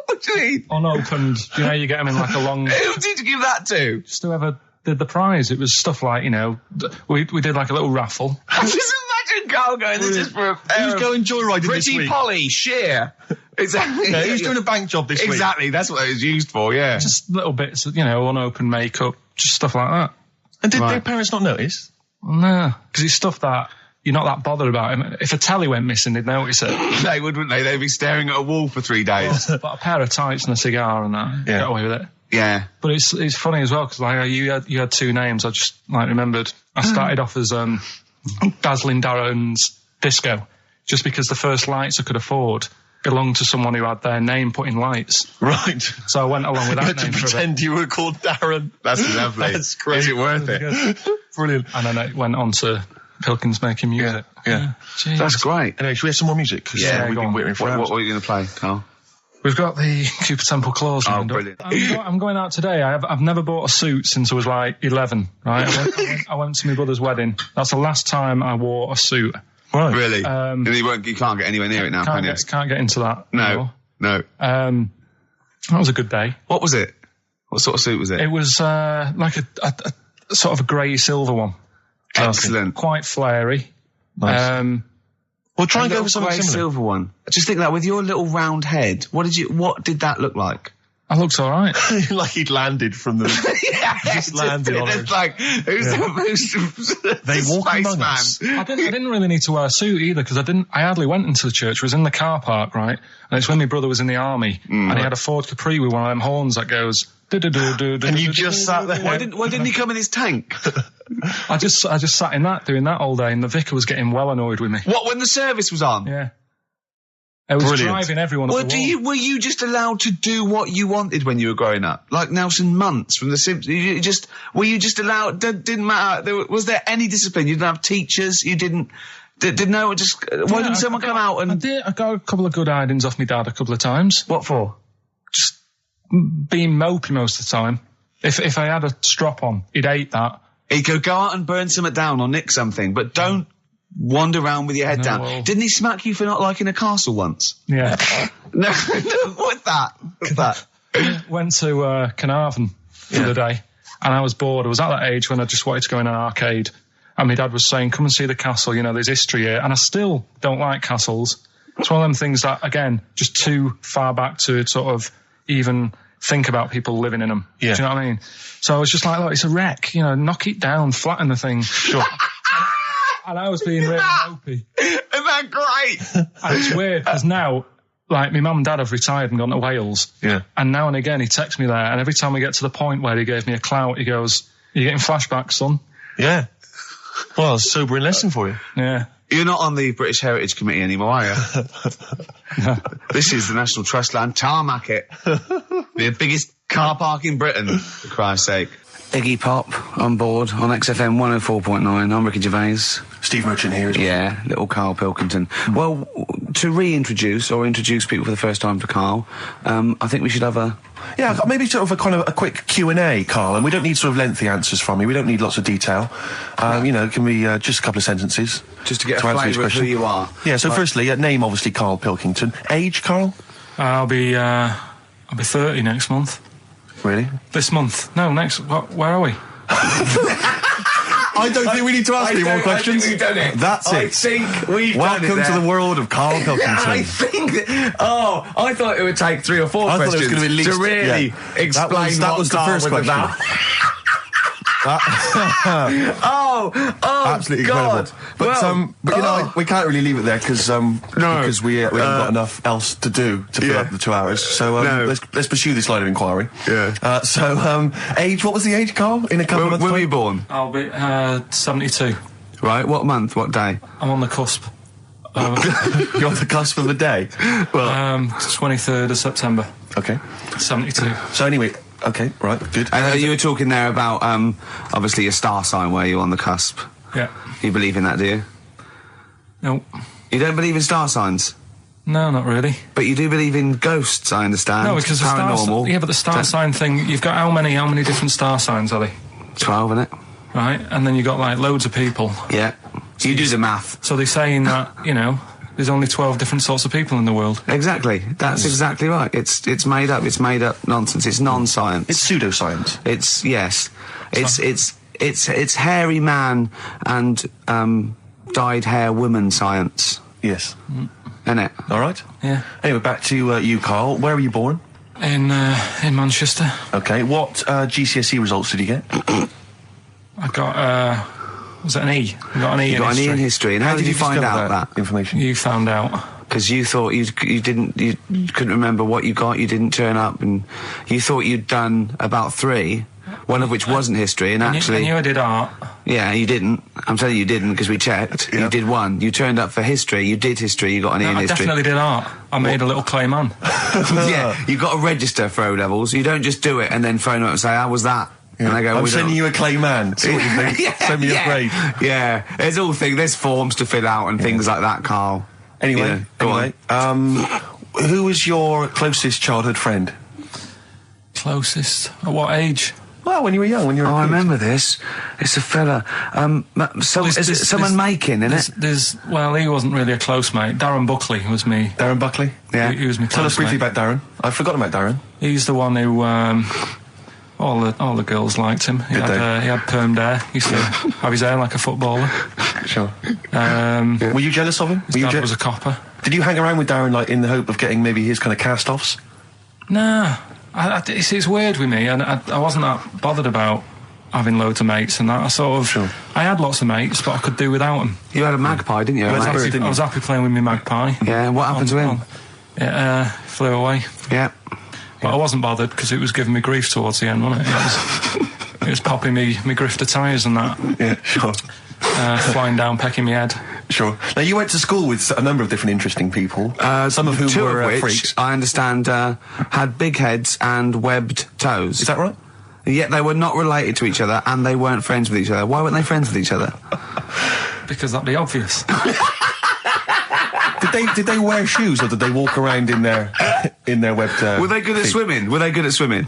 What do you mean? Unopened. You know, you get them in like a long... Who did you give that to? Just whoever did the prize. It was stuff like, you know, we did like a little raffle. Just imagine Carl going, this is for a pair Who's of going joyriding this Pretty week? Polly, sheer. Exactly. Yeah, who's doing a bank job this week? Exactly, that's what it was used for, yeah. Just little bits, you know, unopened makeup, just stuff like that. And did Right. their parents not notice? No, because it's stuff that you're not that bothered about. If a telly went missing, they'd notice it. They would, wouldn't they? They'd be staring at a wall for 3 days. But a pair of tights and a cigar and that, Yeah. get away with it. Yeah. But it's funny as well, because like you had two names. I just like remembered. I started off as Dazzling Darren's Disco, just because the first lights I could afford belonged to someone who had their name put in lights. Right. So I went along with You that had to name for a bit. pretend you were called Darren. That's lovely. That's great. Is it worth it? Brilliant. And then it went on to Pilkington making music. Yeah. Jeez. That's great. Anyway, should we have some more music? 'Cause, Yeah, we've go been on. waiting for hours. What are you going to play, Carl? We've got the Cooper Temple Claws. lined up. Brilliant. I'm going out today. I've never bought a suit since I was like 11. Right, I went to my brother's wedding. That's the last time I wore a suit. Right. Really? And you can't get anywhere near it now, can you? Can't get into that. No. That was a good day. What was it? What sort of suit was it? It was like a sort of a grey silver one, Excellent. quite flary. Nice. Well, try and go Little for something grey similar. silver one. Just think that with your little round head, what did that look like? I looked all right. Like he'd landed from the... Yeah, Just landed on it's it. like who's They the walk among spaceman? us. I didn't really need to wear a suit either, because I hardly went into the church. I was in the car park, right? And it's when my brother was in the army, and he had a Ford Capri with one of them horns that goes. And you just sat there. Why didn't he come in his tank? I just sat in that, doing that all day, and the vicar was getting well annoyed with me. What, when the service was on? Yeah. I was Brilliant. driving everyone up Well, the wall. were you just allowed to do what you wanted when you were growing up? Like Nelson Muntz from The Simpsons? Were you just allowed, didn't matter, was there any discipline? You didn't have teachers, you didn't, why didn't someone come out and... I got a couple of good hidings off my dad a couple of times. What for? Just being mopey most of the time. If I had a strop on, he'd hate that. He could go out and burn something down or nick something, but don't wander around with your head down. well- Didn't he smack you for not liking a castle once? Yeah. No, what's that? Went to Carnarvon the other day, and I was bored. I was at that age when I just wanted to go in an arcade, and my dad was saying, come and see the castle, you know, there's history here. And I still don't like castles. It's one of them things that, again, just too far back to sort of even think about people living in them. Yeah. Do you know what I mean? So I was just like, look, it's a wreck, you know, knock it down, flatten the thing. Sure. And I was being really mopey. Isn't that great? And it's weird, because now, like, my mum and dad have retired and gone to Wales. Yeah. And now and again, he texts me there, and every time we get to the point where he gave me a clout, he goes, "You're getting flashbacks, son." Yeah. Well, it's a sobering lesson for you. Yeah. You're not on the British Heritage Committee anymore, are you? This is the National Trust land. Tarmac it. The biggest car park in Britain, for Christ's sake. Iggy Pop on board on XFM 104.9. I'm Ricky Gervais. Steve Merchant here as well. Yeah, little Karl Pilkington. Well, to reintroduce or introduce people for the first time to Karl, I think we should have a Yeah, maybe sort of a kind of a quick Q&A, Karl, and we don't need sort of lengthy answers from you. We don't need lots of detail. It can be just a couple of sentences. Just to get a flavour of who you are. Yeah, so firstly, name obviously Karl Pilkington. Age, Karl? I'll be 30 next month. Really? This month? No, next. Where are we? I don't think we need to ask any more questions. I think we've done it. That's it. I think we've Welcome done it to the world of Karl Pilkington. I think I thought it would take 3 or 4 I thought it questions was going to be at least, to really explain that what was the Karl first question. about. Absolutely God. incredible. But we can't really leave it there because we haven't got enough else to do to fill up the 2 hours. So let's pursue this line of inquiry. Yeah. Age? What was the age, Karl? In a couple of months. When were you born? I'll be 72. Right. What month? What day? I'm on the cusp. You're on the cusp of a day. Well, 23rd of September. Okay. 72. So anyway. Okay, right, good. And you were talking there about, obviously, your star sign where you're on the cusp. Yeah. You believe in that, do you? No. You don't believe in star signs? No, not really. But you do believe in ghosts, I understand. No, because the paranormal. but the star sign thing, you've got how many different star signs are they? 12, innit? Right, and then you've got, like, loads of people. Yeah. You do the math. So they're saying that, there's only 12 different sorts of people in the world. Exactly. That's exactly right. It's made up. It's made up nonsense. It's non-science. It's pseudoscience. It's hairy man and dyed hair woman science. Yes. Isn't it? All right. Yeah. Anyway, back to you, Karl. Where were you born? In Manchester. Okay. What GCSE results did you get? I got, was it an E? I got an E in history. You got an E in history. And how did you find discover out that? information? You found out. Because you thought you couldn't remember what you got, you didn't turn up, and you thought you'd done about 3, one of which wasn't history, and actually... I knew I did art. Yeah, you didn't. I'm telling you didn't, because we checked. Yeah. You did 1. You turned up for history, you did history, you got an E in I history. definitely did art. I made a little clay man. Yeah, you got to register for O-levels. You don't just do it and then phone up and say, how was that? Yeah. And I go, I'm sending you a clay man. See what you think. Send me a grade. Yeah, there's forms to fill out and things like that, Karl. Anyway, go on. Who was your closest childhood friend? Closest? At what age? Well, when you were young, when you were a I kid. remember this. It's a fella. Is it someone making, isn't it? Well, he wasn't really a close mate. Darren Buckley was me. Darren Buckley? Yeah. He was my Tell us close briefly mate. about Darren. I've forgotten about Darren. He's the one who, all the girls liked him. He had permed hair. He used to have his hair like a footballer. Sure. Were you jealous of him? His dad was a copper. Did you hang around with Darren, like, in the hope of getting maybe his kind of cast-offs? Nah. It's weird with me, and I wasn't that bothered about having loads of mates and that. I had lots of mates, but I could do without them. You had a magpie, didn't you? I was happy playing with my magpie. Yeah, what happened to him? It flew away. Yeah. But I wasn't bothered because it was giving me grief towards the end, wasn't it? It was popping me grifter tyres and that. Yeah, sure. Flying down, pecking my head. Sure. Now, you went to school with a number of different interesting people, some of whom 2 were of which, freaks. I understand, had big heads and webbed toes. Is that right? Yet they were not related to each other, and they weren't friends with each other. Why weren't they friends with each other? Because that'd be obvious. Did they wear shoes, or did they walk around in their webbed? Were they good at swimming?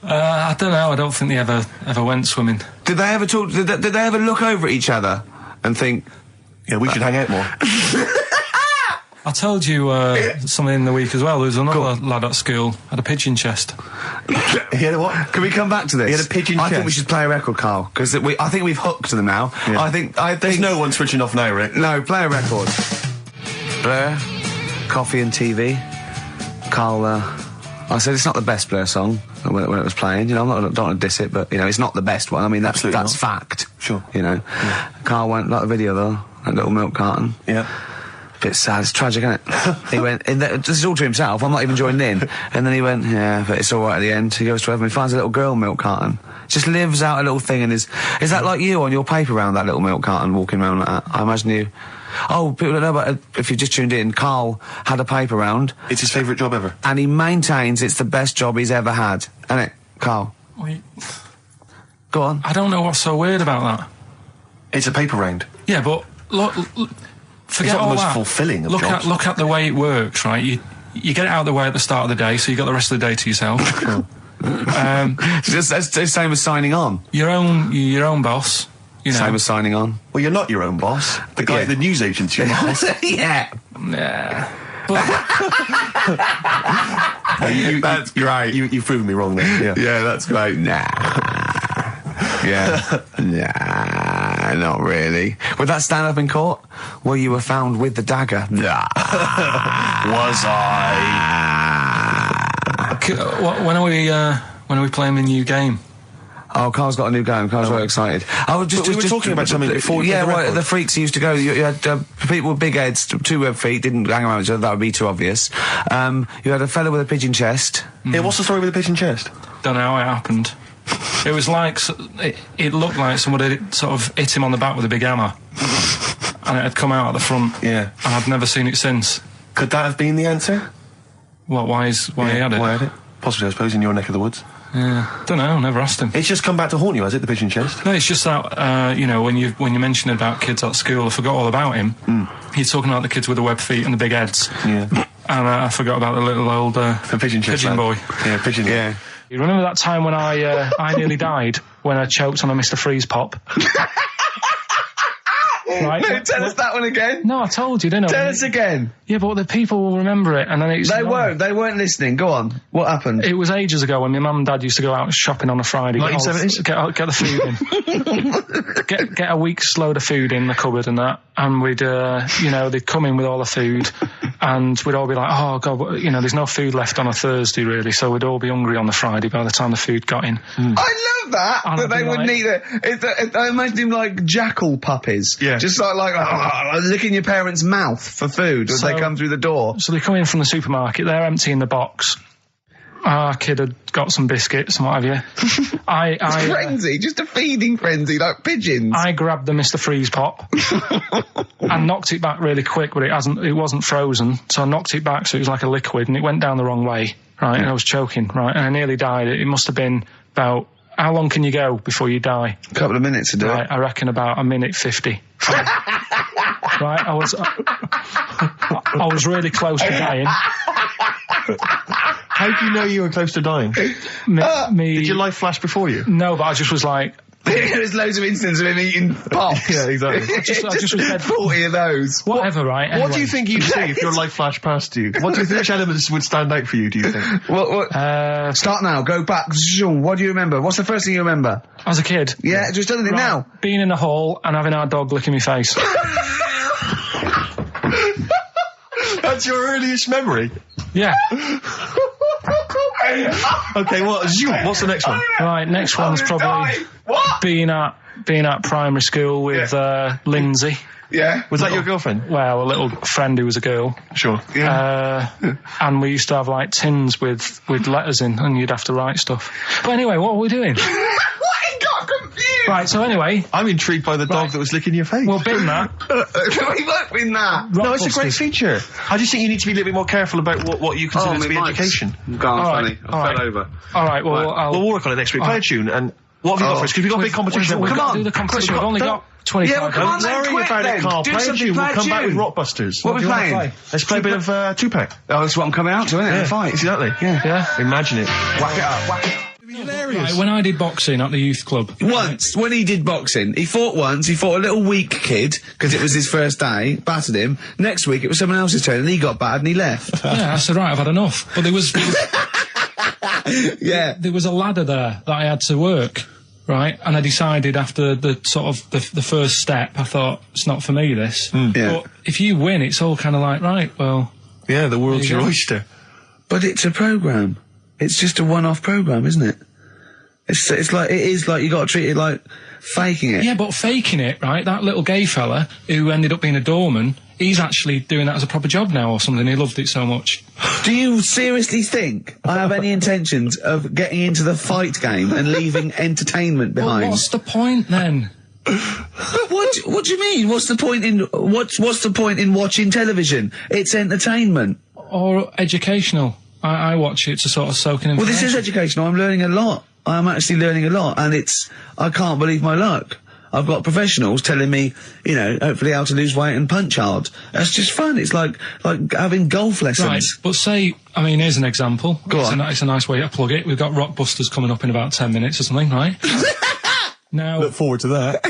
I don't know. I don't think they ever went swimming. Did they ever talk? Did they ever look over at each other and think, Yeah, we should hang out more. I told you something in the week as well. There was another lad at school had a pigeon chest. He had a what? Can we come back to this? He had a pigeon I think chest. we should play a record, Karl, because I think we've hooked them now. Yeah. I think There's no one switching off now, Rick. No, play a record. Blur, Coffee and TV. Karl, I said it's not the best Blur song when it was playing. You know, I don't want to diss it, but, you know, it's not the best one. I mean, that's Absolutely not. fact. Sure. You know. Yeah. Karl went, like the video, though, that little milk carton. Yeah. Bit sad, it's tragic, isn't it? He went, this is all to himself, I'm not even joining in. And then he went, yeah, but it's alright at the end. He goes to heaven, he finds a little girl milk carton. Just lives out a little thing and is that like you on your paper round, that little milk carton, walking around like that? I imagine you... Oh, people don't know, but if you just tuned in, Karl had a paper round. It's his favourite job ever. And he maintains it's the best job he's ever had. Isn't it, Karl? Go on. I don't know what's so weird about that. It's a paper round. Yeah, but look forget It's not all the most that. fulfilling of jobs. Look at the way it works, right? you get it out of the way at the start of the day, so you got the rest of the day to yourself. That's the same as signing on. Your own boss. You know. Same as signing on. Well, you're not your own boss. The guy at the news agent's your boss. Yeah. Yeah. But That's great. You've proven me wrong there. Yeah. Yeah, that's great. Nah. Yeah. Nah, not really. Would that stand up in court? Where you were found with the dagger? Nah. Was I? when are we playing the new game? Oh, Karl's got a new game. Karl's very excited. I was just, we were talking about something before. Yeah, well, the freaks used to go. You had people with big heads, two web feet, didn't hang around each other. That would be too obvious. You had a fella with a pigeon chest. Yeah, what's the story with the pigeon chest? Don't know how it happened. It was like it looked like somebody sort of hit him on the back with a big hammer, and it had come out at the front. Yeah, and I've never seen it since. Could that have been the answer? What? Why he had it? Why had it? Possibly, I suppose, in your neck of the woods. Yeah, don't know. Never asked him. It's just come back to haunt you, has it? The pigeon chest? No, it's just that when you mentioned about kids at school, I forgot all about him. He's talking about the kids with the web feet and the big heads. Yeah, and I forgot about the little old the pigeon boy. Yeah, pigeon. Yeah. You remember that time when I nearly died when I choked on a Mr. Freeze pop? Right? No, tell us that one again. No, I told you, didn't I? Tell us again. Yeah, but the people will remember it, and then it's... They weren't listening. Go on. What happened? It was ages ago when my mum and dad used to go out shopping on a Friday. 1970s? Get the food in. get a week's load of food in the cupboard and that, and we'd, they'd come in with all the food, and we'd all be like, oh, God, there's no food left on a Thursday, really, so we'd all be hungry on the Friday by the time the food got in. I love that, that they wouldn't eat it. I imagine him like jackal puppies. Yeah. Just like licking your parents' mouth for food as they come through the door. So they come in from the supermarket, they're emptying the box. Our kid had got some biscuits and what have you. Frenzy, just a feeding frenzy, like pigeons. I grabbed the Mr. Freeze pop and knocked it back really quick, but it wasn't frozen, so I knocked it back so it was like a liquid, and it went down the wrong way, right, and I was choking, right, and I nearly died. It must have been about... How long can you go before you die? A couple of minutes to do it. I reckon about a minute 50. Right, I was really close to dying. How do you know you were close to dying? Did your life flash before you? No, but I just was like... There's loads of instances of him eating pops. Yeah, exactly. I just was dead. 40 of those. Whatever, right? Anyway. What do you think you'd see if your life flashed past you? What do you think, which elements would stand out for you, do you think? Start now, go back. What do you remember? What's the first thing you remember? As a kid? Yeah, just tell it now. Being in the hall and having our dog licking my face. That's your earliest memory? Yeah. Okay, what's the next one? Right, next one's probably being at primary school with Lindsay. Yeah. Was that your girlfriend? Well, a little friend who was a girl. Sure. Yeah. And we used to have like tins with letters in, and you'd have to write stuff. But anyway, what were we doing? I got confused. Right, so anyway... I'm intrigued by the dog that was licking your face. Well, bin that. We worked in that. No, it's a great feature. I just think you need to be a little bit more careful about what you consider to be education. Funny. I fell over. All right, well, we'll work on it next week. Play a tune, and what have you got for us? Because we've got a big competition. Come on. Do the competition. We've only got 25 Yeah, well, come on, Don't worry about it, Karl. Play a tune. We'll come back with Rockbusters. What are we playing? Let's play a bit of Tupac. Oh, that's what I'm coming out to, isn't it? Yeah, Fight. exactly. Yeah. Imagine it. Whack it up, whack it up. Right, when I did boxing at the youth club. Once, when he did boxing, he fought a little weak kid, because it was his first day, battered him. Next week, it was someone else's turn, and he got battered and he left. Yeah, I said, right, I've had enough. But there was yeah. There was a ladder there that I had to work, right? And I decided after the sort of the first step, I thought, it's not for me, this. Yeah. But if you win, it's all kind of like, right, well... Yeah, the world's your oyster. But it's a programme. It's just a one-off programme, isn't it? It's like, it is like, you got to treat it like faking it. Yeah, but faking it, right? That little gay fella who ended up being a doorman, he's actually doing that as a proper job now or something. He loved it so much. Do you seriously think I have any intentions of getting into the fight game and leaving entertainment behind? Well, what's the point then? What do you mean? What's the point in watching television? It's entertainment. Or educational. I watch it to sort of soak in information. Well, this is educational. I'm learning a lot. I'm actually learning a lot, and I can't believe my luck. I've got professionals telling me, you know, hopefully how to lose weight and punch hard. That's just fun. It's like having golf lessons. Right, but say, I mean, here's an example. Go on. It's a nice way to plug it. We've got Rockbusters coming up in about 10 minutes or something, right? Now, Look forward to that.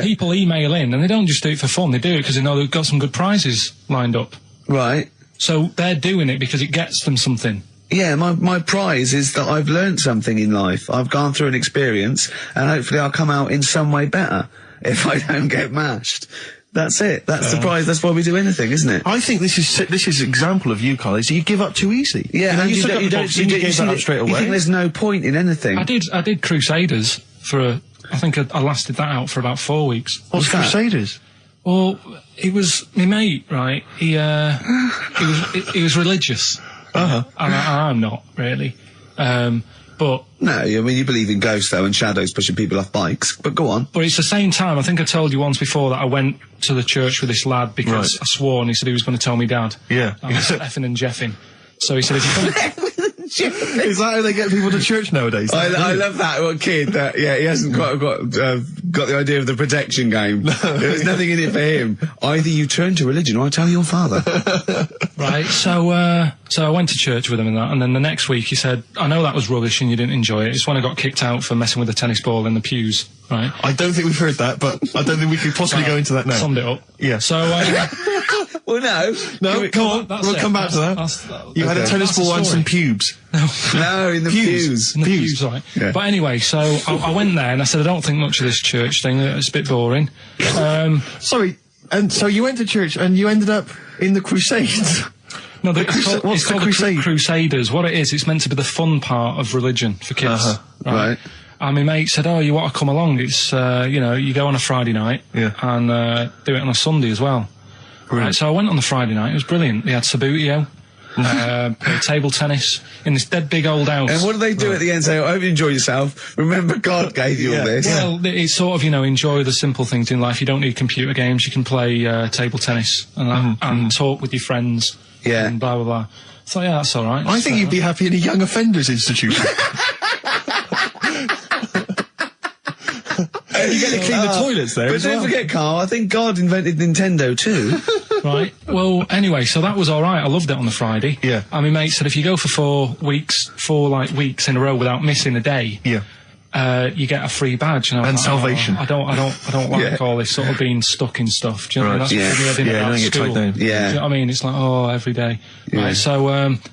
people email in, and they don't just do it for fun. They do it because they know they've got some good prizes lined up. Right. So they're doing it because it gets them something. Yeah, my prize is that I've learned something in life. I've gone through an experience, and hopefully I'll come out in some way better if I don't get mashed. That's it. That's the prize. That's why we do anything, isn't it? I think this is an example of you, Carl, is you give up too easy. Yeah, you and gave that up straight away. You think there's no point in anything. I did Crusaders I think I lasted that out for about 4 weeks. What's Crusaders? Well, it was my mate, right? He was religious. Uh-huh. And I'm not really. But No, I mean, you believe in ghosts, though, and shadows pushing people off bikes, but go on. But it's the same time, I think I told you once before that I went to the church with this lad because Right. I swore and he said he was going to tell me dad. Yeah. I was effing and jeffing. So he said, if you're going Is that how they get people to church nowadays? I love that little kid that, yeah, he hasn't got the idea of the protection game. There's nothing in it for him. Either you turn to religion or I tell your father. Right, so I went to church with him and that, and then the next week he said, I know that was rubbish and you didn't enjoy it. It's when I got kicked out for messing with a tennis ball in the pews, right? I don't think we've heard that, but I don't think we could possibly go into that now. Summed it up. Yeah. So, Well, no. Come on, that's we'll it. come back to that. You had a Okay. tennis That's the ball and story. some pubes. No, in the pews. In the pews, right. Yeah. But anyway, so I went there and I said, I don't think much of this church thing, it's a bit boring. Sorry, and so you went to church and you ended up in the Crusades. No, What's the crusade? Crusaders. What it is, it's meant to be the fun part of religion for kids. Uh-huh. Right. And my mate said, oh, you want to come along? It's, you go on a Friday night Yeah. and do it on a Sunday as well. Right, so I went on the Friday night. It was brilliant. They had Sabutio, played table tennis in this dead big old house. And what do they do at the end? Say, I hope you enjoy yourself. Remember, God gave you all this. Well, it's sort of, enjoy the simple things in life. You don't need computer games. You can play table tennis and that, and talk with your friends. Yeah. And blah, blah, blah. So, yeah, that's all right. I think you'd be happy in a young offenders institution. You get to clean the toilets there But as don't well. forget, Carl, I think God invented Nintendo too. Right. Well, anyway, so that was all right. I loved it on the Friday. Yeah. And my mate said if you go for 4 weeks in a row without missing a day, Yeah. you get a free badge. And, I was And like, salvation. I don't like all this sort of being stuck in stuff. Do you know what I mean? Right. That's what we had in Yeah, about don't get school. tied down. Do you Yeah. know what I mean? It's like, every day. Yeah. Right. So,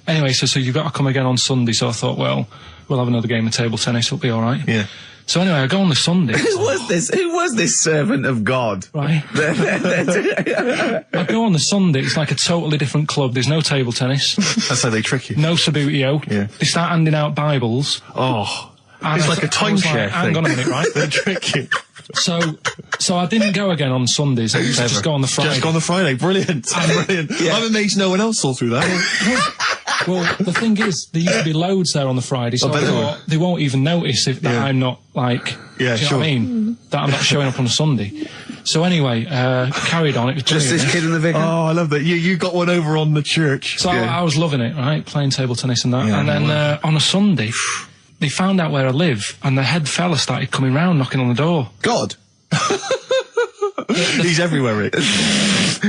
anyway, so you've got to come again on Sunday. So I thought, well, we'll have another game of table tennis. It'll be all right. Yeah. So anyway, I go on the Sunday. Who was this servant of God? Right. I go on the Sunday, it's like a totally different club. There's no table tennis, That's how they trick you. no Sabutio. Yeah. They start handing out Bibles. Oh. And It's I like a th- I was timeshare like, hang thing. on a minute, right? They trick you. So I didn't go again on Sundays. I used to just go on the Friday. Just go on the Friday. Brilliant. Brilliant. I'm amazed no one else saw through that. Well, the thing is, there used to be loads there on the Friday, so I I bet there thought they won't even notice that Yeah. I'm not, like, Yeah, do you know sure. what I mean? That I'm not showing up on a Sunday. So anyway, carried on. It was Just brilliant. this kid and the vicar? Oh, I love that. You got one over on the church. So Yeah. I was loving it, right? Playing table tennis and that. Yeah, and then wow. on a Sunday, they found out where I live, and the head fella started coming round, knocking on the door. God. He's everywhere, Rick.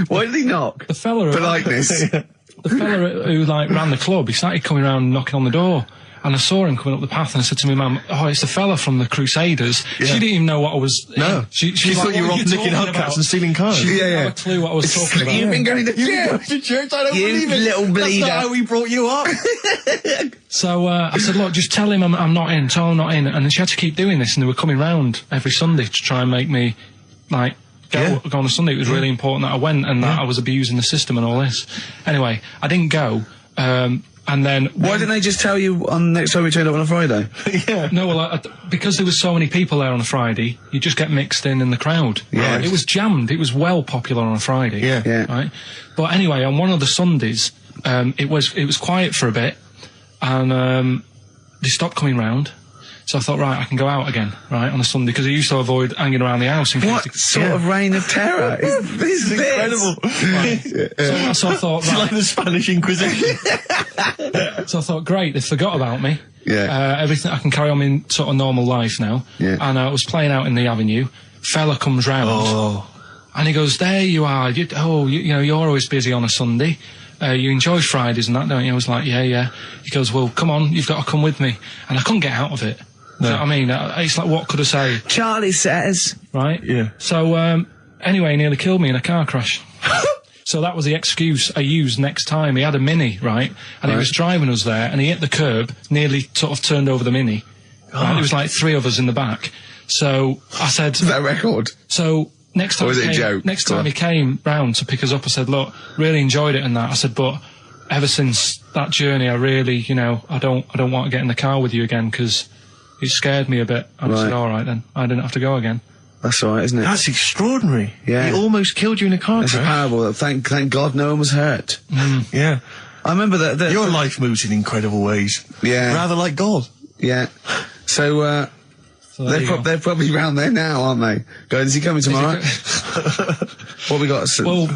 Why did he knock? The fella, Politeness. the fella who ran the club, he started coming round, knocking on the door. And I saw him coming up the path, and I said to my mum, "Oh, it's the fella from the Crusaders." Yeah. She didn't even know what I was. No. she She was thought like, you were "What off are nicking talking hubcaps about?" and stealing cars. She didn't Yeah, have a clue what I was talking about. You've been going to You church. went to church? I don't You believe it. little bleeder. That's not how we brought you up. So I said, "Look, just tell him I'm not in. Tell him I'm not in." And then she had to keep doing this, and they were coming round every Sunday to try and make me, like, go on a Sunday. It was really important that I went and that I was abusing the system and all this. Anyway, I didn't go. And then Why didn't they just tell you on next time we turned up on a Friday? Yeah. no, well, because there was so many people there on a Friday, you just get mixed in the crowd. Right. It was jammed. It was well popular on a Friday. Yeah. Yeah. Right. But anyway, on one of the Sundays, it was quiet for a bit, and they stopped coming round. So I thought, right, I can go out again, right, on a Sunday, because I used to avoid hanging around the house. What sort of reign of terror is this? Incredible. So I thought, It's like right. the Spanish Inquisition. So I thought, great, they forgot about me. Yeah. Everything, I can carry on in sort of normal life now. Yeah. And I was playing out in the avenue. Fella comes round. Oh. And he goes, there you are. You know, you're always busy on a Sunday. You enjoy Fridays and that, don't you? I was like, yeah. He goes, well, come on, you've got to come with me. And I couldn't get out of it. No. You know what I mean? It's like, what could I say? Charlie says. Right? Yeah. So, anyway, he nearly killed me in a car crash. So that was the excuse I used next time. He had a Mini, right? And he was driving us there, and he hit the curb, nearly sort of turned over the Mini. Right? There was like 3 of us in the back. So I said... Is that a record? So next time, Or was it a joke? Next time he came round to pick us up, I said, look, really enjoyed it and that. I said, but ever since that journey, I really, you know, I don't want to get in the car with you again because it scared me a bit. And I said, all right then, I didn't have to go again. That's all right, isn't it? That's extraordinary. Yeah. He almost killed you in a car It's a crash. parable. Thank God no one was hurt. Yeah. I remember that. Your life moves in incredible ways. Yeah. Rather like God. Yeah. So, So there you go. they're probably round there now, aren't they? Going, is he coming tomorrow? What we got? Well,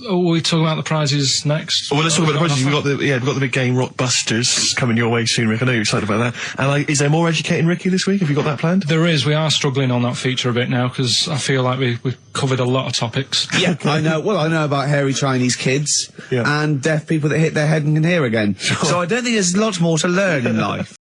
we're talking about the prizes next. Well, let's talk about the prizes. We've We've got the big game Rockbusters coming your way soon, Rick. I know you're excited about that. And is there more Educating Ricky this week? Have you got that planned? There is. We are struggling on that feature a bit now because I feel like we've covered a lot of topics. Yeah, I know. Well, I know about hairy Chinese kids Yeah. and deaf people that hit their head and can hear again. So I don't think there's lots more to learn in life.